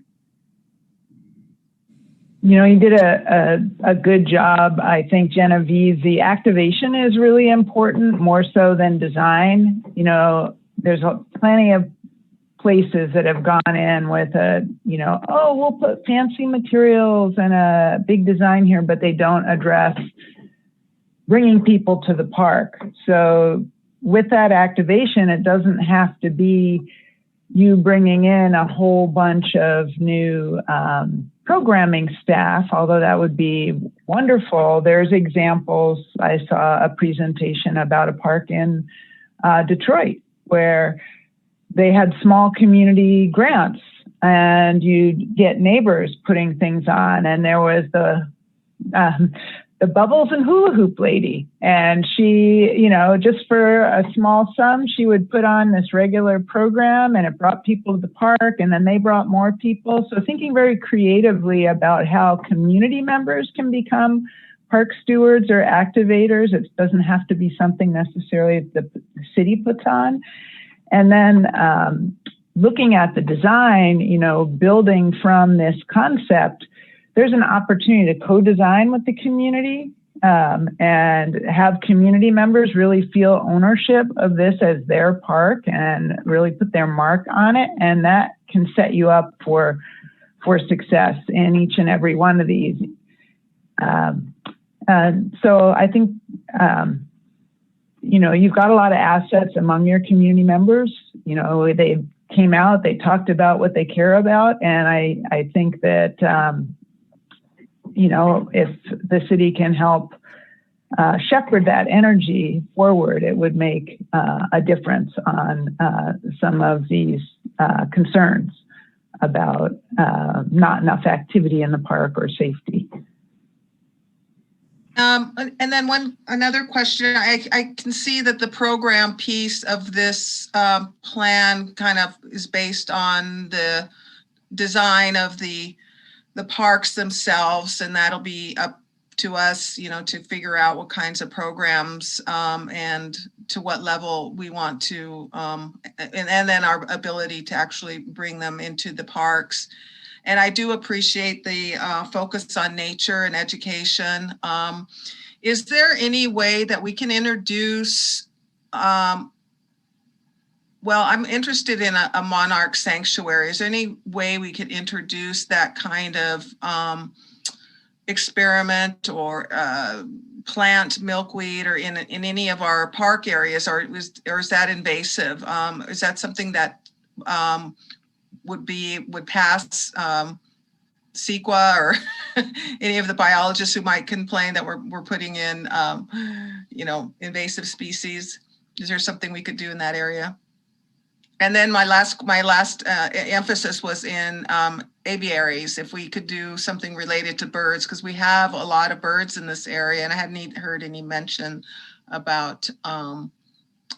You did a good job, I think, Genevieve. The activation is really important, more so than design. There's plenty of places that have gone in with we'll put fancy materials and a big design here, but they don't address bringing people to the park. So with that activation, it doesn't have to be you bringing in a whole bunch of new programming staff, although that would be wonderful. There's examples. I saw a presentation about a park in Detroit where they had small community grants, and you'd get neighbors putting things on. And there was the bubbles and hula hoop lady. And she, just for a small sum, she would put on this regular program, and it brought people to the park, and then they brought more people. So thinking very creatively about how community members can become park stewards or activators. It doesn't have to be something necessarily that the city puts on. And then looking at the design, building from this concept, there's an opportunity to co-design with the community and have community members really feel ownership of this as their park and really put their mark on it. And that can set you up for success in each and every one of these. So I think, you've got a lot of assets among your community members. They came out, they talked about what they care about. And I think that, if the city can help shepherd that energy forward, it would make a difference on some of these concerns about not enough activity in the park or safety. And then another question, I can see that the program piece of this plan kind of is based on the design of the parks themselves, and that'll be up to us, to figure out what kinds of programs and to what level we want to, and then our ability to actually bring them into the parks. And I do appreciate the focus on nature and education. Is there any way that we can introduce, I'm interested in a monarch sanctuary. Is there any way we could introduce that kind of experiment or plant milkweed or in any of our park areas, or is that invasive? Is that something that would pass CEQA or any of the biologists who might complain that we're putting in, invasive species? Is there something we could do in that area? And then my last emphasis was in aviaries, if we could do something related to birds, because we have a lot of birds in this area, and I hadn't heard any mention about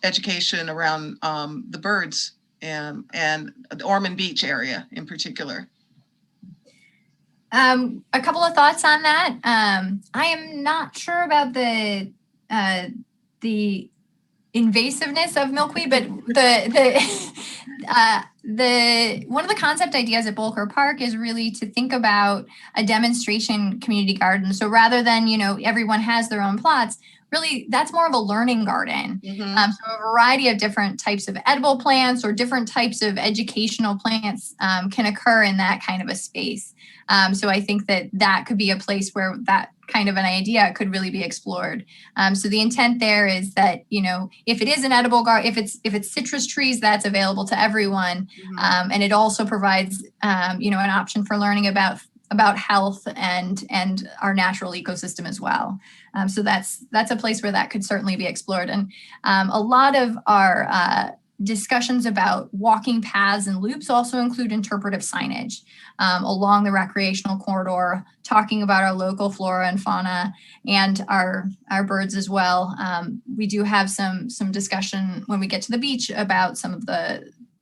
education around the birds and the Ormond Beach area in particular. A couple of thoughts on that. I am not sure about the invasiveness of milkweed, but the one of the concept ideas at Bolker Park is really to think about a demonstration community garden. So rather than, everyone has their own plots, really that's more of a learning garden. So a variety of different types of edible plants or different types of educational plants can occur in that kind of a space. So I think that could be a place where that kind of an idea could really be explored. So the intent there is that, if it is an edible garden, if it's citrus trees, that's available to everyone. And it also provides, an option for learning about health and our natural ecosystem as well. So that's a place where that could certainly be explored. And a lot of our discussions about walking paths and loops also include interpretive signage along the recreational corridor, talking about our local flora and fauna and our birds as well. We do have some discussion when we get to the beach about some of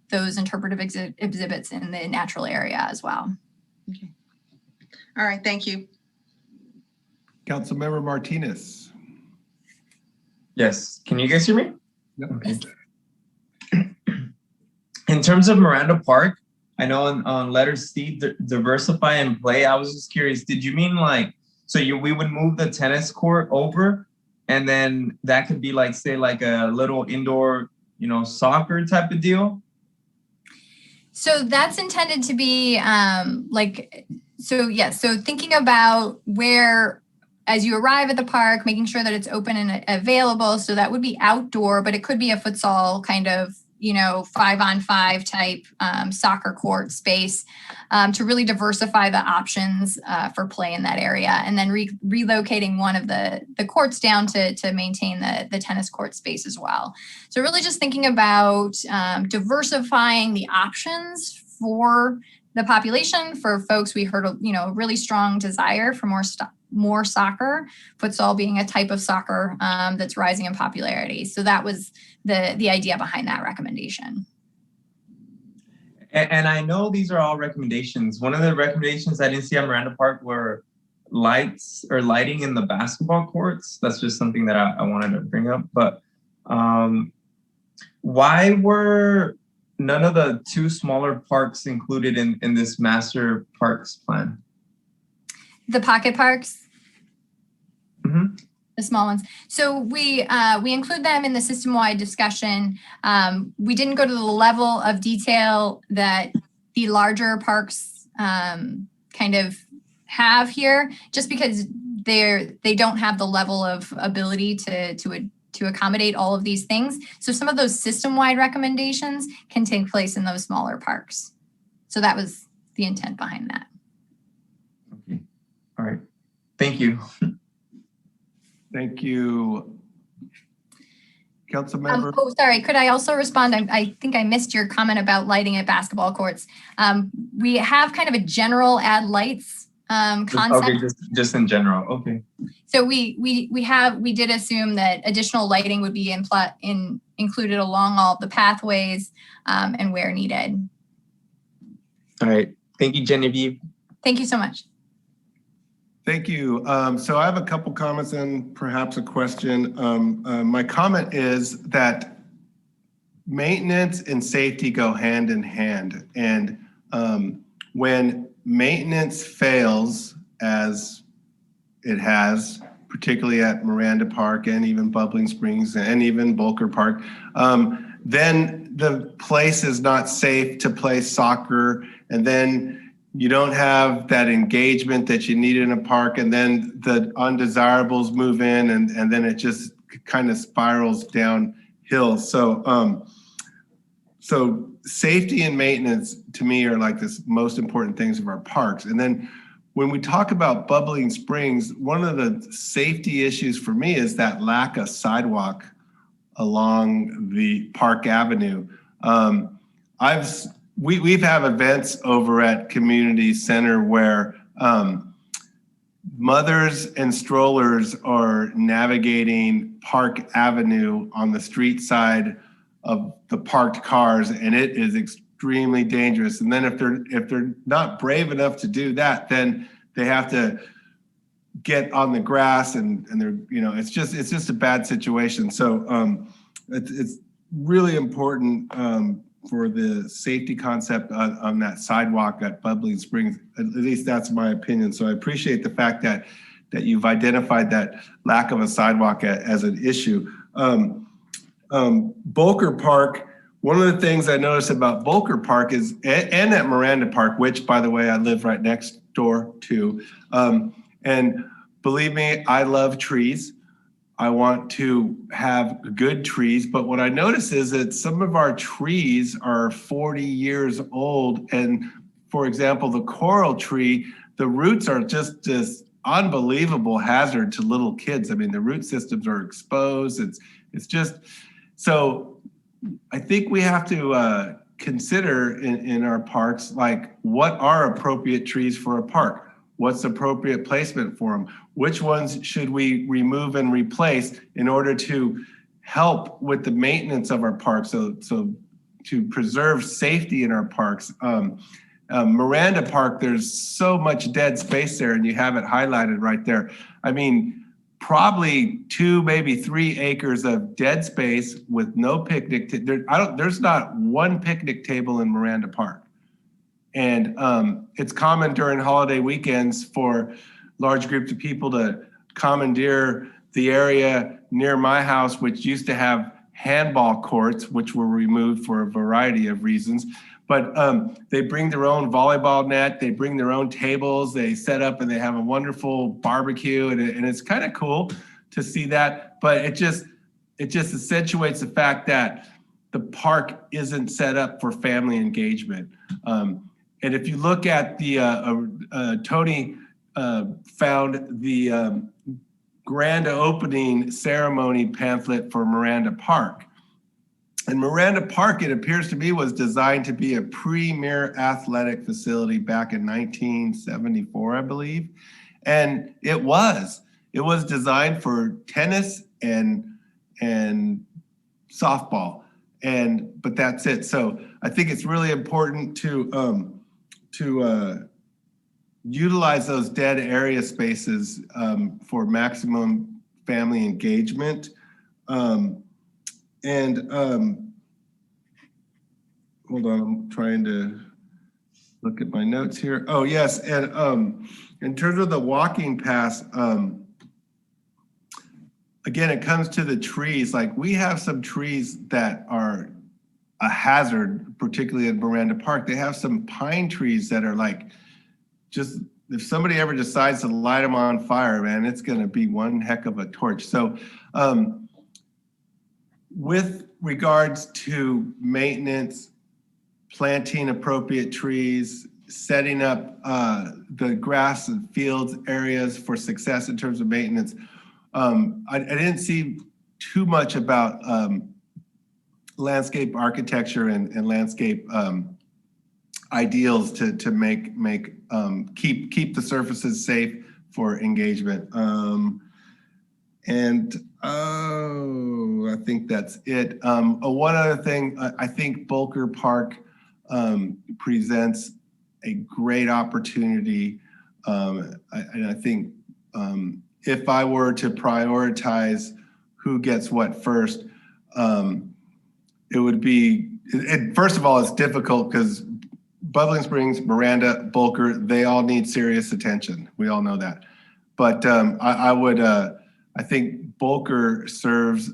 those interpretive exhibits in the natural area as well. Okay. All right, thank you. Councilmember Martinez. Yes. Can you guys hear me? Yep. Okay. In terms of Miranda Park, I know on letter C, diversify and play. I was just curious, did you mean we would move the tennis court over and then that could be say a little indoor, soccer type of deal? So that's intended to be so thinking about where, as you arrive at the park, making sure that it's open and available. So that would be outdoor, but it could be a futsal kind of, 5-on-5 type soccer court space to really diversify the options for play in that area. And then relocating one of the courts down to maintain the tennis court space as well. So really just thinking about diversifying the options for the population. For folks, we heard a really strong desire for more soccer, futsal being a type of soccer that's rising in popularity. So that was the idea behind that recommendation. And I know these are all recommendations. One of the recommendations I didn't see at Miranda Park were lights or lighting in the basketball courts. That's just something that I wanted to bring up. But why were none of the two smaller parks included in this master parks plan? The pocket parks? Mm-hmm. The small ones. So we include them in the system-wide discussion. We didn't go to the level of detail that the larger parks kind of have here, just because they don't have the level of ability to accommodate all of these things. So some of those system-wide recommendations can take place in those smaller parks. So that was the intent behind that. Okay. All right. Thank you. Thank you. Councilmember. Sorry. Could I also respond? I think I missed your comment about lighting at basketball courts. We have kind of a general add lights concept. Okay, just in general. Okay. So we did assume that additional lighting would be included along all the pathways and where needed. All right. Thank you, Genevieve. Thank you so much. Thank you. So I have a couple comments and perhaps a question. My comment is that maintenance and safety go hand in hand. And when maintenance fails, as it has, particularly at Miranda Park and even Bubbling Springs and even Bolker Park, then the place is not safe to play soccer. And then you don't have that engagement that you need in a park, and then the undesirables move in, and then it just kind of spirals downhill. So safety and maintenance to me are like the most important things of our parks. And then when we talk about Bubbling Springs, one of the safety issues for me is that lack of sidewalk along the Park Avenue. we've have events over at Community Center where mothers and strollers are navigating Park Avenue on the street side of the parked cars, and it is extremely dangerous. And then if they're not brave enough to do that, then they have to get on the grass, and they're, you know, it's just a bad situation. So it's really important for the safety concept on that sidewalk at Bubbling Springs. At least that's my opinion. So I appreciate the fact that you've identified that lack of a sidewalk as an issue. Volker Park, one of the things I noticed about Volker Park is, and at Miranda Park, which by the way, I live right next door to, and believe me, I love trees. I want to have good trees, but what I notice is that some of our trees are 40 years old. And for example, the coral tree, the roots are just this unbelievable hazard to little kids. I mean, the root systems are exposed. It's just, so I think we have to consider in our parks, like, what are appropriate trees for a park? What's appropriate placement for them? Which ones should we remove and replace in order to help with the maintenance of our parks, so to preserve safety in our parks? Miranda Park, there's so much dead space there, and you have it highlighted right there. I mean, probably 2, maybe 3 acres of dead space with no picnic. There's not one picnic table in Miranda Park. And it's common during holiday weekends for large groups of people to commandeer the area near my house, which used to have handball courts, which were removed for a variety of reasons. But they bring their own volleyball net, they bring their own tables, they set up and they have a wonderful barbecue, and it's kind of cool to see that. But it just accentuates the fact that the park isn't set up for family engagement. And if you look at the, Tony found the grand opening ceremony pamphlet for Miranda Park. And Miranda Park, it appears to me, was designed to be a premier athletic facility back in 1974, I believe. And it was designed for tennis and softball, but that's it. So I think it's really important to utilize those dead area spaces for maximum family engagement. Hold on, I'm trying to look at my notes here. Oh yes, and in terms of the walking paths, again, it comes to the trees. Like, we have some trees that are a hazard, particularly in Miranda Park. They have some pine trees that are like, just, if somebody ever decides to light them on fire, man, it's going to be one heck of a torch. So with regards to maintenance, planting appropriate trees, setting up the grass and fields areas for success in terms of maintenance, I didn't see too much about landscape architecture and landscape ideals to keep the surfaces safe for engagement. I think that's it. One other thing, I think Volker Park presents a great opportunity. And I think if I were to prioritize who gets what first, it would be, first of all, it's difficult because Bubbling Springs, Miranda, Volker, they all need serious attention. We all know that. But I think Volker serves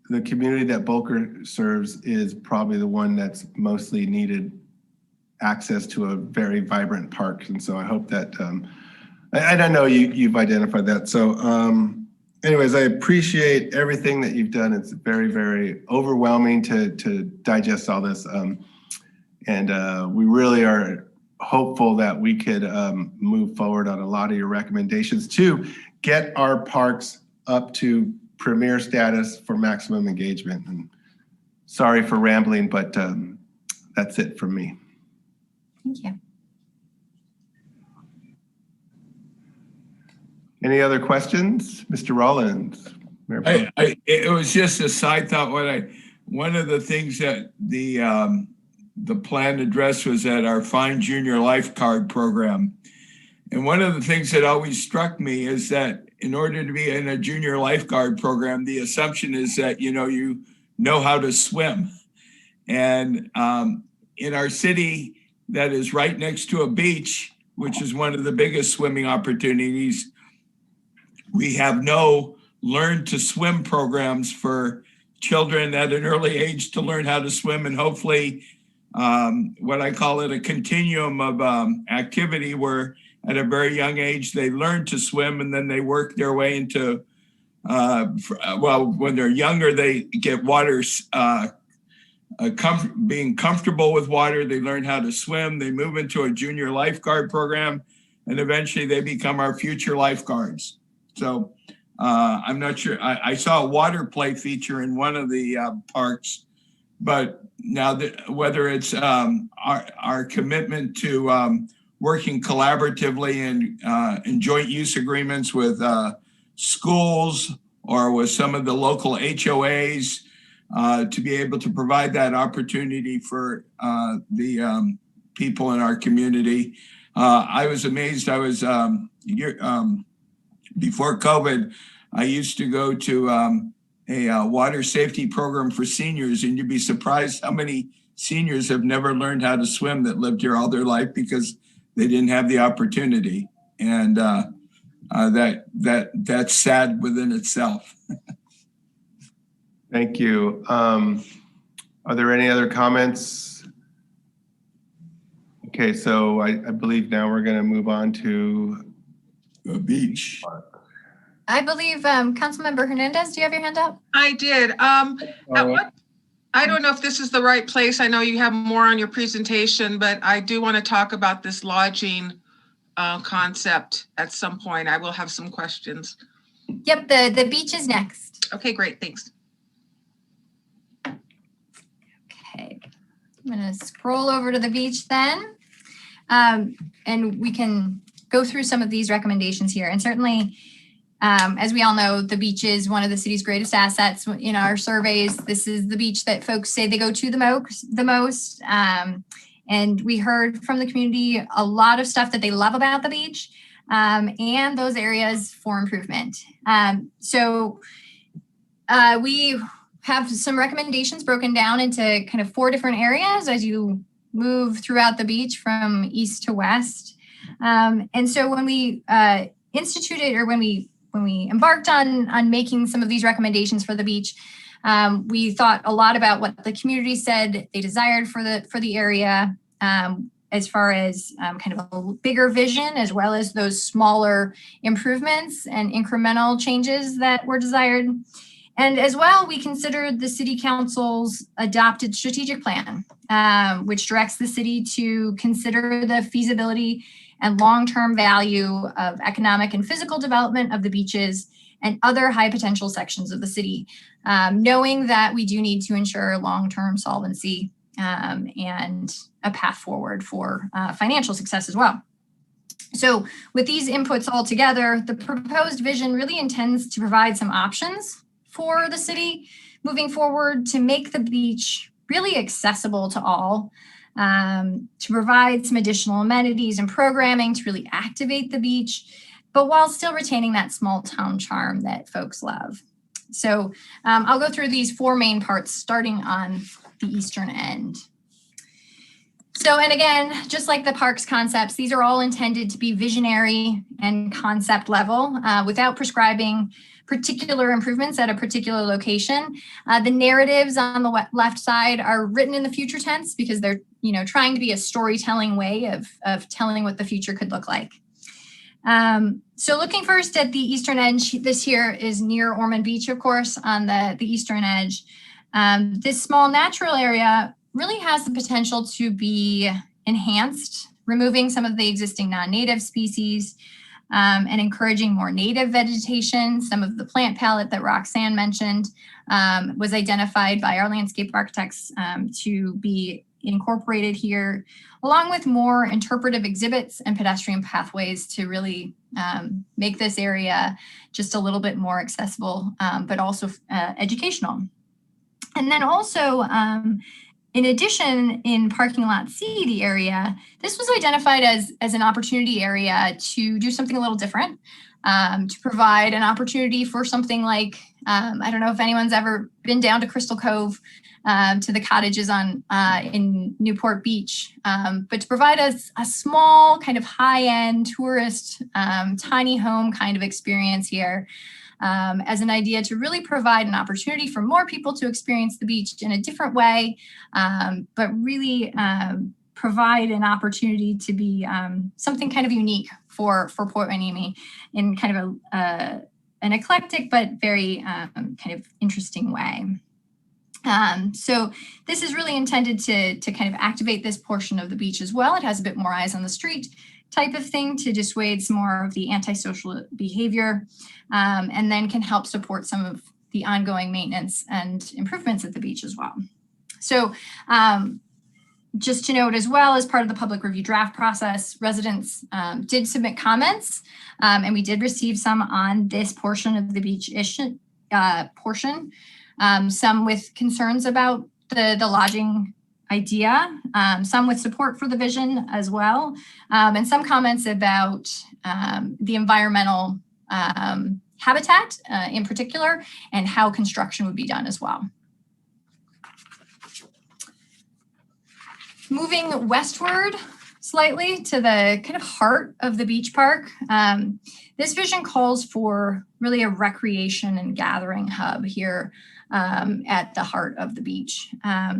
the community that Volker serves is probably the one that's mostly needed access to a very vibrant park. And so I hope that, and I know you've identified that. So anyways, I appreciate everything that you've done. It's very, very overwhelming to digest all this. And we really are hopeful that we could move forward on a lot of your recommendations to get our parks up to premier status for maximum engagement. And Sorry for rambling, but that's it from me. Thank you. Any other questions? Mr. Rollins? It was just a side thought. One of the things that the plan addressed was at our Fine Junior Lifeguard program. And one of the things that always struck me is that in order to be in a junior lifeguard program, the assumption is that, you know how to swim. And in our city that is right next to a beach, which is one of the biggest swimming opportunities, we have no learn to swim programs for children at an early age to learn how to swim. And hopefully what I call it a continuum of activity where at a very young age, they learn to swim and then they work their way into, when they're younger, they get water, being comfortable with water, they learn how to swim, they move into a junior lifeguard program, and eventually they become our future lifeguards. So I'm not sure, I saw a water play feature in one of the parks, but now whether it's our commitment to working collaboratively and in joint use agreements with schools or with some of the local HOAs to be able to provide that opportunity for the people in our community. I was amazed. I was, before COVID, I used to go to a water safety program for seniors, and you'd be surprised how many seniors have never learned how to swim that lived here all their life because they didn't have the opportunity. And that's sad within itself. Thank you. Are there any other comments? Okay, so I believe now we're going to move on to the beach. I believe Councilmember Hernandez, do you have your hand up? I did. I don't know if this is the right place. I know you have more on your presentation, but I do want to talk about this lodging concept at some point. I will have some questions. Yep, the beach is next. Okay, great, thanks. Okay, I'm gonna scroll over to the beach then. And we can go through some of these recommendations here. And certainly, as we all know, the beach is one of the city's greatest assets. In our surveys, this is the beach that folks say they go to the most. And we heard from the community a lot of stuff that they love about the beach and those areas for improvement. So we have some recommendations broken down into kind of 4 different areas as you move throughout the beach from east to west. And so when we instituted, or when we embarked on making some of these recommendations for the beach, we thought a lot about what the community said they desired for the area, as far as kind of a bigger vision, as well as those smaller improvements and incremental changes that were desired. And as well, we considered the City Council's adopted strategic plan, which directs the city to consider the feasibility and long-term value of economic and physical development of the beaches and other high potential sections of the city, knowing that we do need to ensure long-term solvency and a path forward for financial success as well. So with these inputs all together, the proposed vision really intends to provide some options for the city moving forward to make the beach really accessible to all, to provide some additional amenities and programming to really activate the beach, but while still retaining that small town charm that folks love. So I'll go through these 4 main parts starting on the eastern end. So, and again, just like the parks concepts, these are all intended to be visionary and concept level without prescribing particular improvements at a particular location. The narratives on the left side are written in the future tense because they're trying to be a storytelling way of telling what the future could look like. So looking first at the eastern edge, this here is near Ormond Beach, of course, on the eastern edge. This small natural area really has the potential to be enhanced, removing some of the existing non-native species, and encouraging more native vegetation. Some of the plant palette that Roxanne mentioned was identified by our landscape architects to be incorporated here, along with more interpretive exhibits and pedestrian pathways to really make this area just a little bit more accessible, but also educational. And then also, in addition, in parking lot C, the area, this was identified as an opportunity area to do something a little different, to provide an opportunity for something like, I don't know if anyone's ever been down to Crystal Cove, to the cottages in Newport Beach, but to provide us a small kind of high-end tourist tiny home kind of experience here, as an idea to really provide an opportunity for more people to experience the beach in a different way, but really provide an opportunity to be something kind of unique for Port Hueneme in kind of an eclectic but very kind of interesting way. So this is really intended to kind of activate this portion of the beach as well. It has a bit more eyes on the street type of thing to dissuade some more of the antisocial behavior, and then can help support some of the ongoing maintenance and improvements at the beach as well. So just to note as well, as part of the public review draft process, residents did submit comments, and we did receive some on this portion of the beach portion. Some with concerns about the lodging idea, some with support for the vision as well, and some comments about the environmental habitat in particular, and how construction would be done as well. Moving westward slightly to the kind of heart of the beach park, this vision calls for really a recreation and gathering hub here at the heart of the beach.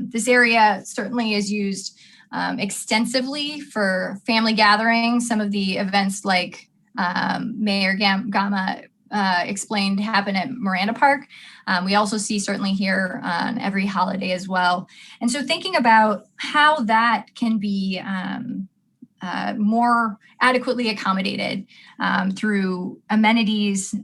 This area certainly is used extensively for family gatherings. Some of the events like Mayor Gama explained happen at Miranda Park. We also see certainly here on every holiday as well. And so thinking about how that can be more adequately accommodated through amenities,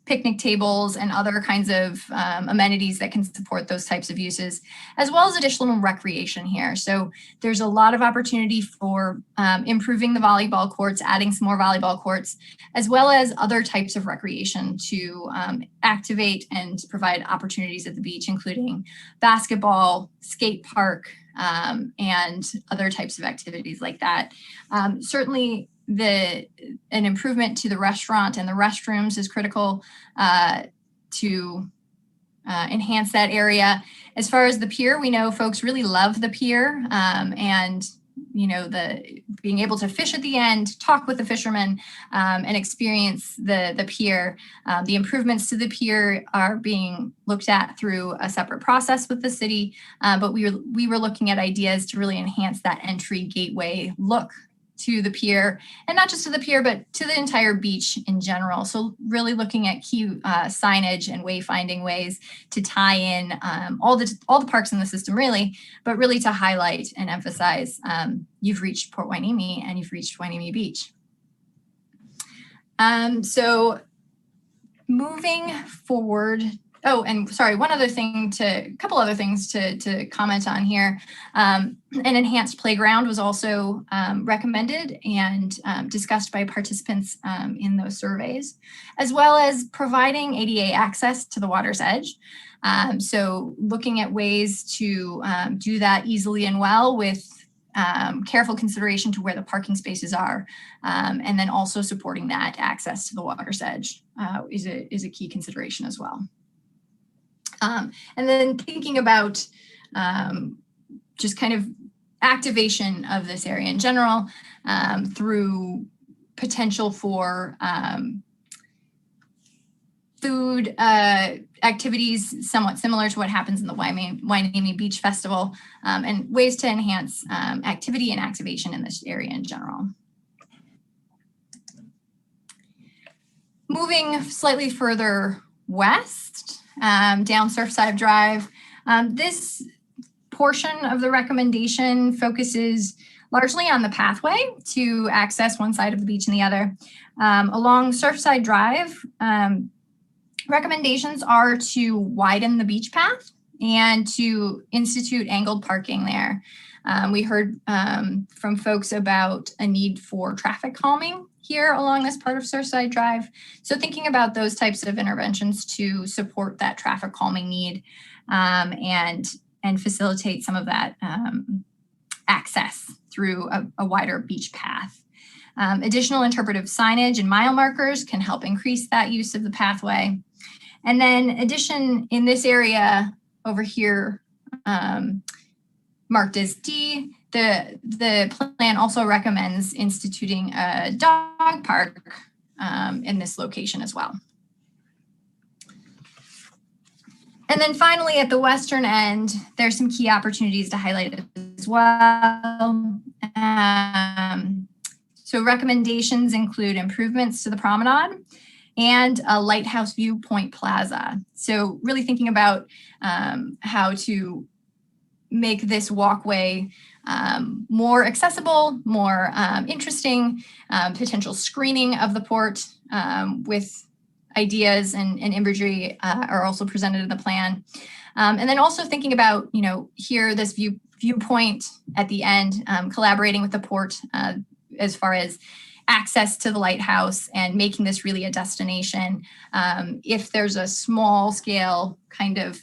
picnic tables, and other kinds of amenities that can support those types of uses, as well as additional recreation here. So there's a lot of opportunity for improving the volleyball courts, adding some more volleyball courts, as well as other types of recreation to activate and provide opportunities at the beach, including basketball, skate park, and other types of activities like that. Certainly, an improvement to the restaurant and the restrooms is critical to enhance that area. As far as the pier, we know folks really love the pier, and the being able to fish at the end, talk with the fishermen, and experience the pier. The improvements to the pier are being looked at through a separate process with the city, but we were looking at ideas to really enhance that entry gateway look to the pier, and not just to the pier, but to the entire beach in general. So really looking at key signage and wayfinding ways to tie in all the parks in the system, really, but really to highlight and emphasize you've reached Port Hueneme and you've reached Hueneme Beach. So moving forward. Oh, and sorry, a couple other things to comment on here. An enhanced playground was also recommended and discussed by participants in those surveys, as well as providing ADA access to the water's edge. So looking at ways to do that easily and well with careful consideration to where the parking spaces are, and then also supporting that access to the water's edge is a key consideration as well. And then thinking about just kind of activation of this area in general through potential for food activities somewhat similar to what happens in the Hueneme Beach Festival, and ways to enhance activity and activation in this area in general. Moving slightly further west, down Surfside Drive, this portion of the recommendation focuses largely on the pathway to access one side of the beach and the other. Along Surfside Drive, recommendations are to widen the beach path and to institute angled parking there. We heard from folks about a need for traffic calming here along this part of Surfside Drive. So thinking about those types of interventions to support that traffic calming need and facilitate some of that access through a wider beach path. Additional interpretive signage and mile markers can help increase that use of the pathway. And then addition in this area over here, marked as D, the plan also recommends instituting a dog park in this location as well. And then finally, at the western end, there's some key opportunities to highlight as well. So recommendations include improvements to the promenade and a lighthouse viewpoint plaza. So really thinking about how to make this walkway more accessible, more interesting, potential screening of the port with ideas and imagery are also presented in the plan. And then also thinking about, here, this viewpoint at the end, collaborating with the port as far as access to the lighthouse and making this really a destination. If there's a small scale kind of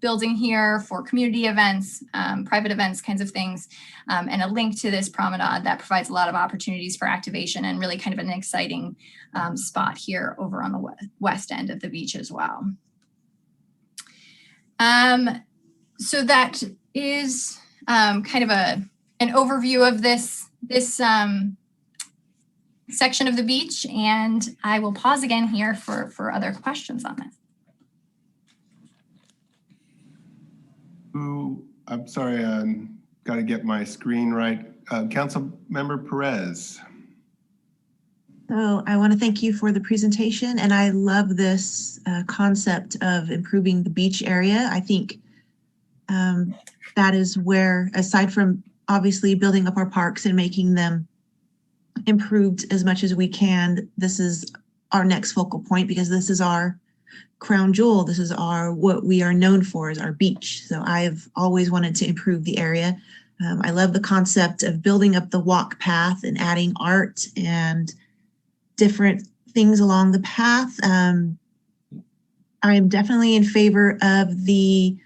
building here for community events, private events, kinds of things, and a link to this promenade that provides a lot of opportunities for activation and really kind of an exciting spot here over on the west end of the beach as well. So that is kind of an overview of this section of the beach, and I will pause again here for other questions on this. I'm sorry, got to get my screen right. Council Member Perez. So I want to thank you for the presentation, and I love this concept of improving the beach area. I think that is where, aside from obviously building up our parks and making them improved as much as we can, this is our next focal point, because this is our crown jewel. This is what we are known for, is our beach. So I've always wanted to improve the area. I love the concept of building up the walk path and adding art and different things along the path. I am definitely in favor of the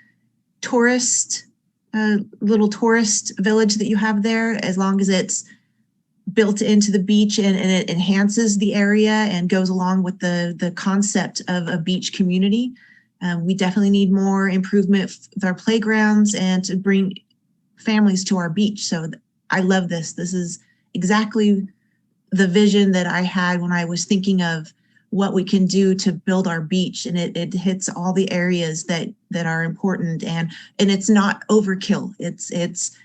little tourist village that you have there, as long as it's built into the beach and it enhances the area and goes along with the concept of a beach community. We definitely need more improvement with our playgrounds and to bring families to our beach. So I love this. This is exactly the vision that I had when I was thinking of what we can do to build our beach, and it hits all the areas that are important, and it's not overkill. It's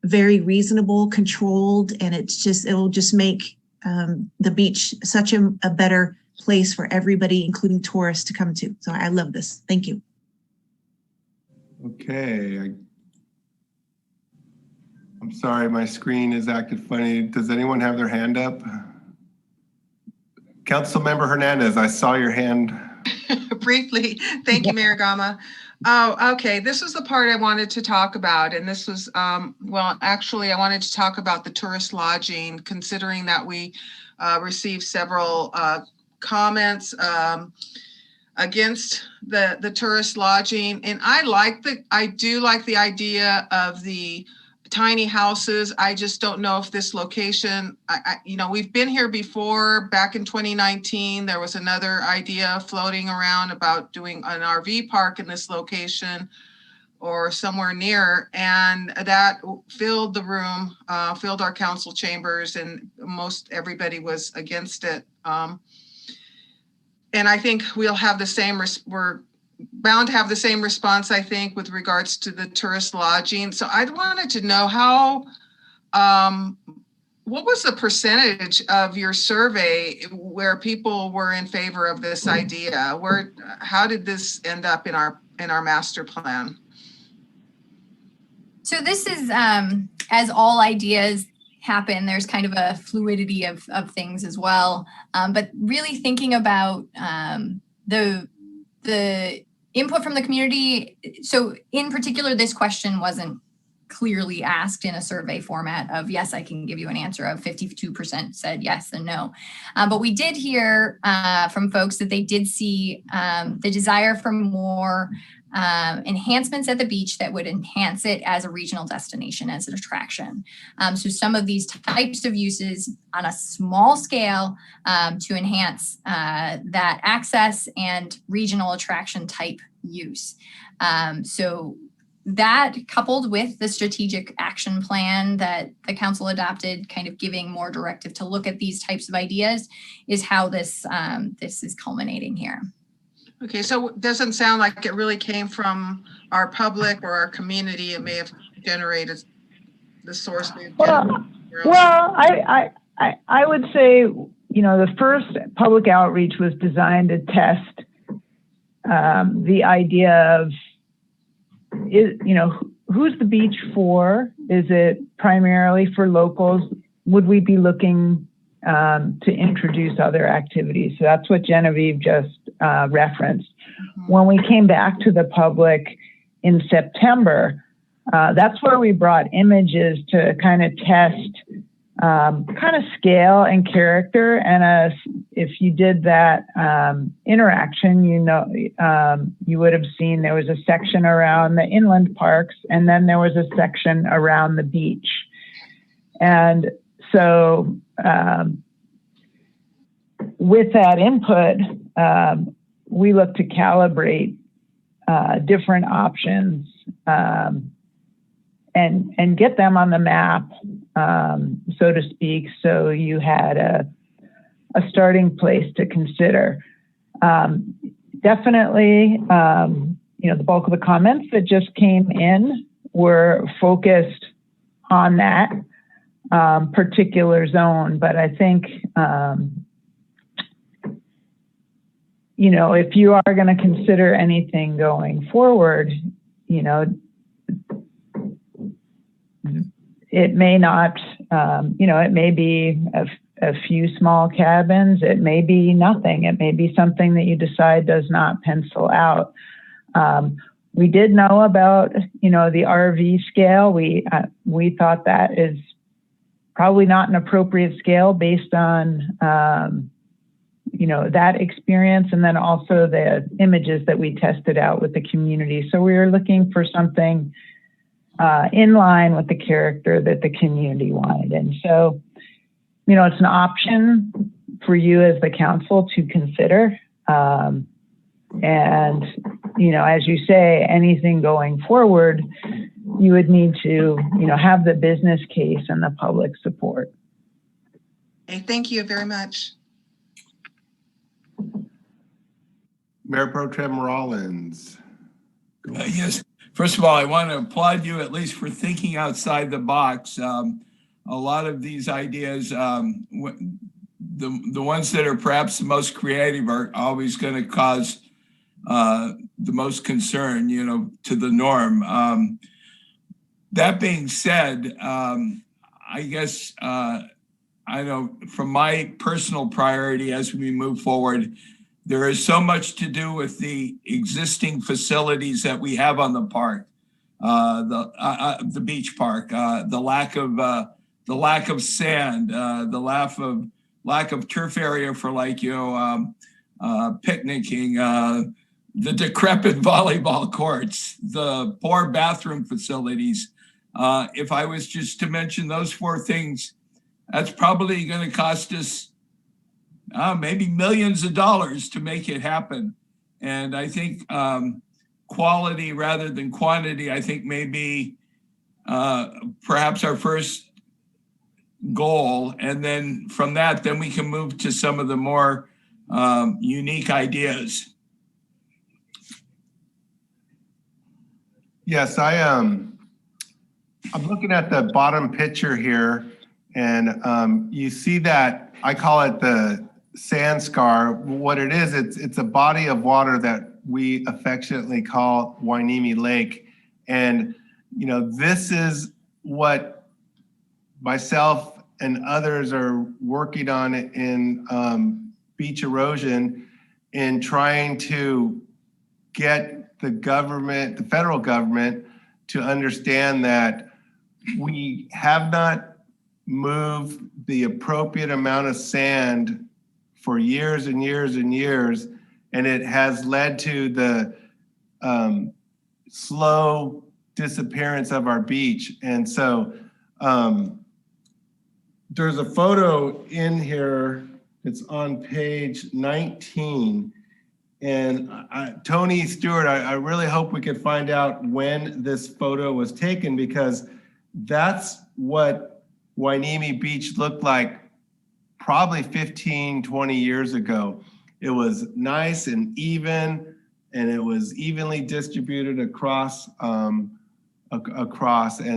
very reasonable, controlled, and it'll just make the beach such a better place for everybody, including tourists, to come to. So I love this. Thank you. Okay. I'm sorry, my screen is acting funny. Does anyone have their hand up? Councilmember Hernandez, I saw your hand. Briefly, thank you, Mayor Gama. Oh, okay. This was the part I wanted to talk about. And this was, well, actually, I wanted to talk about the tourist lodging, considering that we received several comments against the tourist lodging. And I do like the idea of the tiny houses. I just don't know if this location, we've been here before. Back in 2019, there was another idea floating around about doing an RV park in this location or somewhere near, and that filled the room, filled our council chambers, and most everybody was against it. And I think we'll have the same, we're bound to have the same response, I think, with regards to the tourist lodging. So I wanted to know what was the percentage of your survey where people were in favor of this idea? How did this end up in our master plan? So this is, as all ideas happen, there's kind of a fluidity of things as well. But really thinking about the input from the community. So in particular, this question wasn't clearly asked in a survey format of, yes, I can give you an answer of 52% said yes and no. But we did hear from folks that they did see the desire for more enhancements at the beach that would enhance it as a regional destination, as an attraction. So some of these types of uses on a small scale to enhance that access and regional attraction type use. So that, coupled with the strategic action plan that the council adopted, kind of giving more directive to look at these types of ideas, is how this this is culminating here. Okay, so it doesn't sound like it really came from our public or our community. It may have generated the source. Well, I would say, you know, the first public outreach was designed to test the idea of, you know, who's the beach for? Is it primarily for locals? Would we be looking to introduce other activities? So that's what Genevieve just referenced. When we came back to the public in September, that's where we brought images to kind of test kind of scale and character. And if you did that interaction, you know, you would have seen there was a section around the inland parks, and then there was a section around the beach. And so with that input, we look to calibrate different options and get them on the map, so to speak, so you had a starting place to consider. Definitely, you know, the bulk of the comments that just came in were focused on that particular zone, but I think, you know, if you are going to consider anything going forward, you know, it may not, you know, it may be a few small cabins. It may be nothing. It may be something that you decide does not pencil out. We did know about, you know, the RV scale. We thought that is probably not an appropriate scale based on, you know, that experience, and then also the images that we tested out with the community. So we were looking for something in line with the character that the community wanted. And so, you know, it's an option for you as the council to consider. And, you know, as you say, anything going forward, you would need to, you know, have the business case and the public support. Okay, thank you very much. Mayor Pro Tem Rollins. Yes. First of all, I want to applaud you at least for thinking outside the box. A lot of these ideas, the ones that are perhaps the most creative are always going to cause the most concern, you know, to the norm. That being said, I guess I know from my personal priority as we move forward, there is so much to do with the existing facilities that we have on the park, the beach park, the lack of sand, the lack of turf area for, like, you know, picnicking, the decrepit volleyball courts, the poor bathroom facilities. If I was just to mention those four things, that's probably going to cost us maybe millions of dollars to make it happen. And I think quality rather than quantity, I think, may be perhaps our first goal. And then from that, then we can move to some of the more unique ideas. Yes, I'm looking at the bottom picture here, and you see that, I call it the sand scar. What it is, it's a body of water that we affectionately call Hueneme Lake. And this is what myself and others are working on in beach erosion, in trying to get the government, the federal government, to understand that we have not moved the appropriate amount of sand for years and years and years, and it has led to the slow disappearance of our beach. And so there's a photo in here. It's on page 19. And Tony Stewart, I really hope we could find out when this photo was taken, because that's what Hueneme Beach looked like probably 15, 20 years ago. It was nice and even, and it was evenly distributed across. And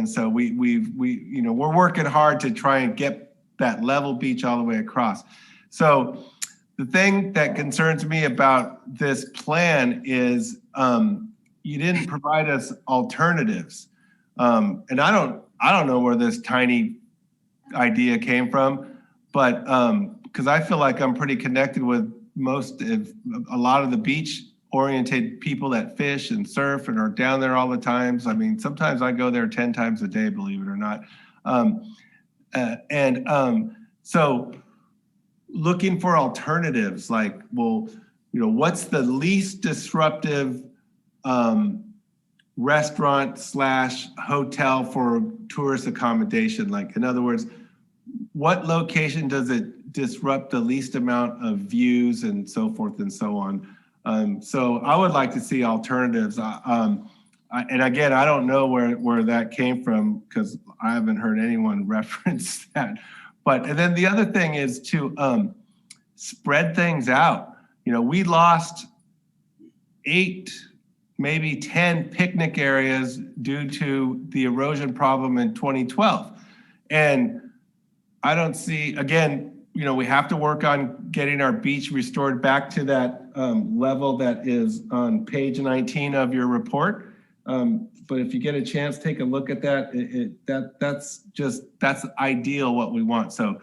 so we're working hard to try and get that level beach all the way across. So the thing that concerns me about this plan is you didn't provide us alternatives. And I don't know where this tiny idea came from, but because I feel like I'm pretty connected with a lot of the beach oriented people that fish and surf and are down there all the times. I mean, sometimes I go there 10 times a day, believe it or not. So looking for alternatives, like, well, what's the least disruptive restaurant / hotel for tourist accommodation? Like, in other words, what location does it disrupt the least amount of views and so forth and so on? So I would like to see alternatives. And again, I don't know where that came from, because I haven't heard anyone reference that. And then the other thing is to spread things out. We lost 8, maybe 10 picnic areas due to the erosion problem in 2012. And I don't see, again, we have to work on getting our beach restored back to that level that is on page 19 of your report. But if you get a chance, take a look at that. That's ideal what we want. So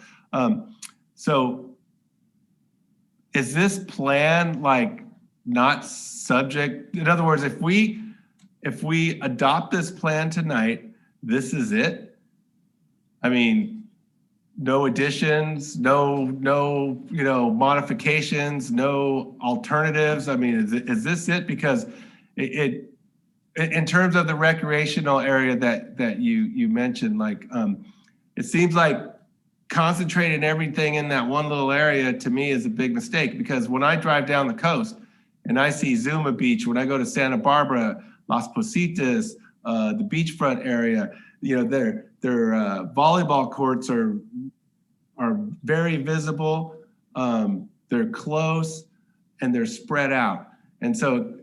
is this plan not subject? In other words, if we adopt this plan tonight, this is it? I mean, no additions, no modifications, no alternatives. I mean, is this it? Because it in terms of the recreational area that you mentioned, it seems like concentrating everything in that one little area, to me, is a big mistake. Because when I drive down the coast and I see Zuma Beach, when I go to Santa Barbara, Las Positas, the beachfront area, their volleyball courts are very visible. They're close and they're spread out. And so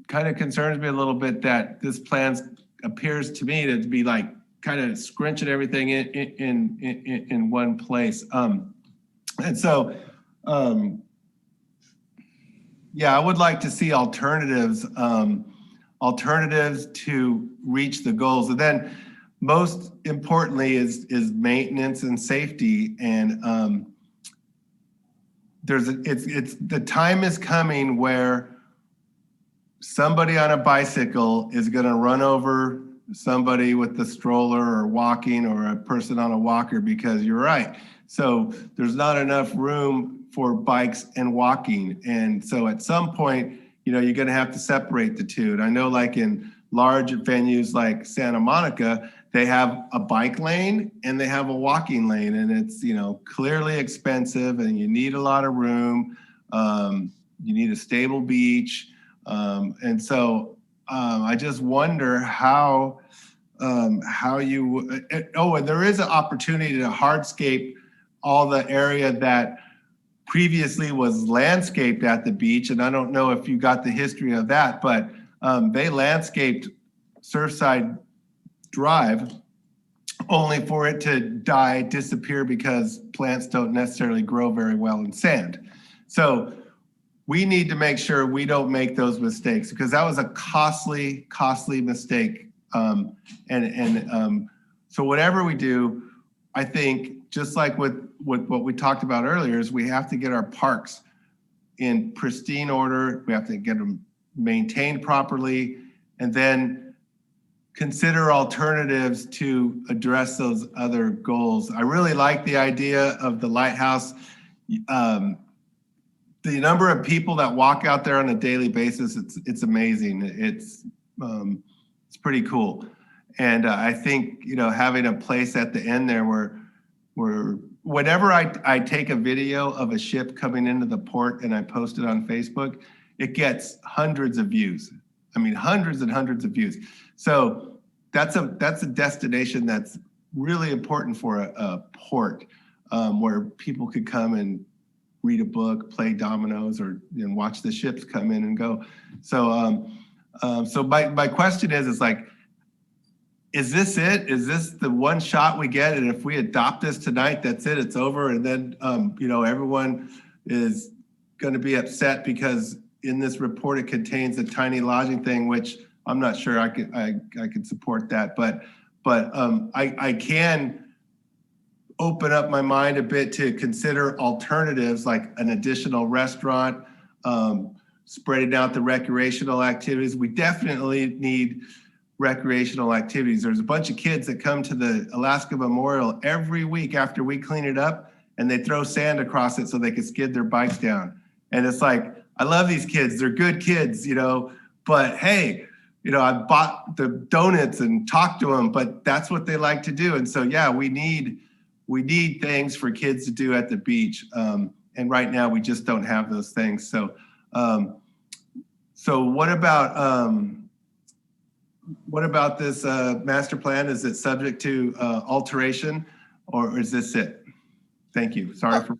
kind of concerns me a little bit that this plan appears to me to be kind of scrunching everything in one place. And so, yeah, I would like to see alternatives to reach the goals. And then most importantly is maintenance and safety. And the time is coming where somebody on a bicycle is going to run over somebody with the stroller or walking, or a person on a walker, because you're right. So there's not enough room for bikes and walking. And so at some point, you're going to have to separate the two. And I know in large venues like Santa Monica, they have a bike lane and they have a walking lane, and it's, clearly expensive, and you need a lot of room. You need a stable beach. And so I just wonder how you, and there is an opportunity to hardscape all the area that previously was landscaped at the beach. And I don't know if you got the history of that, but they landscaped Surfside Drive only for it to disappear, because plants don't necessarily grow very well in sand. So we need to make sure we don't make those mistakes, because that was a costly mistake So whatever we do, I think just like with what we talked about earlier is we have to get our parks in pristine order. We have to get them maintained properly, and then consider alternatives to address those other goals. I really like the idea of the lighthouse. The number of people that walk out there on a daily basis, it's amazing. It's pretty cool. And I think, you know, having a place at the end there where whenever I take a video of a ship coming into the port and I post it on Facebook, it gets hundreds of views. I mean, hundreds and hundreds of views. So that's a destination that's really important for a port, where people could come and read a book, play dominoes, or watch the ships come in and go. So so my question is like, is this it? Is this the one shot we get? And if we adopt this tonight, that's it, it's over. And then, you know, everyone is going to be upset because in this report, it contains a tiny lodging thing, which I'm not sure I could support that. But I can open up my mind a bit to consider alternatives like an additional restaurant, spreading out the recreational activities. We definitely need recreational activities. There's a bunch of kids that come to the Alaska Memorial every week after we clean it up, and they throw sand across it so they can skid their bikes down. And it's like, I love these kids. They're good kids, you know, but hey, you know, I bought the donuts and talked to them, but that's what they like to do. And so, yeah, we need things for kids to do at the beach. And right now we just don't have those things. So, so what about this master plan? Is it subject to alteration, or is this it? Thank you. Sorry for.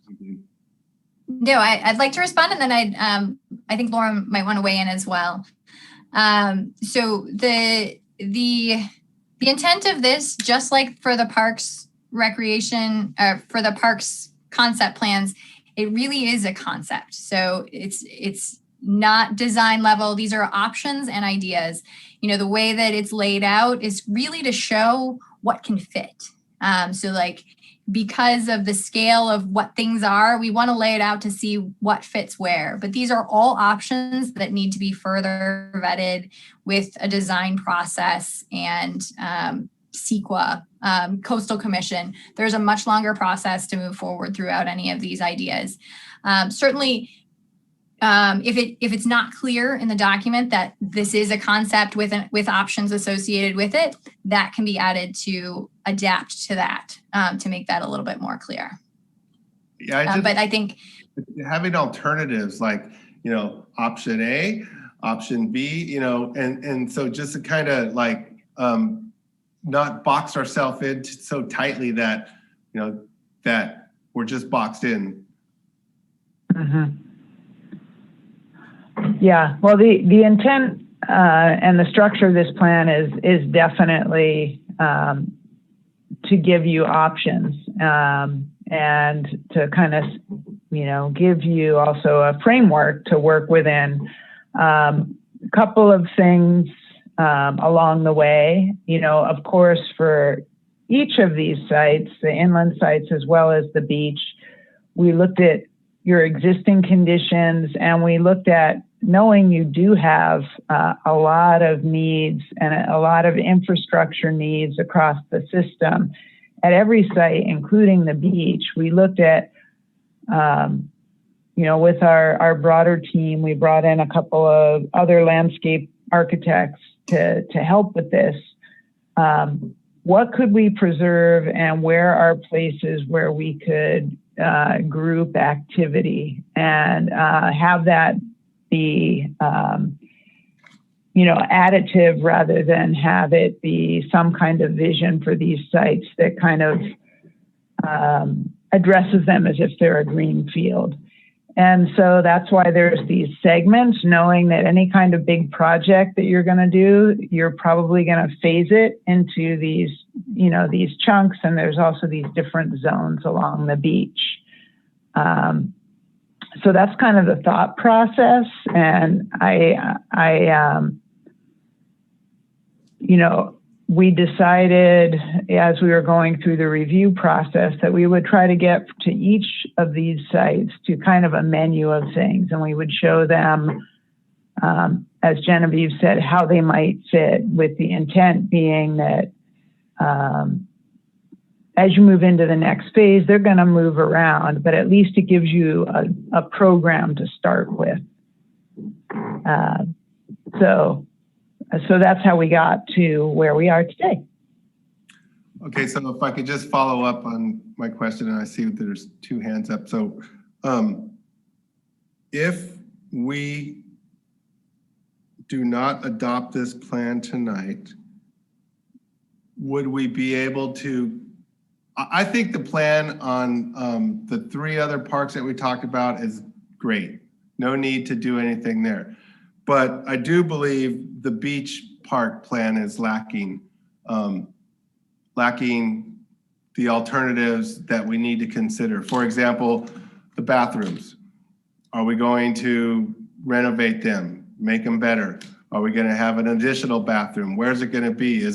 No, I'd like to respond, and then I think Lauren might want to weigh in as well. So the intent of this, just like for the parks recreation, for the parks concept plans, it really is a concept. So it's not design level. These are options and ideas. You know, the way that it's laid out is really to show what can fit. So like, because of the scale of what things are, we want to lay it out to see what fits where. But these are all options that need to be further vetted with a design process and CEQA, Coastal Commission. There's a much longer process to move forward throughout any of these ideas. Certainly, if it's not clear in the document that this is a concept with options associated with it, that can be added to adapt to that, to make that a little bit more clear. Yeah, but I think having alternatives like, you know, option A, option B, you know, and so just to kind of like not box ourselves in so tightly that, you know, that we're just boxed in. Mm-hmm. Yeah, well, the intent and the structure of this plan is definitely to give you options and to kind of, you know, give you also a framework to work within. A couple of things along the way, you know, of course, for each of these sites, the inland sites as well as the beach, we looked at your existing conditions, and we looked at knowing you do have a lot of needs and a lot of infrastructure needs across the system at every site, including the beach. We looked at, you know, with our broader team, we brought in a couple of other landscape architects to help with this. What could we preserve, and where are places where we could group activity and have that be, you know, additive rather than have it be some kind of vision for these sites that kind of addresses them as if they're a green field. And so that's why there's these segments, knowing that any kind of big project that you're going to do, you're probably going to phase it into these, you know, these chunks. And there's also these different zones along the beach. So that's kind of the thought process. And I you know, we decided as we were going through the review process that we would try to get to each of these sites to kind of a menu of things, and we would show them, as Genevieve said, how they might fit, with the intent being that as you move into the next phase, they're going to move around, but at least it gives you a program to start with. So that's how we got to where we are today. Okay, so if I could just follow up on my question, and I see that there's 2 hands up. So if we do not adopt this plan tonight, would we be able to, I think the plan on the 3 other parks that we talked about is great. No need to do anything there. But I do believe the beach park plan is lacking the alternatives that we need to consider. For example, the bathrooms. Are we going to renovate them, make them better? Are we going to have an additional bathroom? Where's it going to be?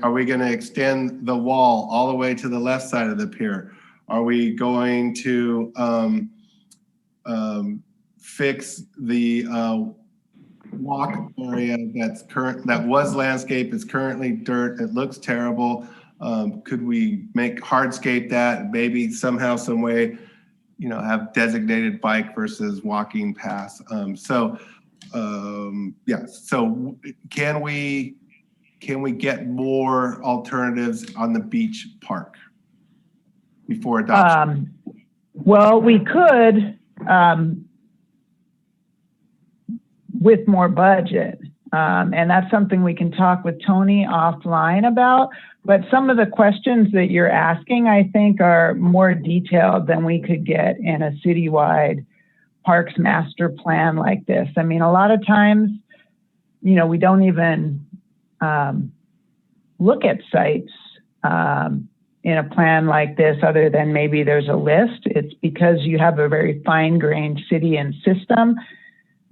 Are we going to extend the wall all the way to the left side of the pier? Are we going to fix the walk area that was landscape, is currently dirt, it looks terrible? Could we make hardscape that, maybe somehow, some way, have designated bike versus walking paths? Yeah, so can we get more alternatives on the beach park before adoption? Well, we could, with more budget. And that's something we can talk with Tony offline about. But some of the questions that you're asking, I think, are more detailed than we could get in a citywide parks master plan like this. I mean, a lot of times, we don't even look at sites in a plan like this other than maybe there's a list. It's because you have a very fine-grained city and system.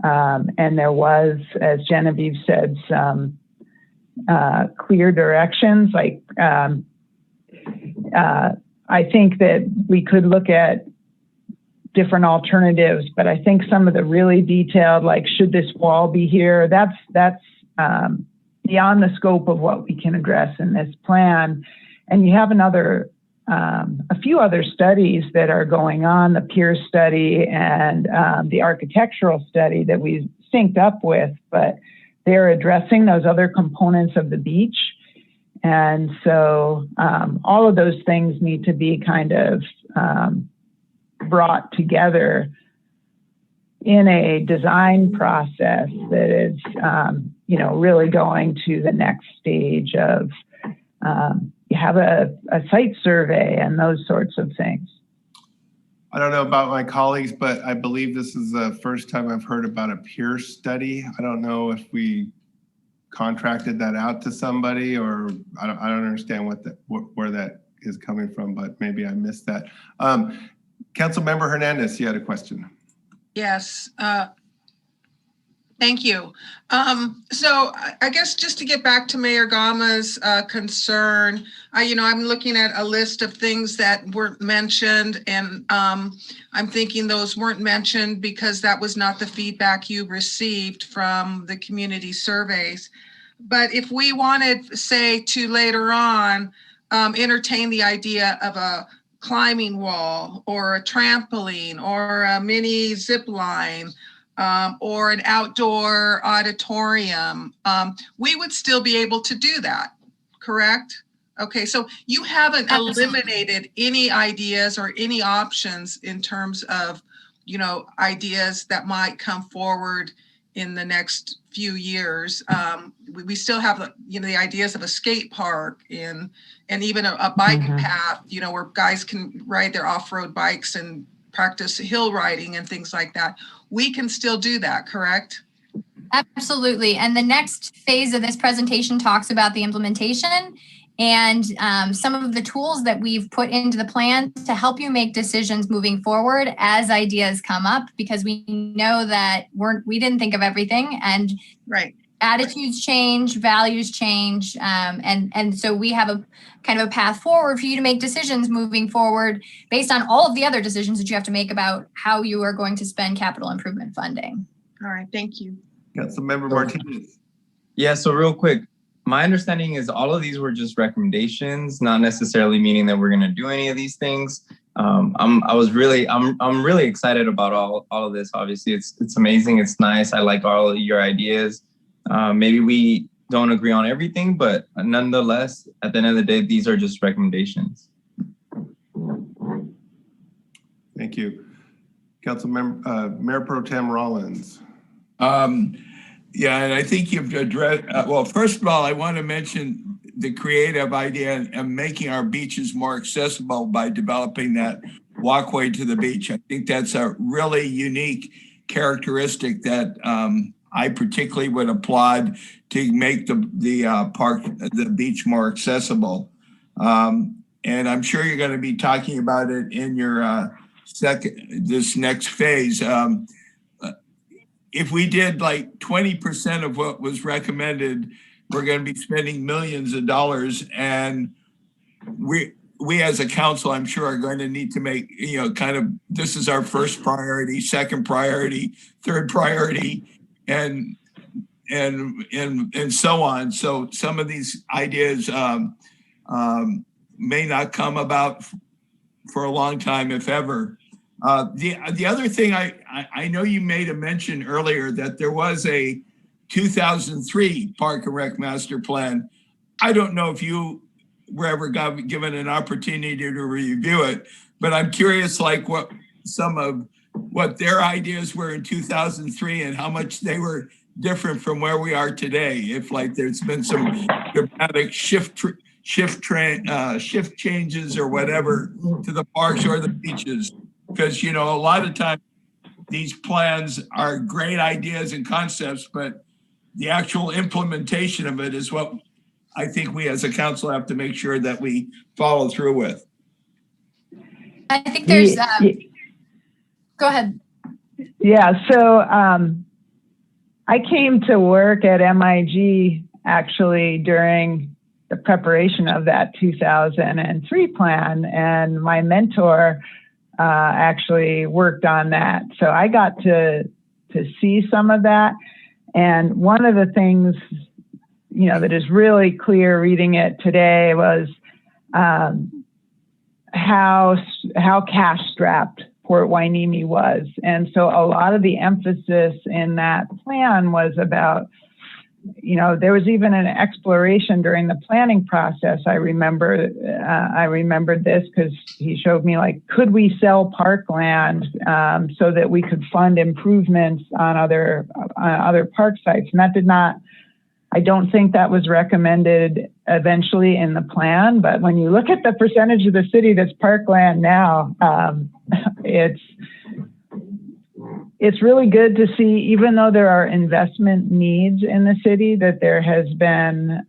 And there was, as Genevieve said, some clear directions. Like, I think that we could look at different alternatives, but I think some of the really detailed, like, should this wall be here? That's beyond the scope of what we can address in this plan. And you have a few other studies that are going on, the peer study and the architectural study that we've synced up with, but they're addressing those other components of the beach. And so all of those things need to be kind of brought together in a design process that is, really going to the next stage of you have a site survey and those sorts of things. I don't know about my colleagues, but I believe this is the first time I've heard about a peer study. I don't know if we contracted that out to somebody, or I don't understand where that is coming from, but maybe I missed that. Councilmember Hernandez, you had a question. Yes. Thank you. So I guess just to get back to Mayor Gama's concern, I'm looking at a list of things that weren't mentioned, and I'm thinking those weren't mentioned because that was not the feedback you received from the community surveys. But if we wanted, say, to later on entertain the idea of a climbing wall or a trampoline or a mini zip line, or an outdoor auditorium, we would still be able to do that, correct? Okay, so you haven't eliminated any ideas or any options in terms of, ideas that might come forward in the next few years. We still have, the ideas of a skate park and even a bike path, where guys can ride their off-road bikes and practice hill riding and things like that. We can still do that, correct? Absolutely. And the next phase of this presentation talks about the implementation and some of the tools that we've put into the plan to help you make decisions moving forward as ideas come up, because we know that we didn't think of everything. And right. attitudes change, values change, and so we have a kind of a path forward for you to make decisions moving forward based on all of the other decisions that you have to make about how you are going to spend capital improvement funding. All right, thank you. Councilmember Martinez. Yeah, so real quick, my understanding is all of these were just recommendations, not necessarily meaning that we're going to do any of these things. I'm really excited about all of this. Obviously, it's amazing. It's nice. I like all of your ideas. Maybe we don't agree on everything, but nonetheless, at the end of the day, these are just recommendations. Thank you. Councilmember, Mayor Pro Tem Rollins. Yeah, and I think you've addressed, well, first of all, I want to mention the creative idea of making our beaches more accessible by developing that walkway to the beach. I think that's a really unique characteristic that I particularly would applaud to make the beach more accessible. And I'm sure you're going to be talking about it in your this next phase. If we did like 20% of what was recommended, we're going to be spending millions of dollars, and we as a council, I'm sure, are going to need to make, kind of, this is our first priority, second priority, third priority, and so on. So some of these ideas may not come about for a long time, if ever. The other thing, I know you made a mention earlier that there was a 2003 Park and Rec Master Plan. I don't know if you were ever given an opportunity to review it, but I'm curious, like what their ideas were in 2003 and how much they were different from where we are today. If like there's been some dramatic shift changes or whatever to the parks or the beaches. Because, a lot of times these plans are great ideas and concepts, but the actual implementation of it is what I think we as a council have to make sure that we follow through with. I think there's, go ahead. Yeah, so I came to work at MIG actually during the preparation of that 2003 plan, and my mentor actually worked on that. So I got to see some of that. And one of the things, that is really clear reading it today was how cash strapped Port Hueneme was. And so a lot of the emphasis in that plan was about, there was even an exploration during the planning process. I remembered this because he showed me, like, could we sell parkland so that we could fund improvements on other park sites? And that I don't think that was recommended eventually in the plan. But when you look at the percentage of the city that's parkland now, it's really good to see, even though there are investment needs in the city, that there has been,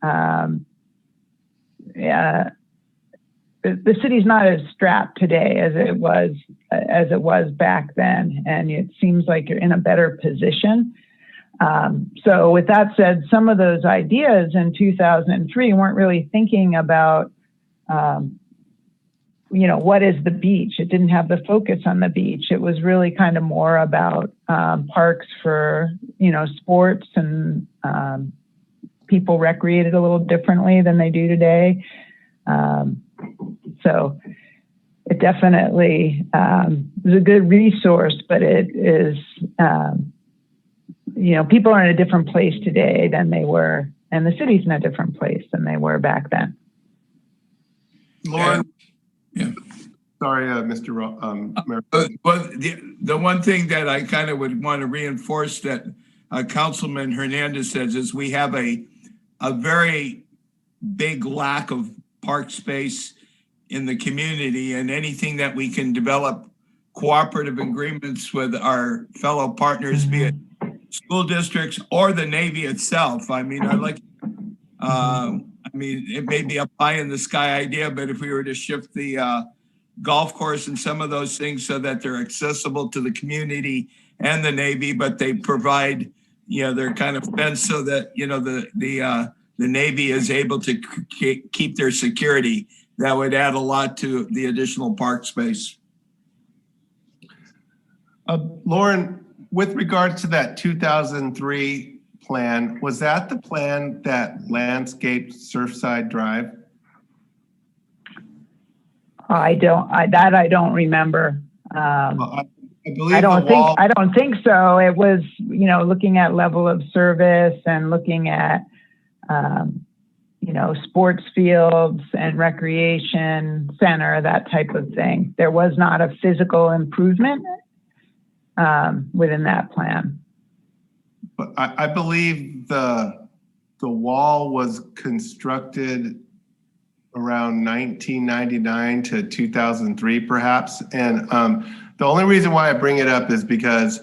the city's not as strapped today as it was back then. And it seems like you're in a better position. So with that said, some of those ideas in 2003 weren't really thinking about, what is the beach? It didn't have the focus on the beach. It was really kind of more about parks for, sports, and people recreated a little differently than they do today. So it definitely is a good resource, but it is, people are in a different place today than they were, and the city's in a different place than they were back then. Lauren? Yeah. Sorry, Mr. Well, the one thing that I kind of would want to reinforce that Councilman Hernandez says is we have a very big lack of park space in the community, and anything that we can develop cooperative agreements with our fellow partners, be it school districts or the Navy itself. I mean, it may be a pie in the sky idea, but if we were to shift the golf course and some of those things so that they're accessible to the community and the Navy, but they provide they're kind of fenced so that, the Navy is able to keep their security. That would add a lot to the additional park space. Lauren, with regard to that 2003 plan, was that the plan that landscaped Surfside Drive? I don't remember. Well, I believe I the don't think so. It was, looking at level of service and looking at, sports fields and recreation center, that type of thing. There was not a physical improvement within that plan. But I believe the wall was constructed around 1999 to 2003, perhaps. And the only reason why I bring it up is because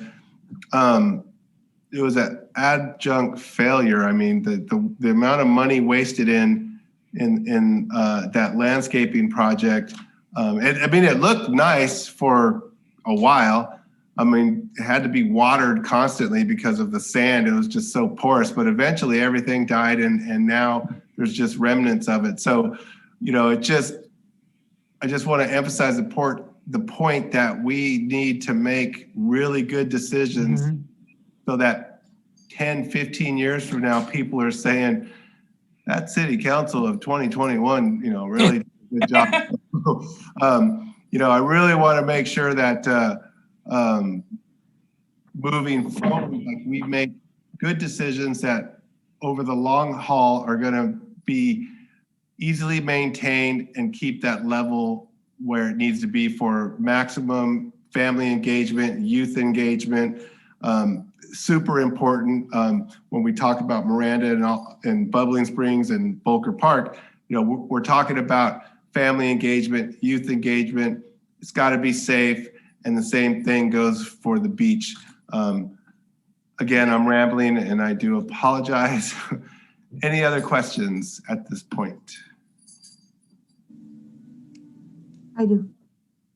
it was an adjunct failure. I mean, the amount of money wasted in that landscaping project. It looked nice for a while. I mean, it had to be watered constantly because of the sand. It was just so porous, but eventually everything died and now there's just remnants of it. So, I just want to emphasize the point that we need to make really good decisions so that 10, 15 years from now, people are saying that city council of 2021, really did a good job. I really want to make sure that moving forward, like we make good decisions that over the long haul are going to be easily maintained and keep that level where it needs to be for maximum family engagement, youth engagement. Super important when we talk about Miranda and Bubbling Springs and Volker Park. We're talking about family engagement, youth engagement. It's got to be safe, and the same thing goes for the beach. Again, I'm rambling and I do apologize. Any other questions at this point? I do.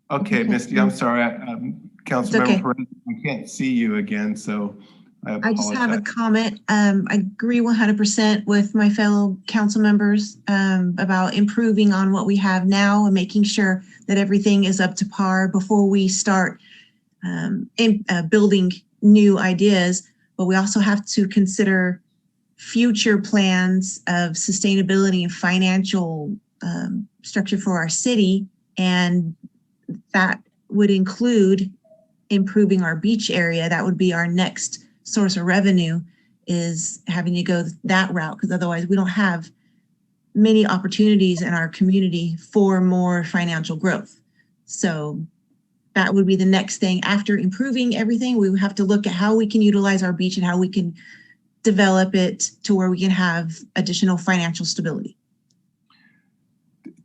Okay, Misty, I'm sorry. Councilmember Perez, I can't see you again, so I apologize. I just have a comment. I agree 100% with my fellow council members about improving on what we have now and making sure that everything is up to par before we start building new ideas. But we also have to consider future plans of sustainability and financial structure for our city. And that would include improving our beach area. That would be our next source of revenue, is having to go that route, because otherwise we don't have many opportunities in our community for more financial growth. So that would be the next thing. After improving everything, we would have to look at how we can utilize our beach and how we can develop it to where we can have additional financial stability.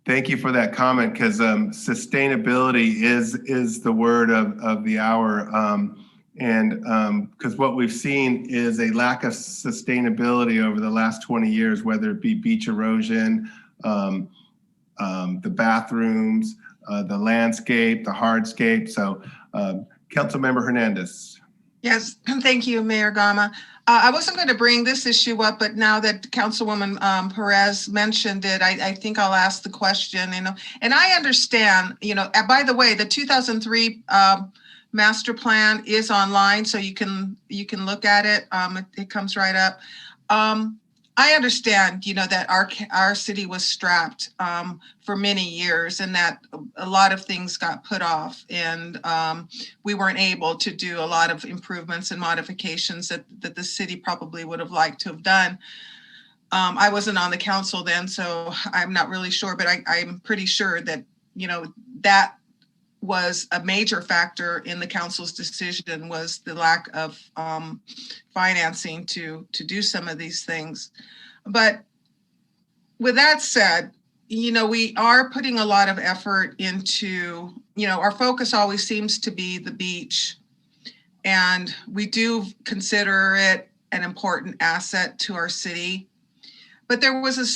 Thank you for that comment, because sustainability is the word of the hour. Because what we've seen is a lack of sustainability over the last 20 years, whether it be beach erosion, the bathrooms, the landscape, the hardscape. So Councilmember Hernandez. Yes, thank you, Mayor Gama. I wasn't going to bring this issue up, but now that Councilwoman Perez mentioned it, I think I'll ask the question. And I understand. By the way, the 2003 master plan is online, so you can look at it. It comes right up. I understand, that our city was strapped for many years, and that a lot of things got put off, and we weren't able to do a lot of improvements and modifications that the city probably would have liked to have done. I wasn't on the council then, so I'm not really sure, but I'm pretty sure that, that was a major factor in the council's decision, was the lack of financing to do some of these things. But with that said, we are putting a lot of effort into, our focus always seems to be the beach, and we do consider it an important asset to our city. But there was a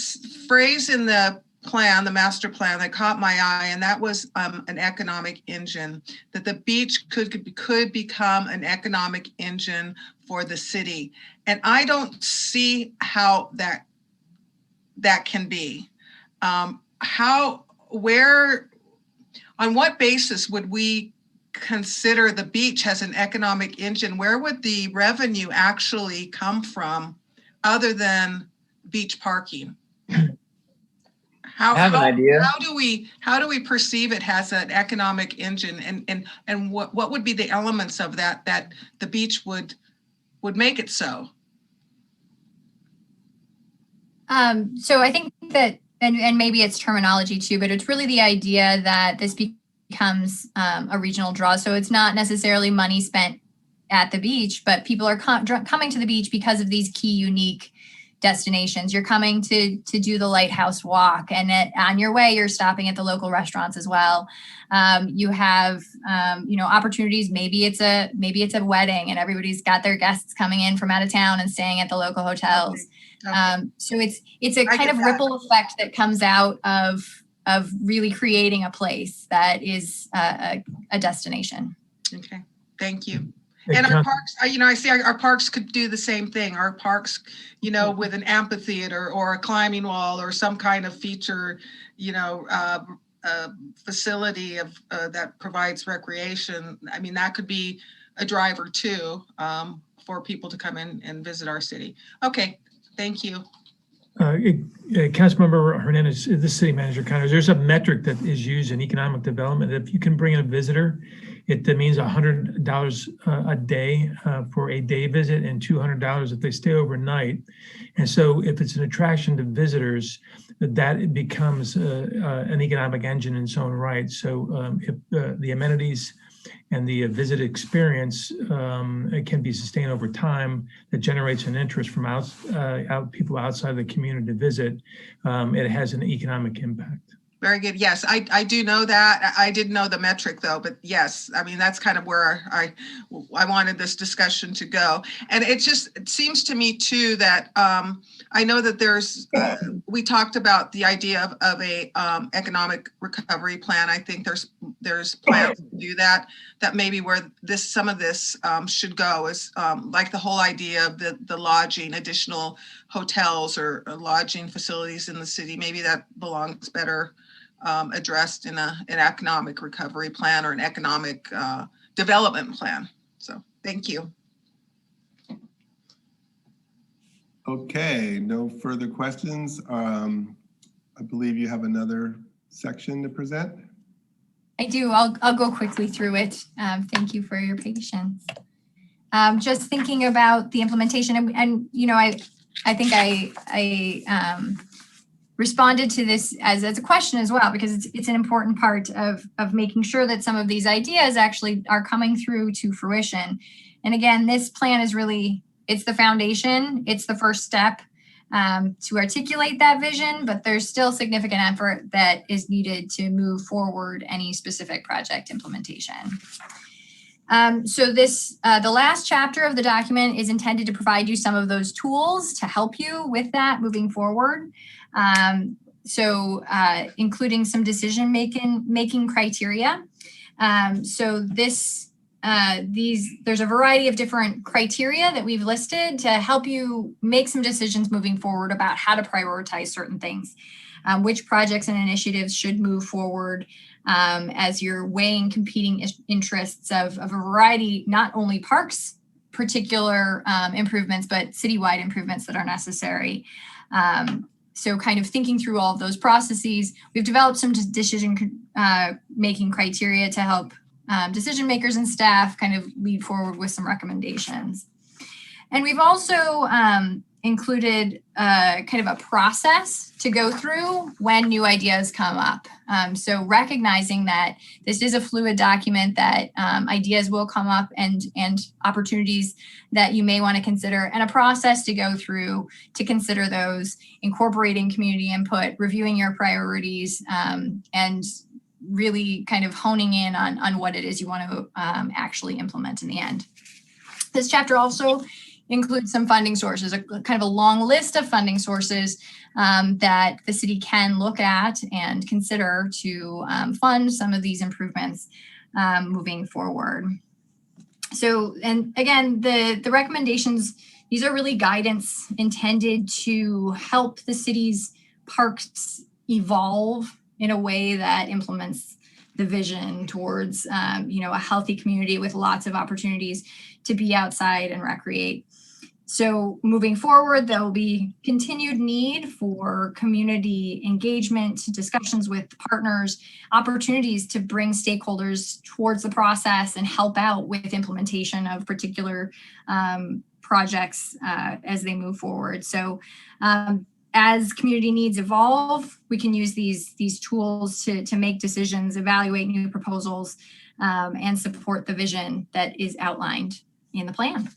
phrase in the plan, the master plan, that caught my eye, and that was an economic engine, that the beach could become an economic engine for the city. And I don't see how that can be. On what basis would we consider the beach as an economic engine? Where would the revenue actually come from other than beach parking? I have an idea. How do we perceive it as an economic engine, and what would be the elements of that the beach would make it so? So I think that, and maybe it's terminology too, but it's really the idea that this becomes a regional draw. So it's not necessarily money spent at the beach, but people are coming to the beach because of these key, unique destinations. You're coming to do the lighthouse walk, and on your way, you're stopping at the local restaurants as well. You have, opportunities. Maybe it's a wedding, and everybody's got their guests coming in from out of town and staying at the local hotels. Okay. So it's a kind of ripple effect that comes out of really creating a place that is a destination. Okay, thank you. And our parks, I see our parks could do the same thing. Our parks, with an amphitheater or a climbing wall or some kind of feature, facility that provides recreation. I mean, that could be a driver too, for people to come in and visit our city. Okay, thank you. Councilmember Hernandez, the city manager, there's a metric that is used in economic development. If you can bring in a visitor, it means $100 a day for a day visit, and $200 if they stay overnight. And so if it's an attraction to visitors, that it becomes an economic engine in its own right. So if the amenities and the visit experience it can be sustained over time, that generates an interest from people outside the community to visit, it has an economic impact. Very good. Yes, I do know that. I didn't know the metric though, but yes, I mean, that's kind of where I wanted this discussion to go. And it seems to me too that I know that there's, we talked about the idea of a economic recovery plan. I think there's plans to do that maybe where some of this should go is like the whole idea of the lodging, additional hotels or lodging facilities in the city. Maybe that belongs better addressed in an economic recovery plan or an economic development plan. So thank you. Okay, no further questions. I believe you have another section to present. I do. I'll go quickly through it. Thank you for your patience. Just thinking about the implementation, and I think I responded to this as a question as well, because it's an important part of making sure that some of these ideas actually are coming through to fruition. And again, this plan is really, it's the foundation, it's the first step to articulate that vision, but there's still significant effort that is needed to move forward any specific project implementation. So the last chapter of the document is intended to provide you some of those tools to help you with that moving forward. Including some decision-making criteria. There's a variety of different criteria that we've listed to help you make some decisions moving forward about how to prioritize certain things, which projects and initiatives should move forward as you're weighing competing interests of a variety, not only parks, particular improvements, but citywide improvements that are necessary. So kind of thinking through all of those processes, we've developed some decision making criteria to help decision makers and staff kind of lead forward with some recommendations. And we've also included kind of a process to go through when new ideas come up. So recognizing that this is a fluid document, that ideas will come up and opportunities that you may want to consider, and a process to go through to consider those, incorporating community input, reviewing your priorities, and really kind of honing in on what it is you want to actually implement in the end. This chapter also include some funding sources, a kind of a long list of funding sources that the city can look at and consider to fund some of these improvements moving forward. So, and again, the recommendations, these are really guidance intended to help the city's parks evolve in a way that implements the vision towards, a healthy community with lots of opportunities to be outside and recreate. So moving forward, there will be continued need for community engagement, discussions with partners, opportunities to bring stakeholders towards the process and help out with implementation of particular projects as they move forward. So as community needs evolve, we can use these tools to make decisions, evaluate new proposals, and support the vision that is outlined in the plan.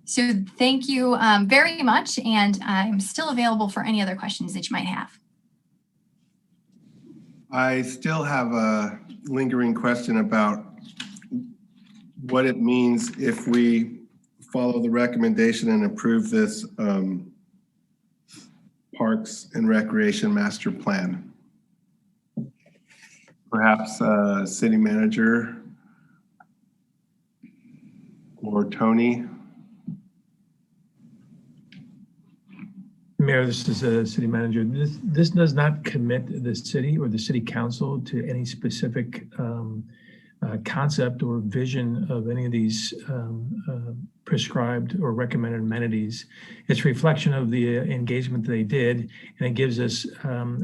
So thank you very much, and I'm still available for any other questions that you might have. I still have a lingering question about what it means if we follow the recommendation and approve this Parks and Recreation Master Plan. Perhaps city manager or Tony. Mayor, this is a city manager. This does not commit the city or the city council to any specific concept or vision of any of these prescribed or recommended amenities. It's a reflection of the engagement they did, and it gives us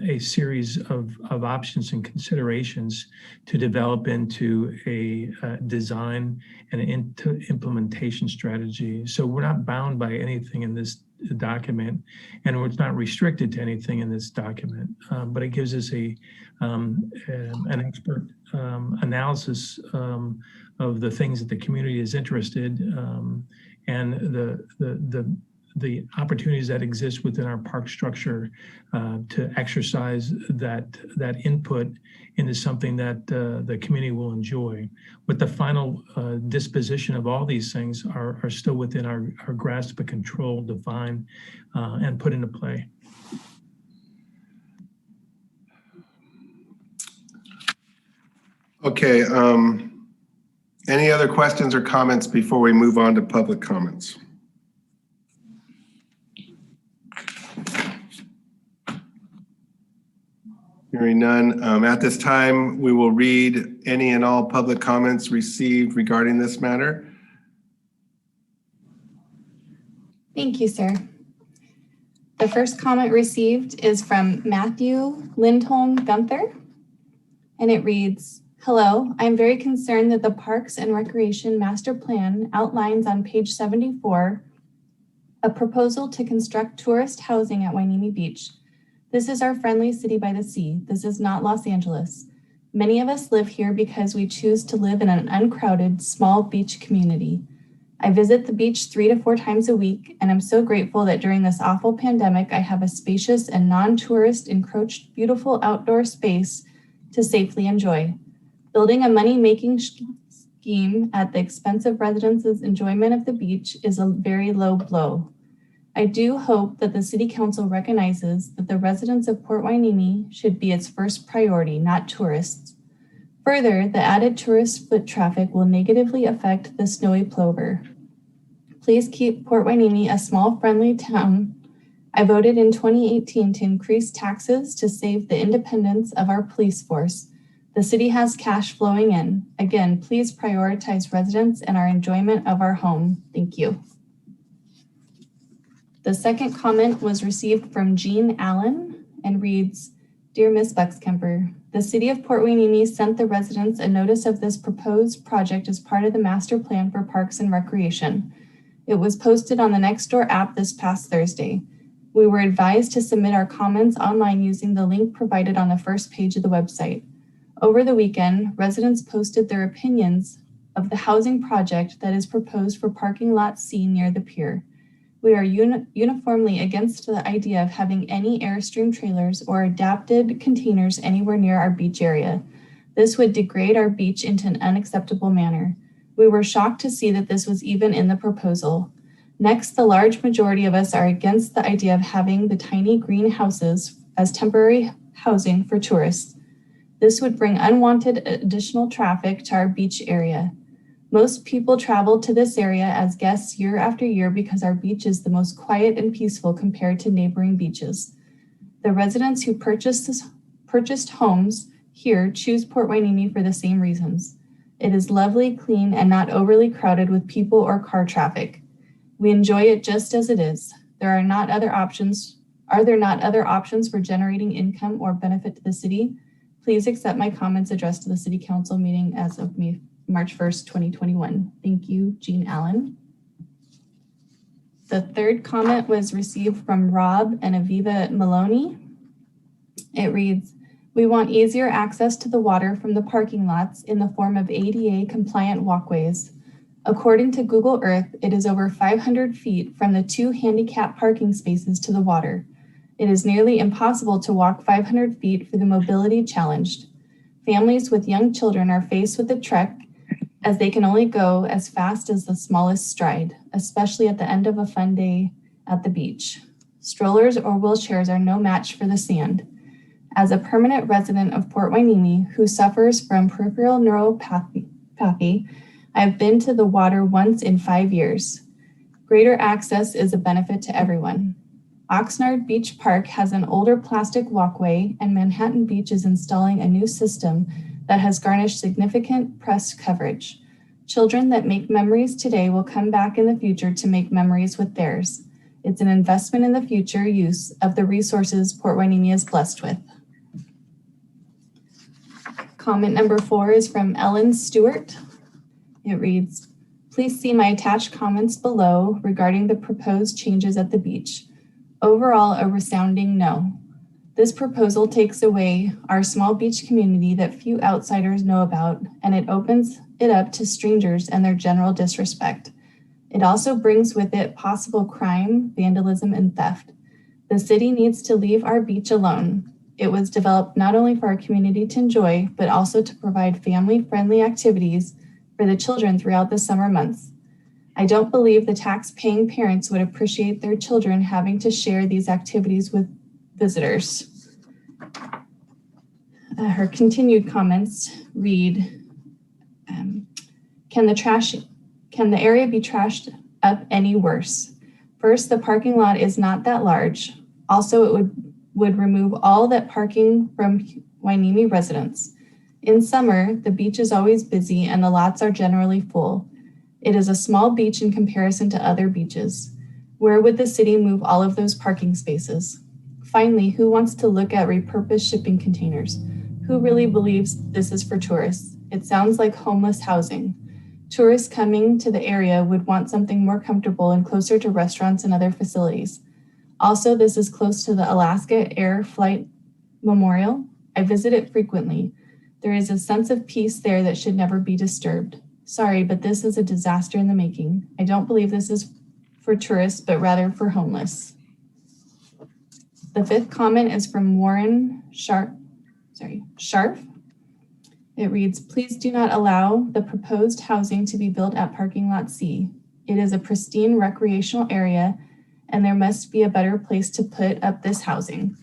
a series of options and considerations to develop into a design and into implementation strategy. So we're not bound by anything in this document, and it's not restricted to anything in this document, but it gives us an expert analysis of the things that the community is interested and the opportunities that exist within our park structure to exercise that input into something that the community will enjoy. But the final disposition of all these things are still within our grasp of control, define, and put into play. Okay, any other questions or comments before we move on to public comments? Hearing none, at this time, we will read any and all public comments received regarding this matter. Thank you, sir. The first comment received is from Matthew Lindholm Gunther, and it reads, "Hello, I'm very concerned that the Parks and Recreation Master Plan outlines on page 74 a proposal to construct tourist housing at Hueneme Beach. This is our friendly city by the sea. This is not Los Angeles. Many of us live here because we choose to live in an uncrowded, small beach community. I visit the beach 3 to 4 times a week, and I'm so grateful that during this awful pandemic, I have a spacious and non-tourist encroached, beautiful outdoor space to safely enjoy. Building a money-making scheme at the expense of residents' enjoyment of the beach is a very low blow. I do hope that the City Council recognizes that the residents of Port Hueneme should be its first priority, not tourists. Further, the added tourist foot traffic will negatively affect the snowy plover. Please keep Port Hueneme a small, friendly town. I voted in 2018 to increase taxes to save the independence of our police force. The city has cash flowing in. Again, please prioritize residents and our enjoyment of our home. Thank you." The second comment was received from Jean Allen and reads, "Dear Ms. Buxkemper, the city of Port Hueneme sent the residents a notice of this proposed project as part of the master plan for parks and recreation. It was posted on the Nextdoor app this past Thursday. We were advised to submit our comments online using the link provided on the first page of the website. Over the weekend, residents posted their opinions of the housing project that is proposed for parking lot C near the pier. We are uniformly against the idea of having any Airstream trailers or adapted containers anywhere near our beach area. This would degrade our beach into an unacceptable manner. We were shocked to see that this was even in the proposal. Next, the large majority of us are against the idea of having the tiny greenhouses as temporary housing for tourists. This would bring unwanted additional traffic to our beach area. Most people travel to this area as guests year after year because our beach is the most quiet and peaceful compared to neighboring beaches. The residents who purchased homes here choose Port Hueneme for the same reasons. It is lovely, clean, and not overly crowded with people or car traffic. We enjoy it just as it is. Are there not other options for generating income or benefit to the city? Please accept my comments addressed to the City Council meeting as of March 1st, 2021. Thank you, Jean Allen. The third comment was received from Rob and Aviva Maloney. It reads, we want easier access to the water from the parking lots in the form of ADA compliant walkways. According to Google Earth, it is over 500 feet from the 2 handicap parking spaces to the water. It is nearly impossible to walk 500 feet for the mobility challenged. Families with young children are faced with the trek as they can only go as fast as the smallest stride, especially at the end of a fun day at the beach. Strollers or wheelchairs are no match for the sand. As a permanent resident of Port Hueneme who suffers from peripheral neuropathy, I have been to the water once in 5 years. Greater access is a benefit to everyone. Oxnard Beach Park has an older plastic walkway, and Manhattan Beach is installing a new system that has garnished significant press coverage. Children that make memories today will come back in the future to make memories with theirs. It's an investment in the future use of the resources Port Hueneme is blessed with. Comment number 4 is from Ellen Stewart. It reads, please see my attached comments below regarding the proposed changes at the beach. Overall, a resounding no. This proposal takes away our small beach community that few outsiders know about, and it opens it up to strangers and their general disrespect. It also brings with it possible crime, vandalism, and theft. The city needs to leave our beach alone. It was developed not only for our community to enjoy, but also to provide family-friendly activities for the children throughout the summer months. I don't believe the tax-paying parents would appreciate their children having to share these activities with visitors. Her continued comments read, can the area be trashed up any worse? First, the parking lot is not that large. Also, it would remove all that parking from Hueneme residents. In summer, the beach is always busy and the lots are generally full. It is a small beach in comparison to other beaches. Where would the city move all of those parking spaces? Finally, who wants to look at repurposed shipping containers? Who really believes this is for tourists? It sounds like homeless housing. Tourists coming to the area would want something more comfortable and closer to restaurants and other facilities. Also, this is close to the Alaska Air Flight Memorial. I visit it frequently. There is a sense of peace there that should never be disturbed. Sorry, but this is a disaster in the making. I don't believe this is for tourists, but rather for homeless. The 5th comment is from Warren Sharf. It reads, please do not allow the proposed housing to be built at parking lot C. It is a pristine recreational area, and there must be a better place to put up this housing.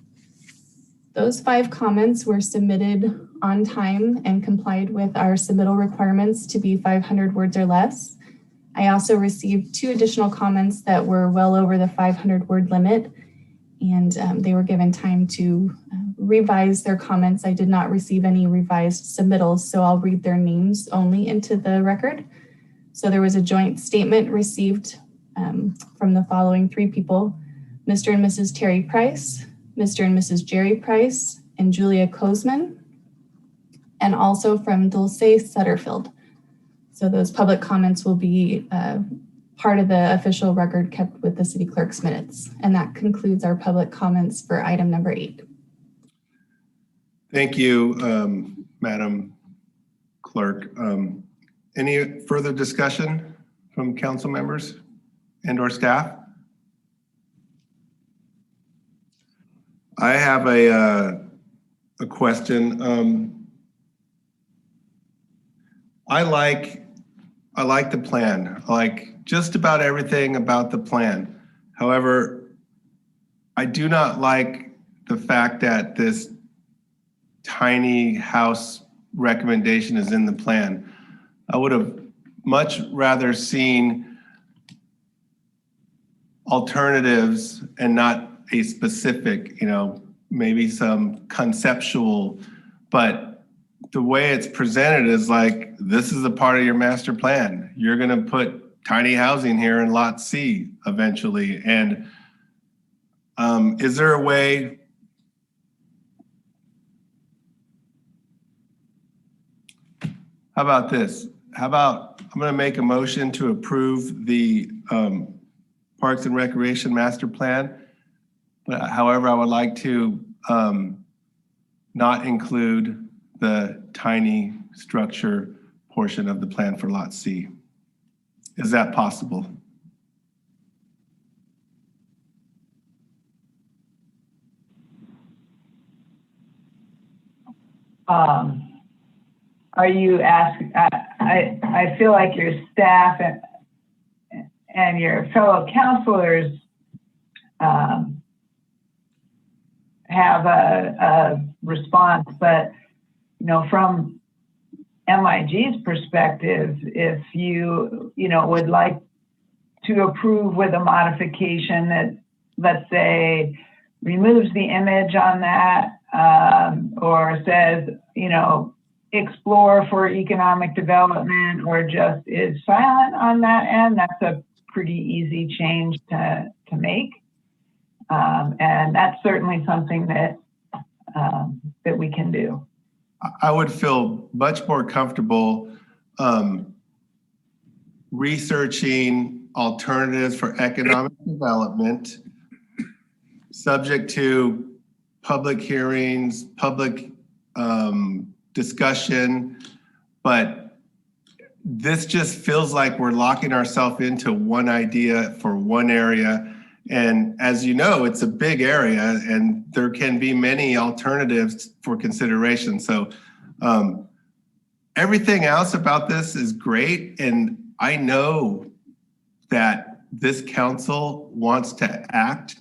Those 5 comments were submitted on time and complied with our submittal requirements to be 500 words or less. I also received 2 additional comments that were well over the 500 word limit, and they were given time to revise their comments. I did not receive any revised submittals, so I'll read their names only into the record. So there was a joint statement received from the following 3 people: Mr. and Mrs. Terry Price, Mr. and Mrs. Jerry Price, and Julia Kozman, and also from Dulce Sutterfield. So those public comments will be part of the official record kept with the city clerk's minutes. And that concludes our public comments for item number 8. Thank you, Madam Clerk. Any further discussion from council members and or staff? I have a question. I I like the plan. I like just about everything about the plan. However, I do not like the fact that this tiny house recommendation is in the plan. I would have much rather seen alternatives and not a specific, maybe some conceptual, but the way it's presented is like, this is a part of your master plan. You're gonna put tiny housing here in Lot C eventually. And is there a way how about this? I'm gonna make a motion to approve the Parks and Recreation Master Plan. But however, I would like to not include the tiny structure portion of the plan for Lot C. Is that possible? Are you asking, I feel like your staff and your fellow counselors have a response, but from MIG's perspective, if you would like to approve with a modification that, let's say, removes the image on that, or says, explore for economic development, or just is silent on that end, that's a pretty easy change to make. And that's certainly something that we can do. I would feel much more comfortable researching alternatives for economic development, subject to public hearings, public discussion, but this just feels like we're locking ourselves into one idea for one area. And as you know, it's a big area and there can be many alternatives for consideration. So everything else about this is great. And I know that this council wants to act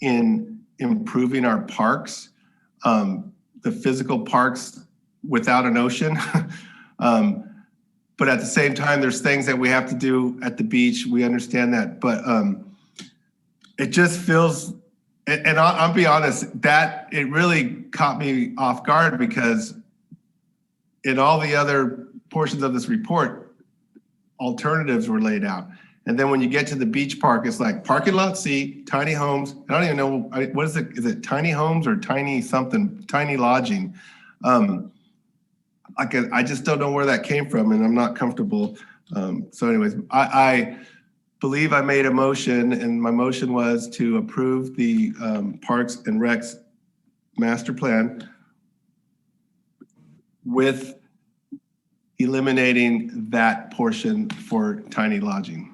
in improving our parks, the physical parks without an ocean. But at the same time, there's things that we have to do at the beach. We understand that, but it just feels, and I'll be honest, that it really caught me off guard because in all the other portions of this report, alternatives were laid out. And then when you get to the beach park, it's like parking lot C, tiny homes. I don't even know, what is it? Is it tiny homes or tiny something, tiny lodging? I just don't know where that came from and I'm not comfortable. So anyways, I believe I made a motion and my motion was to approve the Parks and Recs master plan with eliminating that portion for tiny lodging.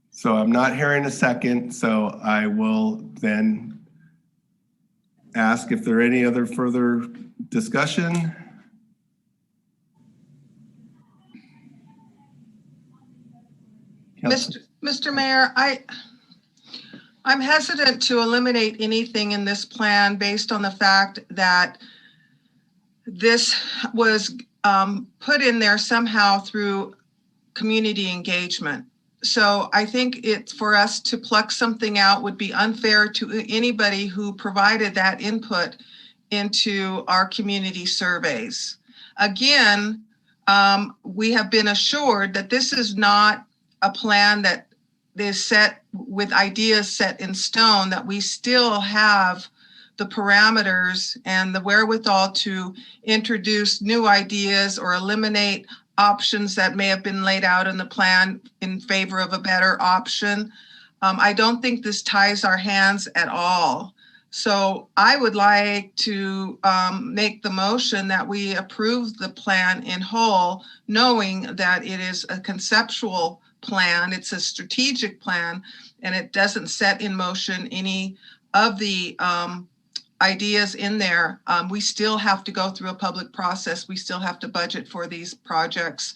So I'm not hearing a second, so I will then ask if there are any other further discussion. Mr. Mayor, I'm hesitant to eliminate anything in this plan based on the fact that this was put in there somehow through community engagement. So I think it's for us to pluck something out would be unfair to anybody who provided that input into our community surveys. Again, we have been assured that this is not a plan that is set with ideas set in stone, that we still have the parameters and the wherewithal to introduce new ideas or eliminate options that may have been laid out in the plan in favor of a better option. I don't think this ties our hands at all. So I would like to make the motion that we approve the plan in whole, knowing that it is a conceptual plan. It's a strategic plan, and it doesn't set in motion any of the ideas in there. We still have to go through a public process. We still have to budget for these projects.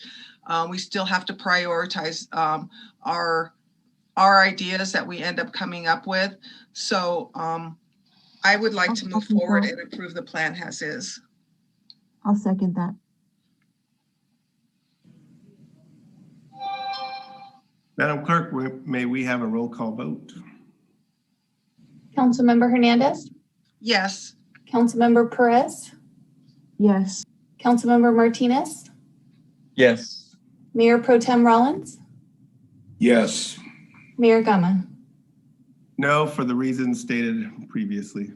We still have to prioritize our ideas that we end up coming up with. So I would like to move forward and approve the plan as is. I'll second that. Madam Clerk, may we have a roll call vote? Councilmember Hernandez, Yes. Councilmember Perez, Yes. Councilmember Martinez, Yes. Mayor Pro Tem Rollins, Yes. Mayor Gama. No, for the reasons stated previously.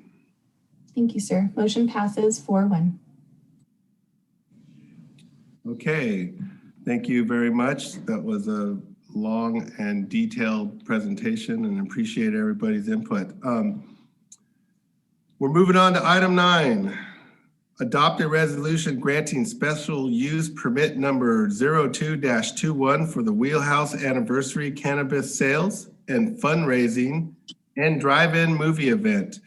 Thank you, sir. Motion passes 4-1. Okay, thank you very much. That was a long and detailed presentation and appreciate everybody's input. We're moving on to item 9. Adopt a resolution granting special use permit number 02-21 for the Wheelhouse Anniversary Cannabis Sales and Fundraising and Drive-In Movie Event.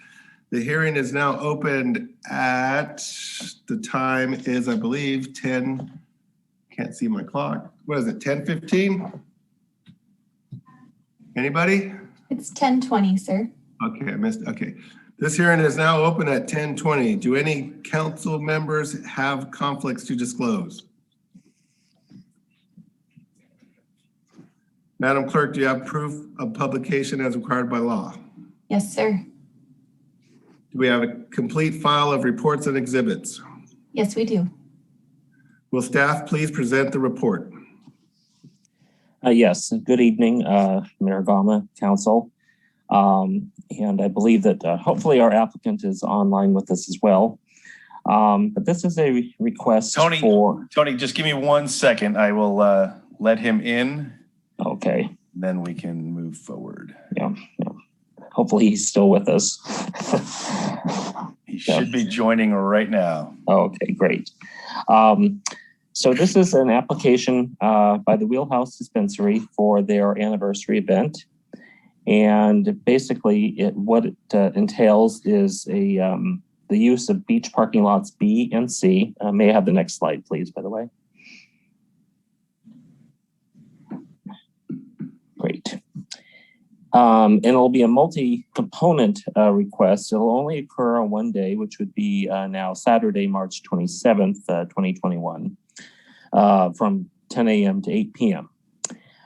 The hearing is now opened at, the time is, I believe, 10, can't see my clock. What is it, 10:15? Anybody? It's 10:20, sir. Okay, I missed, okay. This hearing is now open at 10:20. Do any council members have conflicts to disclose? Madam Clerk, do you have proof of publication as required by law? Yes, sir. Do we have a complete file of reports and exhibits? Yes, we do. Will staff please present the report? Yes, good evening, Mayor Gama, Council. And I believe that hopefully our applicant is online with us as well. But this is a request for... Tony, just give me 1 second. I will let him in. Okay. Then we can move forward. Yeah. Hopefully he's still with us. He should be joining right now. Okay, great. So this is an application by the Wheelhouse Dispensary for their anniversary event. And basically what it entails is the use of beach parking lots B and C. May I have the next slide, please, by the way? Great. And it'll be a multi-component request. It'll only occur on one day, which would be now Saturday, March 27th, 2021, from 10 a.m. to 8 p.m.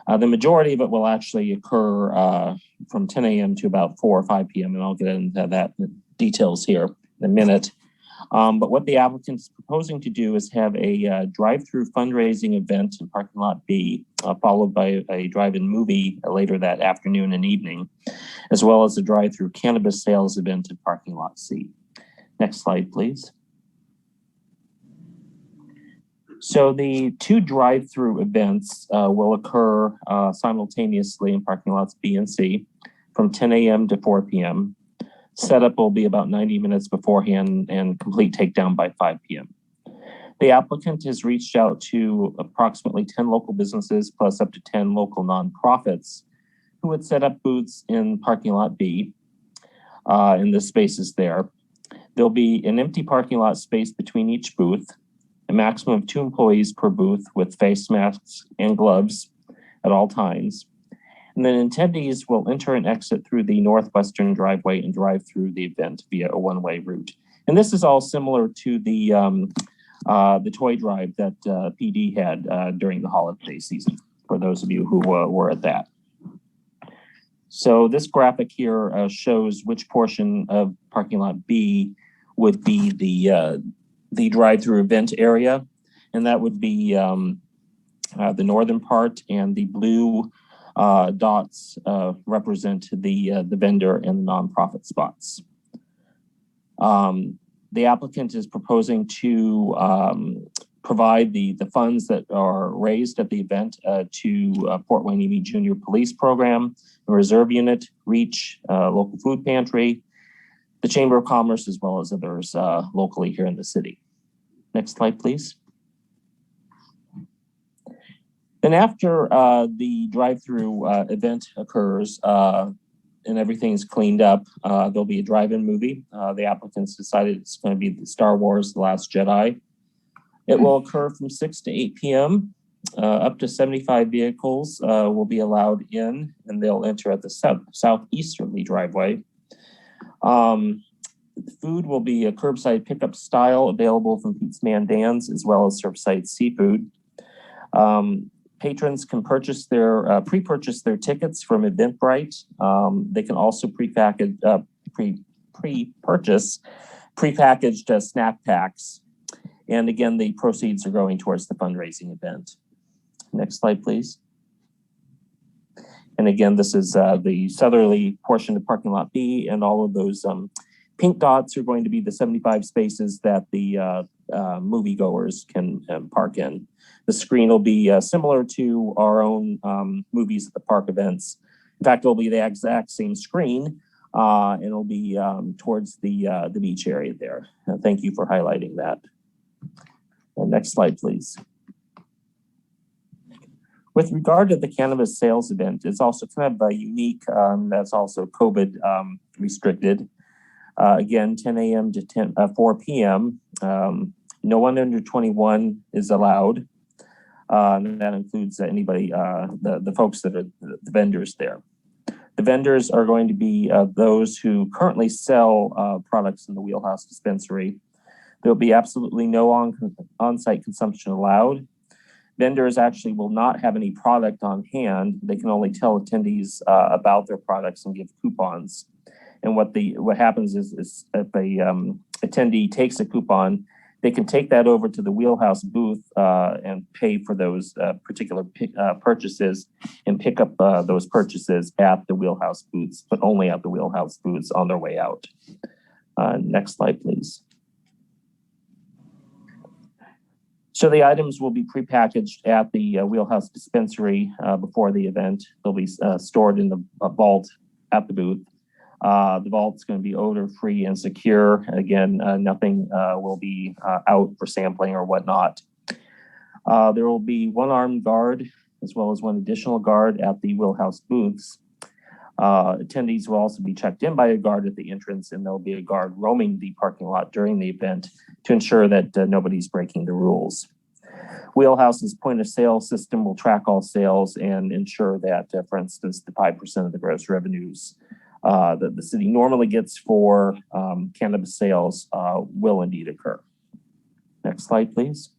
The majority of it will actually occur from 10 a.m. to about 4 or 5 p.m. And I'll get into that details here in a minute. But what the applicant is proposing to do is have a drive-through fundraising event in parking lot B, followed by a drive-in movie later that afternoon and evening, as well as a drive-through cannabis sales event in parking lot C. Next slide, please. So the two drive-through events will occur simultaneously in parking lots B and C from 10 a.m. to 4 p.m. Setup will be about 90 minutes beforehand and complete takedown by 5 p.m. The applicant has reached out to approximately 10 local businesses plus up to 10 local nonprofits who would set up booths in parking lot B in the spaces there. There'll be an empty parking lot space between each booth, a maximum of 2 employees per booth with face masks and gloves at all times. And then attendees will enter and exit through the northwestern driveway and drive through the event via a one-way route. And this is all similar to the toy drive that PD had during the holiday season, for those of you who were at that. So this graphic here shows which portion of parking lot B would be the drive-through event area, and that would be the northern part, and the blue dots represent the vendor and the nonprofit spots. The applicant is proposing to provide the funds that are raised at the event to Port Hueneme Junior Police Program, the Reserve Unit, REACH, local food pantry, the Chamber of Commerce, as well as others locally here in the city. Next slide, please. Then after the drive-through event occurs and everything's cleaned up, there'll be a drive-in movie. The applicants decided it's going to be the Star Wars: The Last Jedi. It will occur from 6 to 8 p.m. Up to 75 vehicles will be allowed in, and they'll enter at the southeasterly driveway. The food will be a curbside pickup style, available from Pete's Man Dan's, as well as curbside seafood. Patrons can purchase their pre-purchase their tickets from Eventbrite. They can also pre-purchase prepackaged snack packs. And again, the proceeds are going towards the fundraising event. Next slide, please. And again, this is the southerly portion of parking lot B, and all of those pink dots are going to be the 75 spaces that the moviegoers can park in. The screen will be similar to our own movies at the park events. In fact, it'll be the exact same screen, and it'll be towards the beach area there. Thank you for highlighting that. Next slide, please. With regard to the cannabis sales event, it's also kind of unique. That's also COVID restricted. Again, 10 a.m. to 4 p.m. No one under 21 is allowed. And that includes anybody, the folks that are the vendors there. The vendors are going to be those who currently sell products in the Wheelhouse dispensary. There'll be absolutely no on-site consumption allowed. Vendors actually will not have any product on hand. They can only tell attendees about their products and give coupons. And what happens is if a attendee takes a coupon, they can take that over to the Wheelhouse booth and pay for those particular purchases and pick up those purchases at the Wheelhouse booths, but only at the Wheelhouse booths on their way out. Next slide, please. So the items will be prepackaged at the Wheelhouse dispensary before the event. They'll be stored in the vault at the booth. The vault's going to be odor-free and secure. Again, nothing will be out for sampling or whatnot. There will be one armed guard as well as one additional guard at the Wheelhouse booths. Attendees will also be checked in by a guard at the entrance, and there'll be a guard roaming the parking lot during the event to ensure that nobody's breaking the rules. Wheelhouse's point of sale system will track all sales and ensure that, for instance, the 5% of the gross revenues that the city normally gets for cannabis sales will indeed occur. Next slide, please.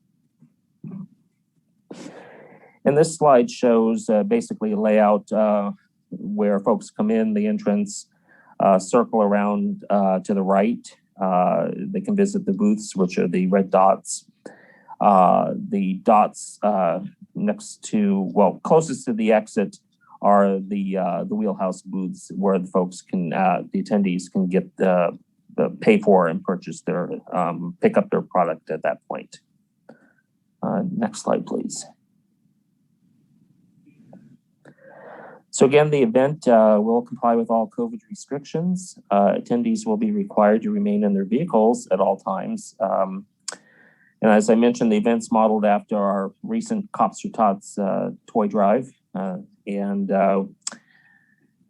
And this slide shows basically a layout where folks come in the entrance, circle around to the right. They can visit the booths, which are the red dots. The dots next to, well, closest to the exit are the Wheelhouse booths where the folks can, the attendees can get the pay for and purchase their, pick up their product at that point. Next slide, please. So again, the event will comply with all COVID restrictions. Attendees will be required to remain in their vehicles at all times. And as I mentioned, the event's modeled after our recent Cops for Tots toy drive.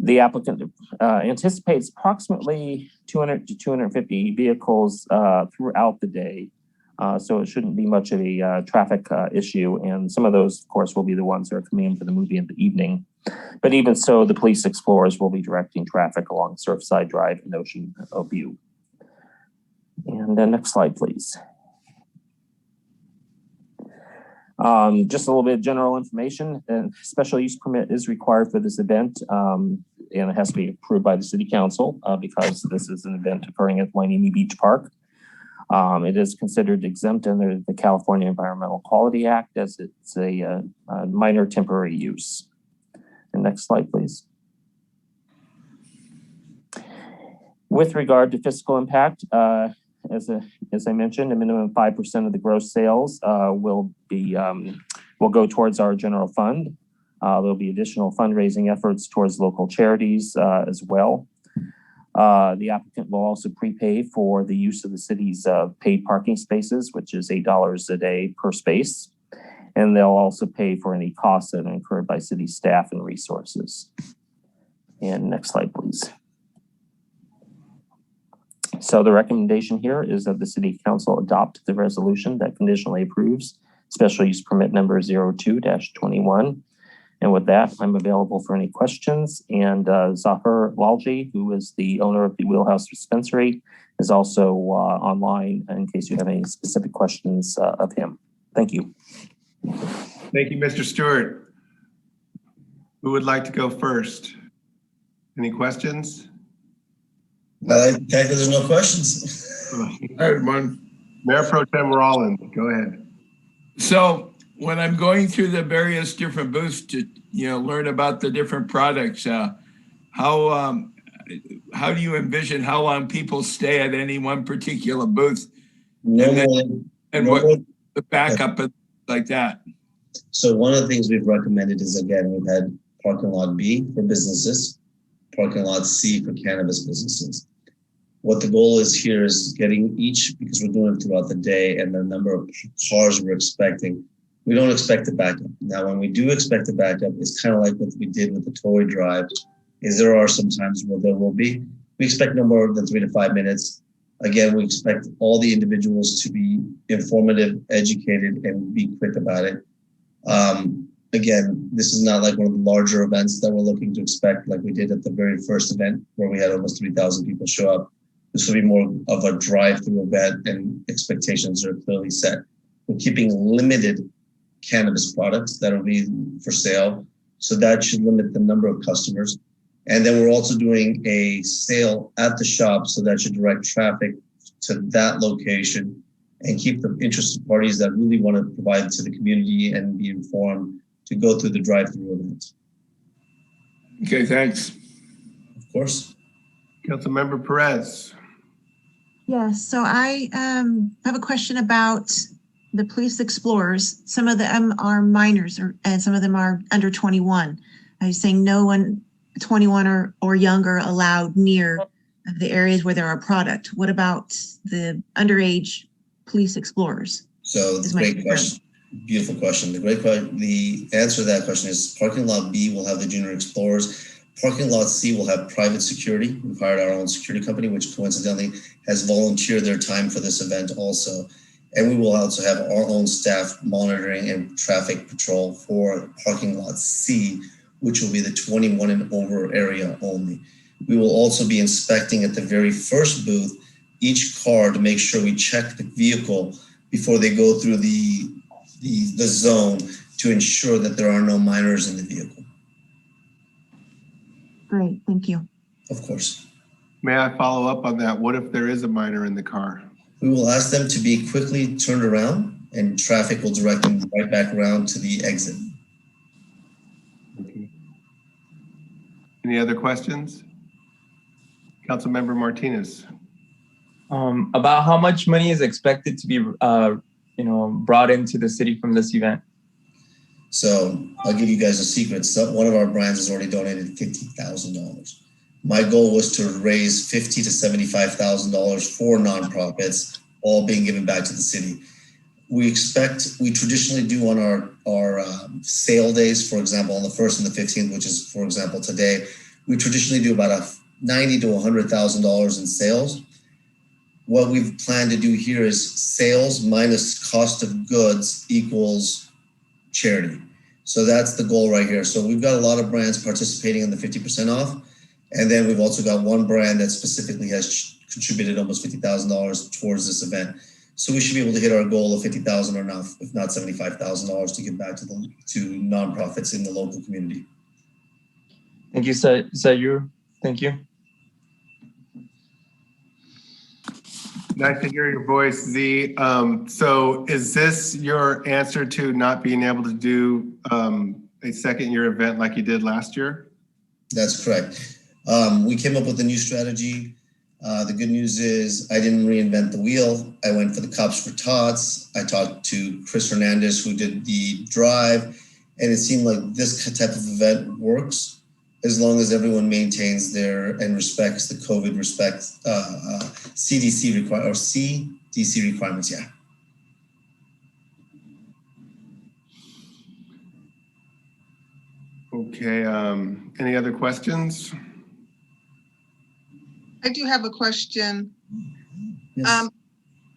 The applicant anticipates approximately 200 to 250 vehicles throughout the day. So it shouldn't be much of a traffic issue. And some of those, of course, will be the ones that are coming in for the movie in the evening. But even so, the police explorers will be directing traffic along Surfside Drive and Ocean View. And then next slide, please. Just a little bit of general information. A special use permit is required for this event, and it has to be approved by the City Council because this is an event occurring at Hueneme Beach Park. It is considered exempt under the California Environmental Quality Act as it's a minor temporary use. And next slide, please. With regard to fiscal impact, as I mentioned, a minimum 5% of the gross sales will go towards our general fund. There'll be additional fundraising efforts towards local charities as well. The applicant will also prepay for the use of the city's paid parking spaces, which is $8 a day per space. And they'll also pay for any costs that are incurred by city staff and resources. And next slide, please. So the recommendation here is that the City Council adopt the resolution that conditionally approves special use permit number 02-21. And with that, I'm available for any questions. And Zafar Lalji, who is the owner of the Wheelhouse Dispensary, is also online in case you have any specific questions of him. Thank you. Thank you, Mr. Stewart. Who would like to go first? Any questions? There's no questions. I had one. Mayor Pro Tem Rollins, go ahead. So when I'm going through the various different booths to learn about the different products, how do you envision how long people stay at any one particular booth? What the backup like that? So one of the things we've recommended is, again, we've had parking lot B for businesses, parking lot C for cannabis businesses. What the goal is here is getting each, because we're doing it throughout the day and the number of cars we're expecting, we don't expect a backup. Now, when we do expect a backup, it's kind of like what we did with the toy drive, is there are some times where there will be. We expect no more than 3 to 5 minutes. Again, we expect all the individuals to be informative, educated, and be quick about it. Again, this is not like one of the larger events that we're looking to expect like we did at the very first event where we had almost 3,000 people show up. This will be more of a drive-through event and expectations are clearly set. We're keeping limited cannabis products that will be for sale. So that should limit the number of customers. And then we're also doing a sale at the shop. So that should direct traffic to that location and keep the interested parties that really want to provide to the community and be informed to go through the drive-through event. Okay, thanks. Of course. Councilmember Perez. Yes, so I have a question about the police explorers. Some of them are minors and some of them are under 21. I was saying no one 21 or younger allowed near the areas where there are product. What about the underage police explorers? So great question. Beautiful question. The answer to that question is parking lot B will have the junior explorers. Parking lot C will have private security. We've hired our own security company, which coincidentally has volunteered their time for this event also. And we will also have our own staff monitoring and traffic patrol for parking lot C, which will be the 21 and over area only. We will also be inspecting at the very first booth each car to make sure we check the vehicle before they go through the zone to ensure that there are no minors in the vehicle. Great, thank you. Of course. May I follow up on that? What if there is a minor in the car? We will ask them to be quickly turned around and traffic will direct them right back around to the exit. Okay. Any other questions? Councilmember Martinez. About how much money is expected to be, brought into the city from this event? So I'll give you guys a secret. So one of our brands has already donated $50,000. My goal was to raise $50,000 to $75,000 for nonprofits, all being given back to the city. We traditionally do on our sale days, for example, on the 1st and the 15th, which is, for example, today, we traditionally do about $90,000 to $100,000 in sales. What we've planned to do here is sales minus cost of goods equals charity. So that's the goal right here. So we've got a lot of brands participating in the 50% off. And then we've also got one brand that specifically has contributed almost $50,000 towards this event. So we should be able to hit our goal of $50,000 or not, if not $75,000 to give back to nonprofits in the local community. Thank you, Sayur. Thank you. Nice to hear your voice, Z. So is this your answer to not being able to do a second year event like you did last year? That's correct. We came up with a new strategy. The good news is I didn't reinvent the wheel. I went for the Cops for Tots. I talked to Chris Hernandez, who did the drive, and it seemed like this type of event works as long as everyone maintains and respects the COVID CDC requirements. Yeah. Okay, any other questions? I do have a question. Yes.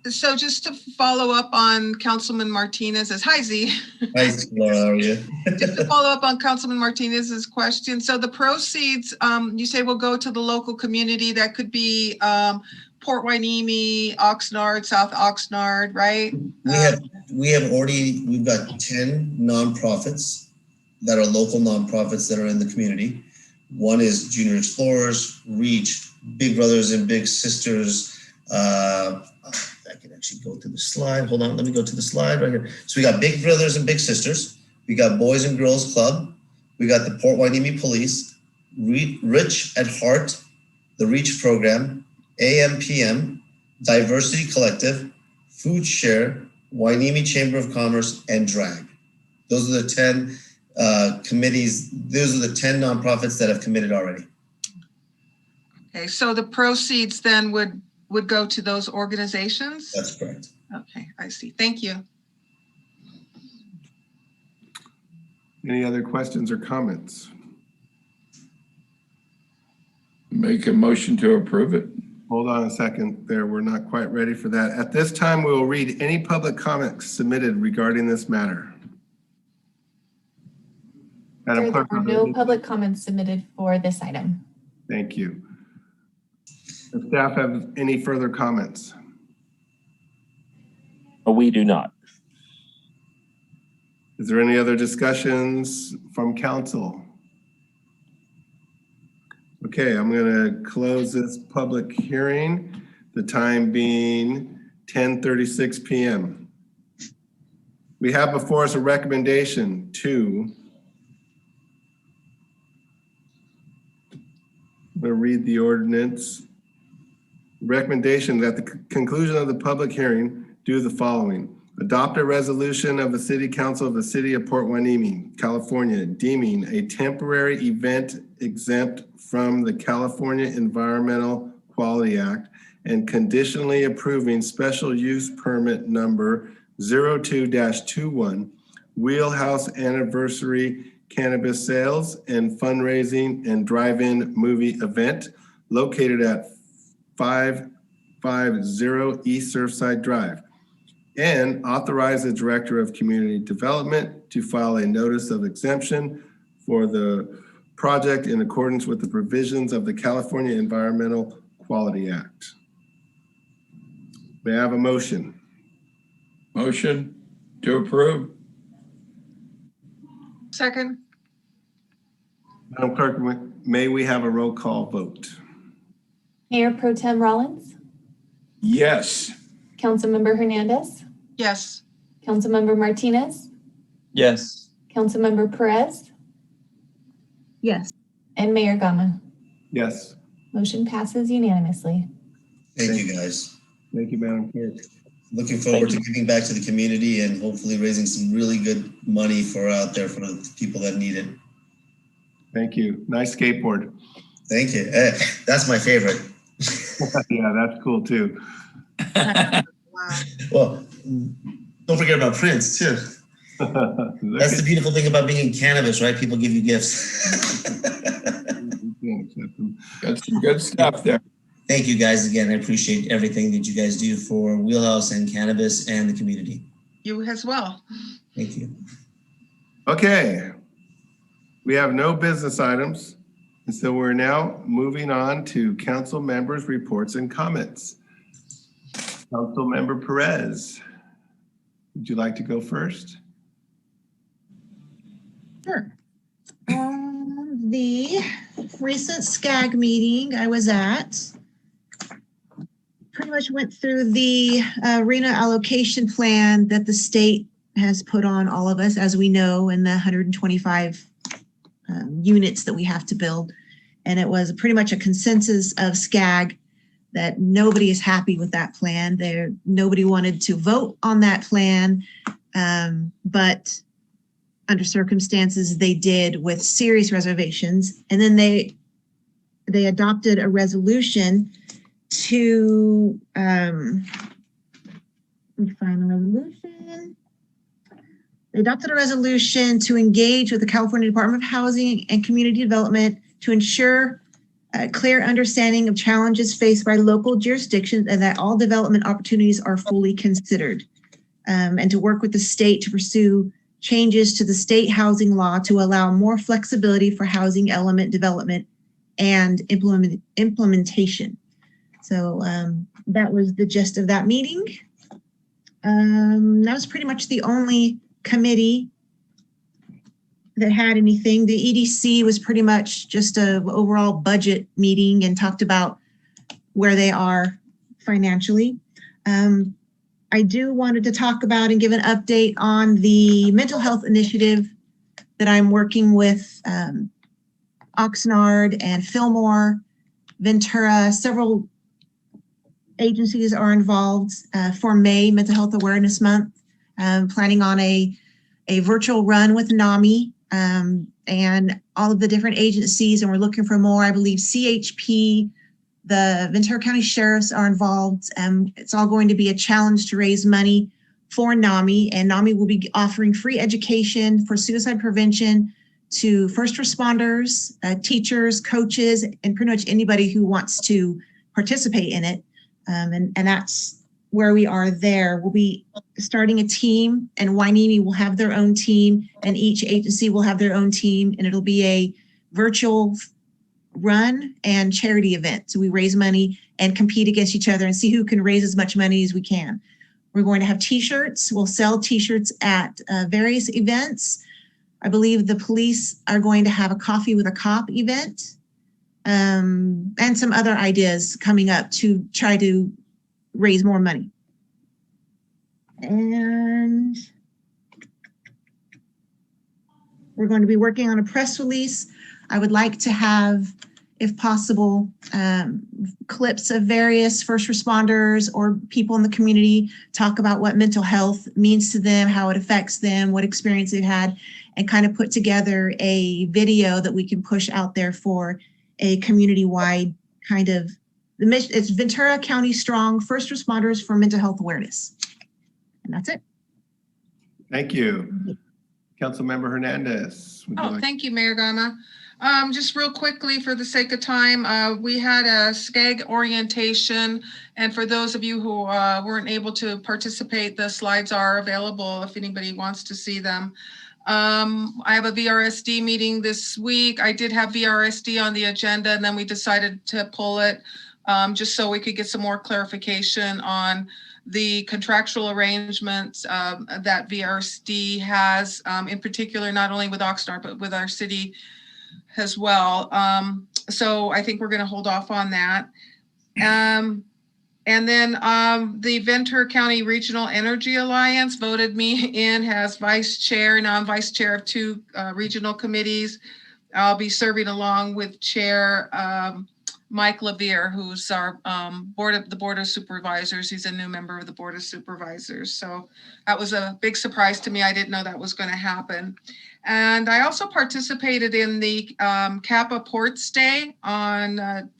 So just to follow up on Councilman Martinez's, hi Z. Hi, Laura, how are you? Just to follow up on Councilman Martinez's question. So the proceeds, you say will go to the local community. That could be Port Hueneme, Oxnard, South Oxnard, right? We've got 10 nonprofits that are local nonprofits that are in the community. One is Junior Explorers, Reach, Big Brothers and Big Sisters. I can actually go to the slide. Hold on, let me go to the slide right here. So we got Big Brothers and Big Sisters. We got Boys and Girls Club. We got the Port Hueneme Police, Rich at Heart, the Reach Program, AMPM, Diversity Collective, Food Share, Hueneme Chamber of Commerce, and DRAG. Those are the 10 committees. Those are the 10 nonprofits that have committed already. Okay, so the proceeds then would go to those organizations? That's correct. Okay, I see. Thank you. Any other questions or comments? Make a motion to approve it. Hold on a second there. We're not quite ready for that. At this time, we will read any public comments submitted regarding this matter. Madam There Clerk. are no public comments submitted for this item. Thank you. Does staff have any further comments? We do not. Is there any other discussions from council? Okay, I'm going to close this public hearing, the time being 10:36 p.m. We have before us a recommendation to, I'm going to read the ordinance. Recommendation that the conclusion of the public hearing do the following. Adopt a resolution of the City Council of the City of Port Hueneme, California, deeming a temporary event exempt from the California Environmental Quality Act and conditionally approving special use permit number 02-21, Wheelhouse Anniversary Cannabis Sales and Fundraising and Drive-In Movie Event located at 550 East Surfside Drive, and authorize the Director of Community Development to file a notice of exemption for the project in accordance with the provisions of the California Environmental Quality Act. May I have a motion? Motion to approve. Second. Madam Clerk, may we have a roll call vote? Mayor Pro Tem Rollins, Yes. Councilmember Hernandez, Yes. Councilmember Martinez, Yes. Councilmember Perez, Yes. and Mayor Gama. Yes. Motion passes unanimously. Thank you, guys. Thank you, Madam Clerk. Looking forward to giving back to the community and hopefully raising some really good money for out there for the people that need it. Thank you. Nice skateboard. Thank you. That's my favorite. Yeah, that's cool too. Well, don't forget about Prince too. That's the beautiful thing about being in cannabis, right? People give you gifts. Got some good stuff there. Thank you guys again. I appreciate everything that you guys do for Wheelhouse and cannabis and the community. You as well. Thank you. Okay. We have no business items. And so we're now moving on to council members' reports and comments. Council Member Perez, would you like to go first? Sure. The recent SCAG meeting I was at pretty much went through the arena allocation plan that the state has put on all of us, as we know, in the 125 units that we have to build. And it was pretty much a consensus of SCAG that nobody is happy with that plan. Nobody wanted to vote on that plan, but under circumstances they did with serious reservations. And then they adopted a resolution to, let me find the resolution. They adopted a resolution to engage with the California Department of Housing and Community Development to ensure a clear understanding of challenges faced by local jurisdictions and that all development opportunities are fully considered. And to work with the state to pursue changes to the state housing law to allow more flexibility for housing element development and implementation. So that was the gist of that meeting. That was pretty much the only committee that had anything. The EDC was pretty much just an overall budget meeting and talked about where they are financially. I do wanted to talk about and give an update on the mental health initiative that I'm working with Oxnard and Fillmore, Ventura. Several agencies are involved for May, Mental Health Awareness Month. Planning on a virtual run with NAMI and all of the different agencies, and we're looking for more. I believe CHP, the Ventura County Sheriffs are involved. It's all going to be a challenge to raise money for NAMI, and NAMI will be offering free education for suicide prevention to first responders, teachers, coaches, and pretty much anybody who wants to participate in it. And that's where we are there. We'll be starting a team, and Hueneme will have their own team, and each agency will have their own team, and it'll be a virtual run and charity event. So we raise money and compete against each other and see who can raise as much money as we can. We're going to have t-shirts. We'll sell t-shirts at various events. I believe the police are going to have a coffee with a cop event, and some other ideas coming up to try to raise more money. And we're going to be working on a press release. I would like to have, if possible, clips of various first responders or people in the community talk about what mental health means to them, how it affects them, what experience they've had, and kind of put together a video that we can push out there for a community-wide kind of, it's Ventura County Strong First Responders for Mental Health Awareness. And that's it. Thank you. Councilmember Hernandez. Thank you, Mayor Gama. Just real quickly, for the sake of time, we had a SCAG orientation, and for those of you who weren't able to participate, the slides are available if anybody wants to see them. I have a VRSD meeting this week. I did have VRSD on the agenda, and then we decided to pull it just so we could get some more clarification on the contractual arrangements that VRSD has, in particular, not only with Oxnard, but with our city as well. So I think we're going to hold off on that. And then the Ventura County Regional Energy Alliance voted me in as vice chair. Now I'm vice chair of two regional committees. I'll be serving along with Chair Mike Levere, who's our Board of Supervisors. He's a new member of the Board of Supervisors. So that was a big surprise to me. I didn't know that was going to happen. And I also participated in the Kappa Ports Day on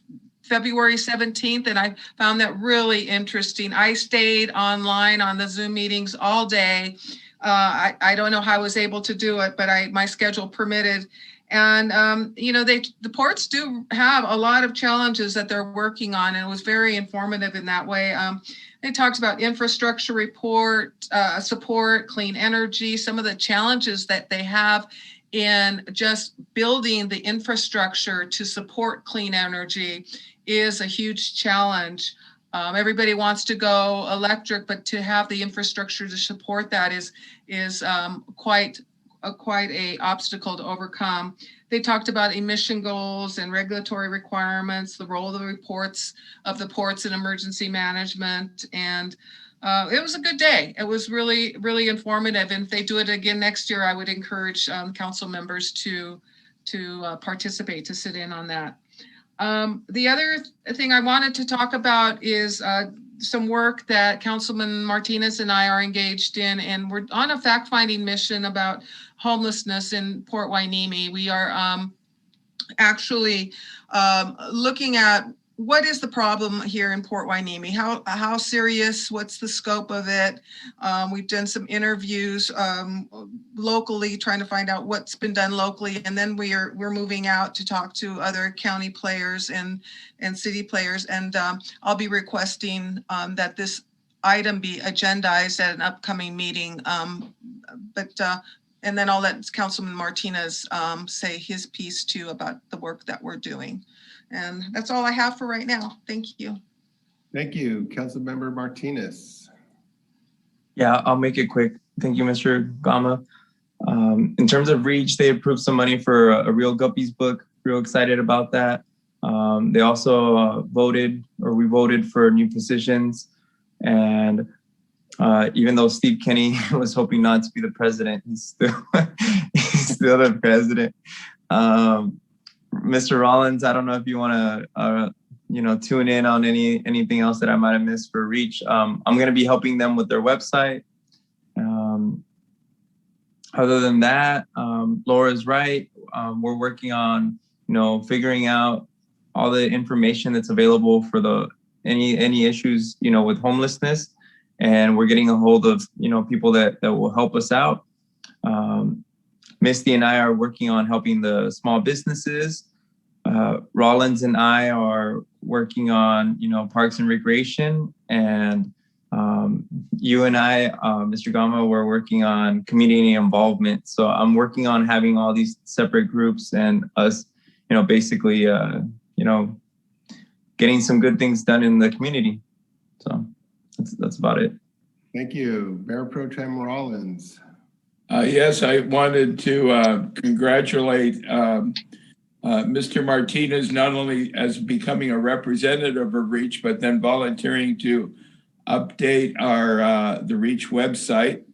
February 17th, and I found that really interesting. I stayed online on the Zoom meetings all day. I don't know how I was able to do it, but my schedule permitted. And, you know, the ports do have a lot of challenges that they're working on, and it was very informative in that way. They talked about infrastructure support, clean energy, some of the challenges that they have in just building the infrastructure to support clean energy is a huge challenge. Everybody wants to go electric, but to have the infrastructure to support that is quite a obstacle to overcome. They talked about emission goals and regulatory requirements, the role of the reports of the ports in emergency management, and it was a good day. It was really, really informative. And if they do it again next year, I would encourage council members to participate, to sit in on that. The other thing I wanted to talk about is some work that Councilman Martinez and I are engaged in, and we're on a fact-finding mission about homelessness in Port Hueneme. We are actually looking at what is the problem here in Port Hueneme? How serious? What's the scope of it? We've done some interviews locally, trying to find out what's been done locally, and then we're moving out to talk to other county players and city players. And I'll be requesting that this item be agendized at an upcoming meeting. And then I'll let Councilman Martinez say his piece too about the work that we're doing. And that's all I have for right now. Thank you. Thank you, Councilmember Martinez. Yeah, I'll make it quick. Thank you, Mr. Gama. In terms of reach, they approved some money for a Real Guppies book. Real excited about that. They also we voted for new positions. And even though Steve Kenny was hoping not to be the president, he's still the president. Mr. Rollins, I don't know if you want to, tune in on anything else that I might have missed for Reach. I'm going to be helping them with their website. Other than that, Laura's right. We're working on, figuring out all the information that's available for any issues, with homelessness. And we're getting a hold of, people that will help us out. Misty and I are working on helping the small businesses. Rollins and I are working on, parks and recreation. And you and I, Mr. Gama, we're working on community involvement. So I'm working on having all these separate groups and us, basically, getting some good things done in the community. So that's about it. Thank you. Mayor Pro Tem Rollins. Yes, I wanted to congratulate Mr. Martinez, not only as becoming a representative of Reach, but then volunteering to update the Reach website.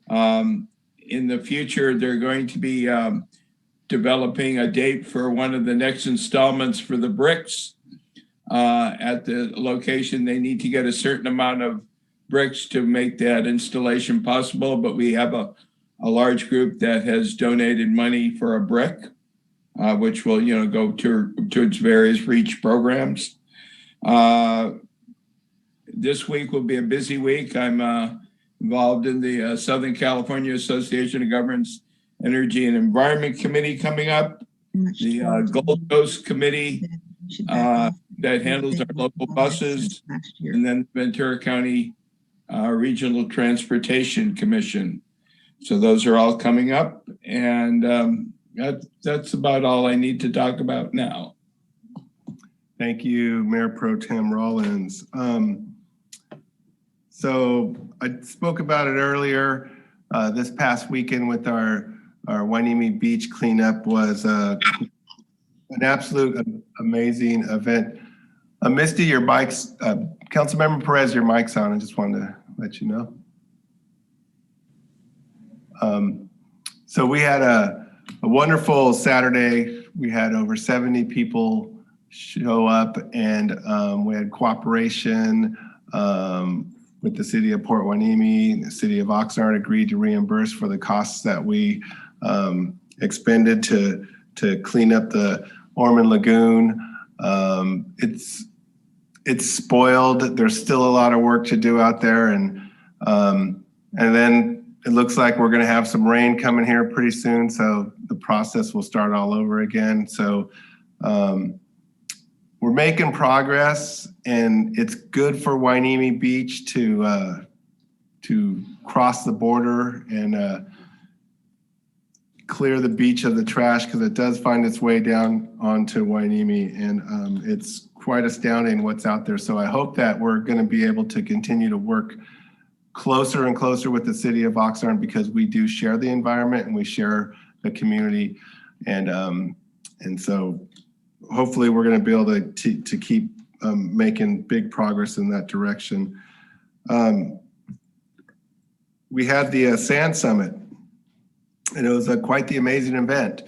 In the future, they're going to be developing a date for one of the next installments for the bricks. At the location, they need to get a certain amount of bricks to make that installation possible, but we have a large group that has donated money for a brick, which will go towards various Reach programs. This week will be a busy week. I'm involved in the Southern California Association of Governments Energy and Environment Committee coming up, the Gold Coast Committee that handles our local buses, and then Ventura County Regional Transportation Commission. So those are all coming up, and that's about all I need to talk about now. Thank you, Mayor Pro Tem Rollins. So I spoke about it earlier. This past weekend with our Hueneme Beach cleanup was an absolute amazing event. Misty, your mic's, Councilmember Perez, your mic's on. I just wanted to let you know. So we had a wonderful Saturday. We had over 70 people show up, and we had cooperation with the city of Port Hueneme. The city of Oxnard agreed to reimburse for the costs that we expended to clean up the Ormond Lagoon. It's spoiled. There's still a lot of work to do out there, and then it looks like we're going to have some rain coming here pretty soon, so the process will start all over again. So we're making progress, and it's good for Hueneme Beach to cross the border and clear the beach of the trash, because it does find its way down onto Hueneme, and it's quite astounding what's out there. So I hope that we're going to be able to continue to work closer and closer with the city of Oxnard, because we do share the environment and we share the community, and so hopefully we're going to be able to keep making big progress in that direction. We had the Sand Summit, and it was quite the amazing event.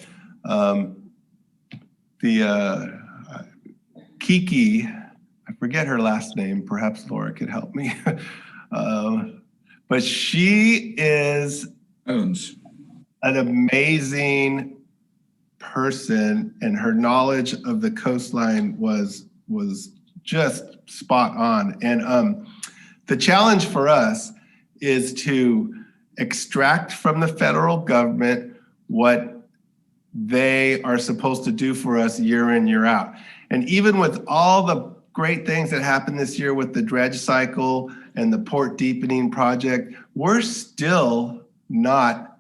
Kiki, I forget her last name, perhaps Laura could help me. But she is an amazing person, and her knowledge of the coastline was just spot on. And the challenge for us is to extract from the federal government what they are supposed to do for us year in, year out. And even with all the great things that happened this year with the dredge cycle and the port deepening project, we're still not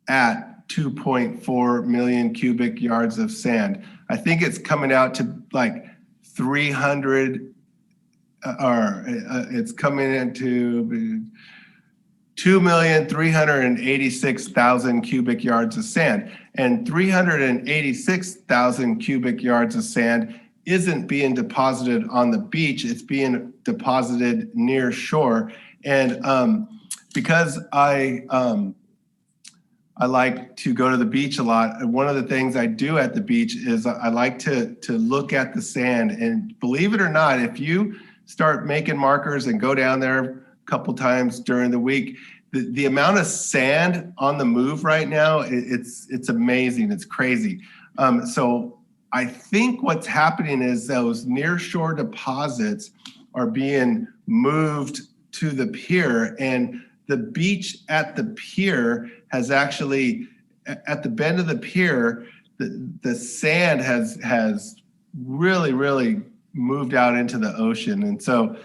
at 2.4 million cubic yards of sand. I think it's coming out to like 300, it's coming into 2,386,000 cubic yards of sand. And 386,000 cubic yards of sand isn't being deposited on the beach, it's being deposited near shore. And because I like to go to the beach a lot, and one of the things I do at the beach is I like to look at the sand. And believe it or not, if you start making markers and go down there a couple times during the week, the amount of sand on the move right now, it's amazing, it's crazy. So I think what's happening is those nearshore deposits are being moved to the pier, and the beach at the pier has actually, at the bend of the pier, the sand has really moved out into the ocean. And so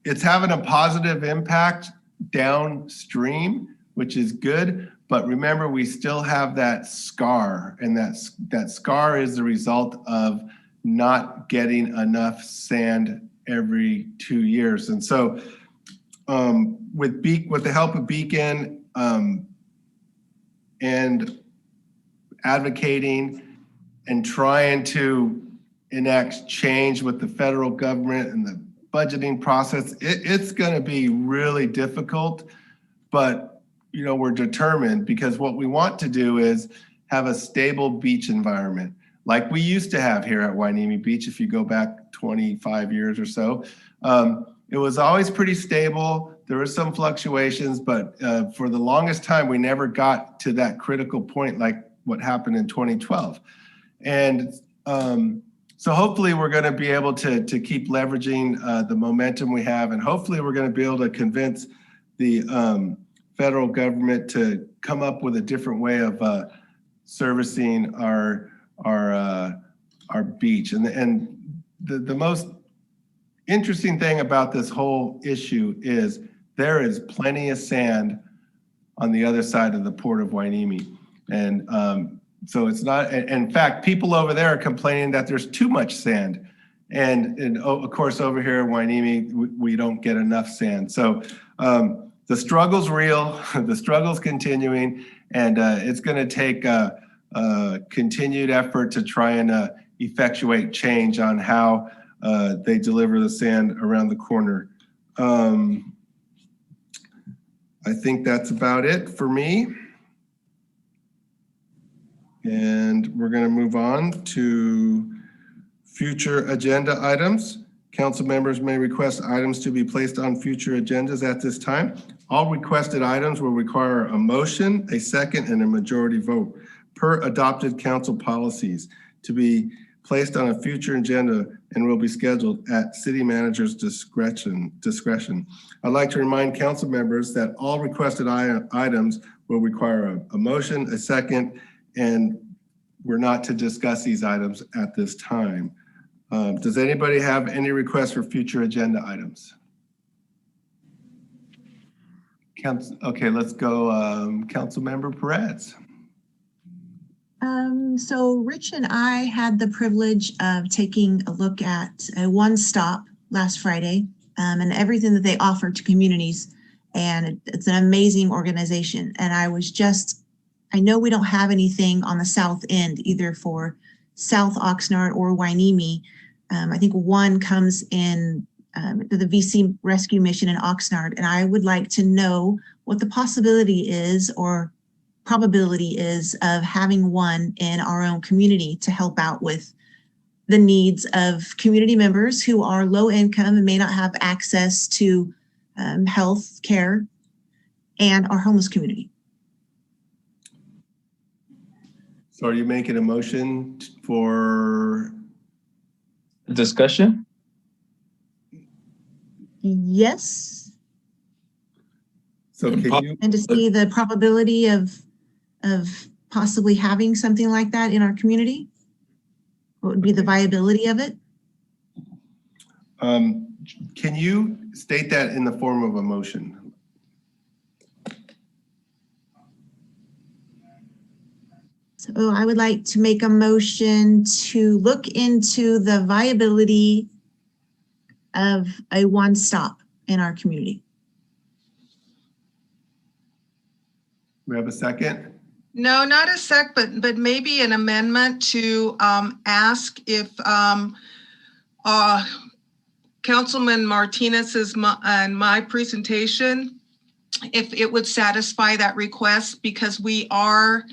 it's having a positive impact downstream, which is good. But remember, we still have that scar, and that scar is the result of not getting enough sand every 2 years. And so with the help of Beacon and advocating and trying to enact change with the federal government and the budgeting process, it's going to be really difficult, but we're determined, because what we want to do is have a stable beach environment like we used to have here at Hueneme Beach. If you go back 25 years or so, it was always pretty stable. There were some fluctuations, but for the longest time, we never got to that critical point like what happened in 2012. And so hopefully we're going to be able to keep leveraging the momentum we have, and hopefully we're going to be able to convince the federal government to come up with a different way of servicing our beach. And the most interesting thing about this whole issue is there is plenty of sand on the other side of the port of Hueneme. And so it's not, in fact, people over there are complaining that there's too much sand. And of course, over here in Hueneme, we don't get enough sand. So the struggle's real, the struggle's continuing, and it's going to take a continued effort to try and effectuate change on how they deliver the sand around the corner. I think that's about it for me. And we're going to move on to future agenda items. Council members may request items to be placed on future agendas at this time. All requested items will require a motion, a second, and a majority vote per adopted council policies to be placed on a future agenda and will be scheduled at city manager's discretion. I'd like to remind council members that all requested items will require a motion, a second, and we're not to discuss these items at this time. Does anybody have any requests for future agenda items? Okay, let's go Councilmember Perez. So Rich and I had the privilege of taking a look at One Stop last Friday and everything that they offer to communities. And it's an amazing organization. And I know we don't have anything on the south end, either for South Oxnard or Hueneme. I think one comes in the VC Rescue Mission in Oxnard. And I would like to know what the possibility is or probability is of having one in our own community to help out with the needs of community members who are low income and may not have access to health care, and our homeless community. So are you making a motion for Discussion? Yes, So can you, and to see the probability of possibly having something like that in our community? What would be the viability of it? can you state that in the form of a motion? So I would like to make a motion to look into the viability of a one-stop in our community. We have a second? No, not a sec, but maybe an amendment to ask if Councilman Martinez's and my presentation, if it would satisfy that request, because we're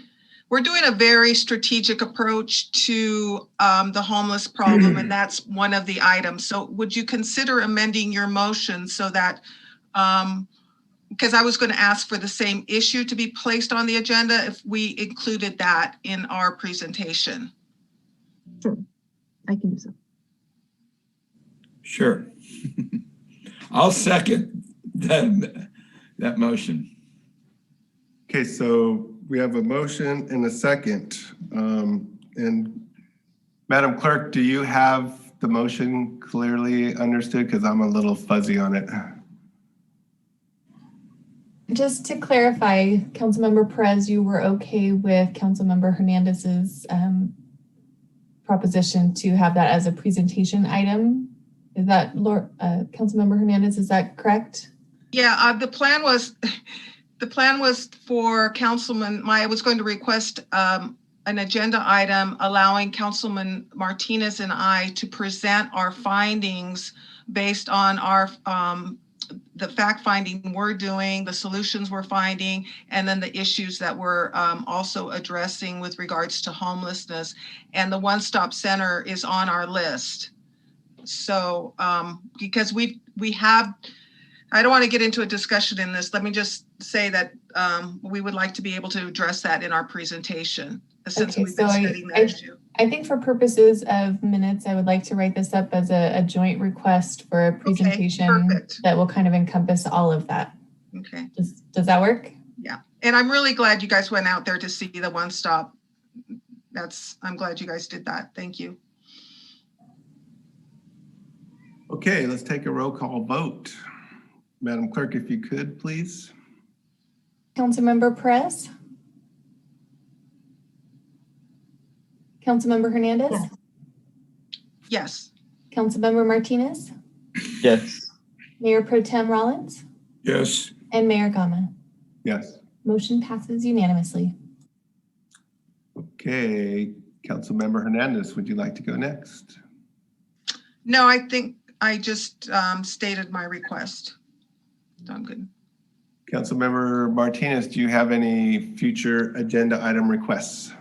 doing a very strategic approach to the homeless problem, and that's one of the items. So would you consider amending your motion so that, because I was going to ask for the same issue to be placed on the agenda if we included that in our presentation? Sure, I can do so. Sure. I'll second that motion. Okay, so we have a motion and a second. And Madam Clerk, do you have the motion clearly understood? Because I'm a little fuzzy on it. Just to clarify, Councilmember Perez, you were okay with Councilmember Hernandez's proposition to have that as a presentation item? Is that, Councilmember Hernandez, is that correct? Yeah, the plan was for Councilman, I was going to request an agenda item allowing Councilman Martinez and I to present our findings based on our the fact finding we're doing, the solutions we're finding, and then the issues that we're also addressing with regards to homelessness. And the one-stop center is on our list. So because we have, I don't want to get into a discussion in this. Let me just say that we would like to be able to address that in our presentation since we've been studying that issue. I think for purposes of minutes, I would like to write this up as a joint request for a presentation that will kind of encompass all of that. Okay. Does that work? Yeah. And I'm really glad you guys went out there to see the one stop. I'm glad you guys did that. Thank you. Okay, let's take a roll call vote. Madam Clerk, if you could, please. Councilmember Perez? Councilmember Hernandez? Yes. Councilmember Martinez? Yes. Mayor Pro Tem Rollins? Yes. And Mayor Gama? Yes. Motion passes unanimously. Okay, Councilmember Hernandez, would you like to go next? No, I think I just stated my request. I'm good. Councilmember Martinez, do you have any future agenda item requests?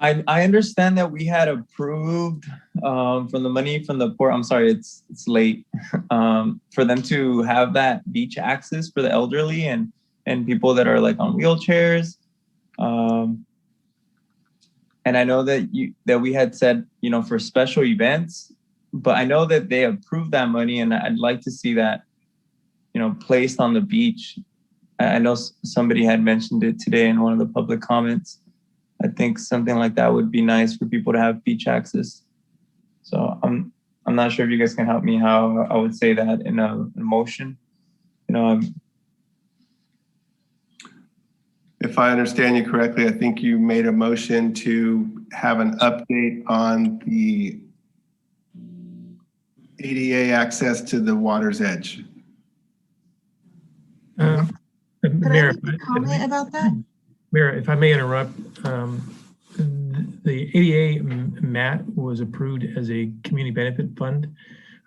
I understand that we had approved from the money from the port. I'm sorry, it's late. For them to have that beach access for the elderly and people that are like on wheelchairs. And I know that we had said, for special events, but I know that they approved that money, and I'd like to see that, placed on the beach. I know somebody had mentioned it today in one of the public comments. I think something like that would be nice for people to have beach access. So I'm not sure if you guys can help me how I would say that in a motion. If I understand you correctly, I think you made a motion to have an update on the ADA access to the water's edge. Could Mayor, I make a comment about that? Mayor, if I may interrupt, the ADA MAT was approved as a community benefit fund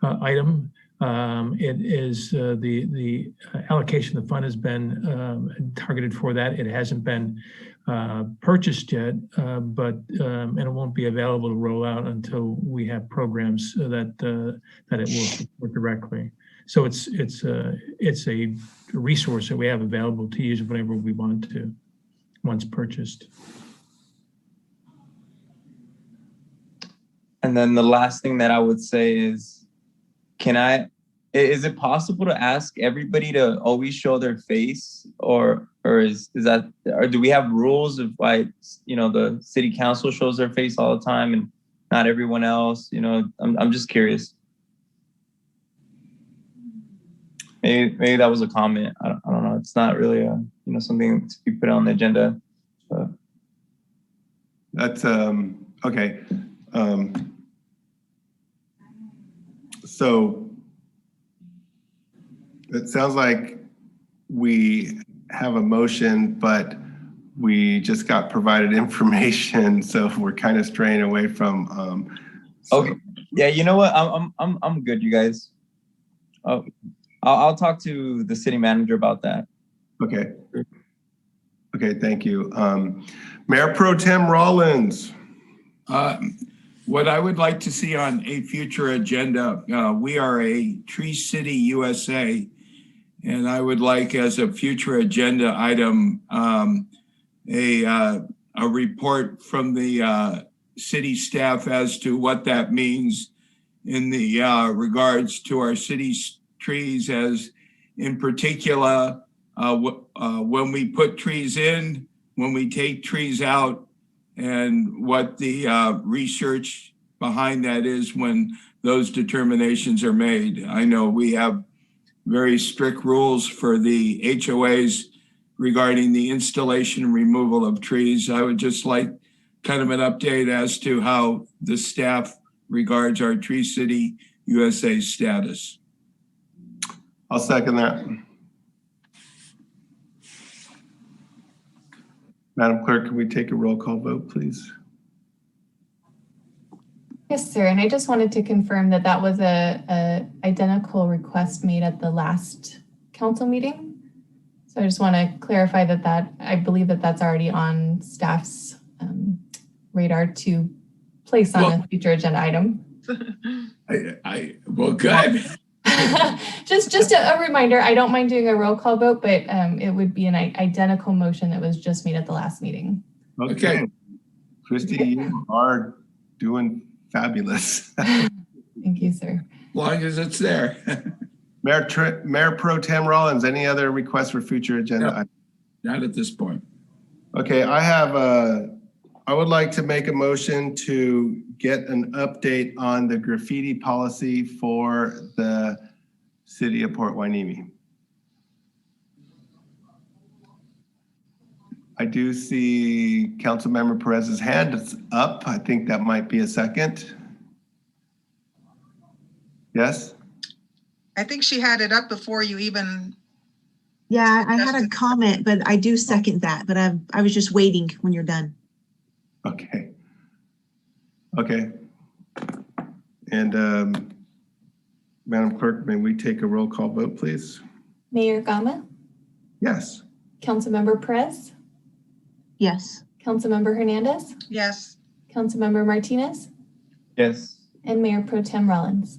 item. It is the allocation of the fund has been targeted for that. It hasn't been purchased yet, but and it won't be available to roll out until we have programs that it will support directly. So it's a resource that we have available to use whenever we want to, once purchased. And then the last thing that I would say is, is it possible to ask everybody to always show their face, or do we have rules of why, the city council shows their face all the time and not everyone else? I'm just curious. Maybe that was a comment. I don't know. It's not really something to be put on the agenda. But. That's okay. So it sounds like we have a motion, but we just got provided information, so we're kind of straying away from. Okay. Yeah. You know what? I'm good, you guys. Oh, I'll talk to the city manager about that. Okay. Okay. Thank you, Mayor Pro Tem Rollins. What I would like to see on a future agenda, we are a Tree City USA, and I would like as a future agenda item a report from the city staff as to what that means in the regards to our city's trees, as in particular when we put trees in, when we take trees out, and what the research behind that is when those determinations are made. I know we have very strict rules for the HOAs regarding the installation and removal of trees. I would just like kind of an update as to how the staff regards our Tree City USA status. I'll second that. Madam Clerk, can we take a roll call vote, please? Yes, sir. And I just wanted to confirm that that was a identical request made at the last council meeting. So I just want to clarify that I believe that that's already on staff's radar to place on a future agenda item. Well, good. just a reminder, I don't mind doing a roll call vote, but it would be an identical motion that was just made at the last meeting. Okay. Christy, you are doing fabulous. Thank you, sir. As long as it's there. Mayor Pro Tem Rollins, any other requests for future agenda items? Not at this point. Okay, I would like to make a motion to get an update on the graffiti policy for the city of Port Hueneme. I do see Councilmember Perez's hand is up. I think that might be a second. Yes? I think she had it up before you even. Yeah, I had a comment, but I do second that, but I was just waiting when you're done. Okay. Okay. And Madam Clerk, may we take a roll call vote, please? Mayor Gama? Yes. Councilmember Perez? Yes. Councilmember Hernandez? Yes. Councilmember Martinez? Yes. And Mayor Pro Tem Rollins?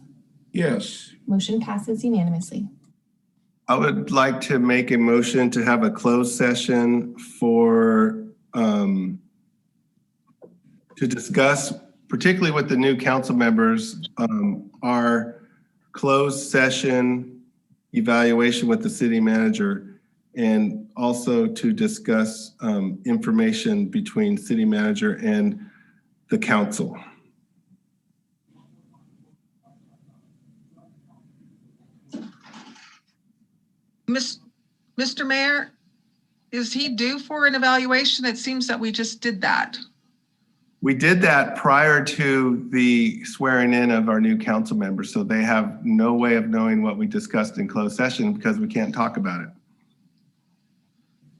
Yes. Motion passes unanimously. I would like to make a motion to have a closed session for to discuss, particularly with the new council members, our closed session evaluation with the city manager, and also to discuss information between city manager and the council. Mr. Mayor, is he due for an evaluation? It seems that we just did that. We did that prior to the swearing in of our new council members, so they have no way of knowing what we discussed in closed session because we can't talk about it.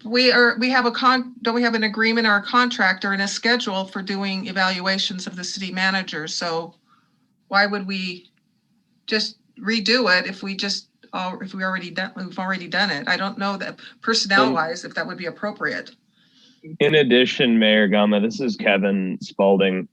Don't we have an agreement or a contract or in a schedule for doing evaluations of the city manager? So why would we just redo it if we've already done it? I don't know that personnel wise, if that would be appropriate. In addition, Mayor Gama, this is Kevin Spalding.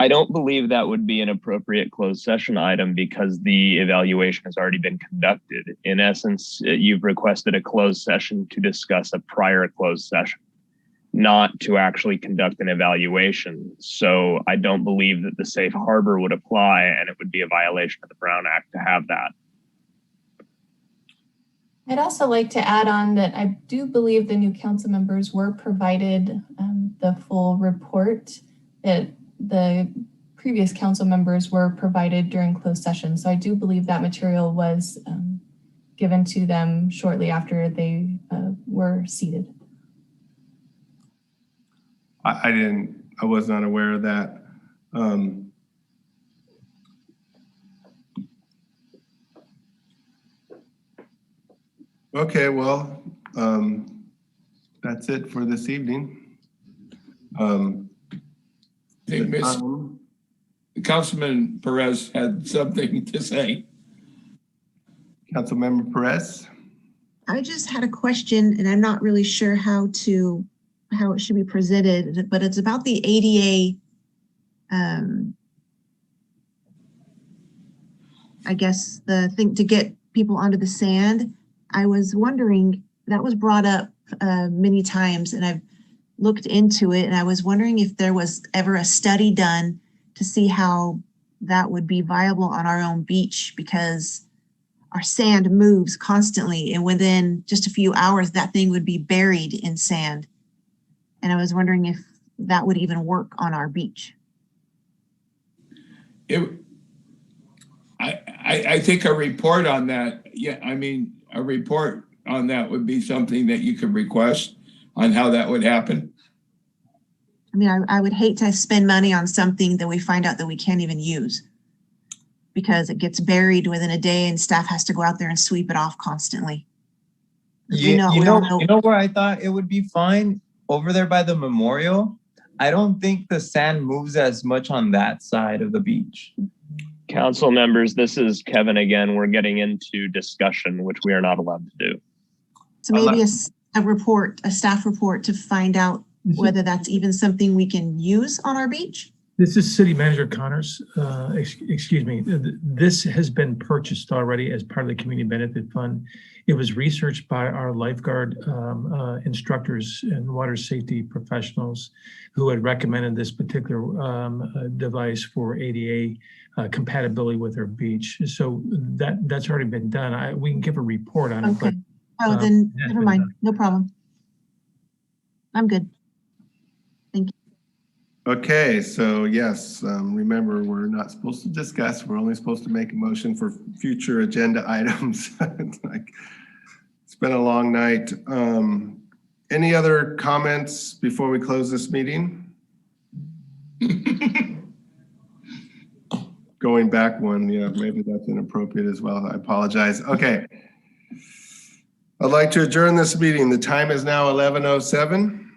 I don't believe that would be an appropriate closed session item because the evaluation has already been conducted. In essence, you've requested a closed session to discuss a prior closed session. not to actually conduct an evaluation. So I don't believe that the safe harbor would apply, and it would be a violation of the Brown Act to have that. I'd also like to add on that I do believe the new council members were provided the full report that the previous council members were provided during closed session. So I do believe that material was given to them shortly after they were seated. I was not aware of that. Okay, well, that's it for this evening. I think Councilman Perez had something to say. Councilmember Perez? I just had a question, and I'm not really sure how it should be presented, but it's about the ADA, I guess the thing to get people onto the sand. I was wondering, that was brought up many times, and I've looked into it, and I was wondering if there was ever a study done to see how that would be viable on our own beach, because our sand moves constantly, and within just a few hours, that thing would be buried in sand. And I was wondering if that would even work on our beach. I think a report on that, yeah, I mean, a report on that would be something that you could request on how that would happen. I mean, I would hate to spend money on something that we find out that we can't even use because it gets buried within a day and staff has to go out there and sweep it off constantly. You know where I thought it would be fine? Over there by the memorial. I don't think the sand moves as much on that side of the beach. Council members, this is Kevin again. We're getting into discussion, which we are not allowed to do. So maybe a staff report to find out whether that's even something we can use on our beach. This is City Manager Connors. Excuse me. This has been purchased already as part of the Community Benefit Fund. It was researched by our lifeguard instructors and water safety professionals who had recommended this particular device for ADA compatibility with our beach. So that's already been done. We can give a report on it. Okay. But, then never mind. No problem. I'm good. Thank you. Okay, so yes, remember, we're not supposed to discuss. We're only supposed to make a motion for future agenda items. It's been a long night. Any other comments before we close this meeting? Going back one, yeah, maybe that's inappropriate as well. I apologize. Okay. I'd like to adjourn this meeting. The time is now 11:07,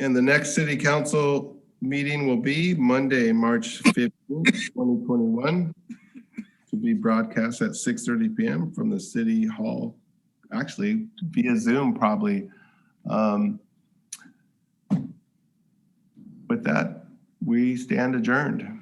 and the next City Council meeting will be Monday, March 15th, 2021, to be broadcast at 6:30 p.m. from the City Hall, actually via Zoom probably. With that, we stand adjourned.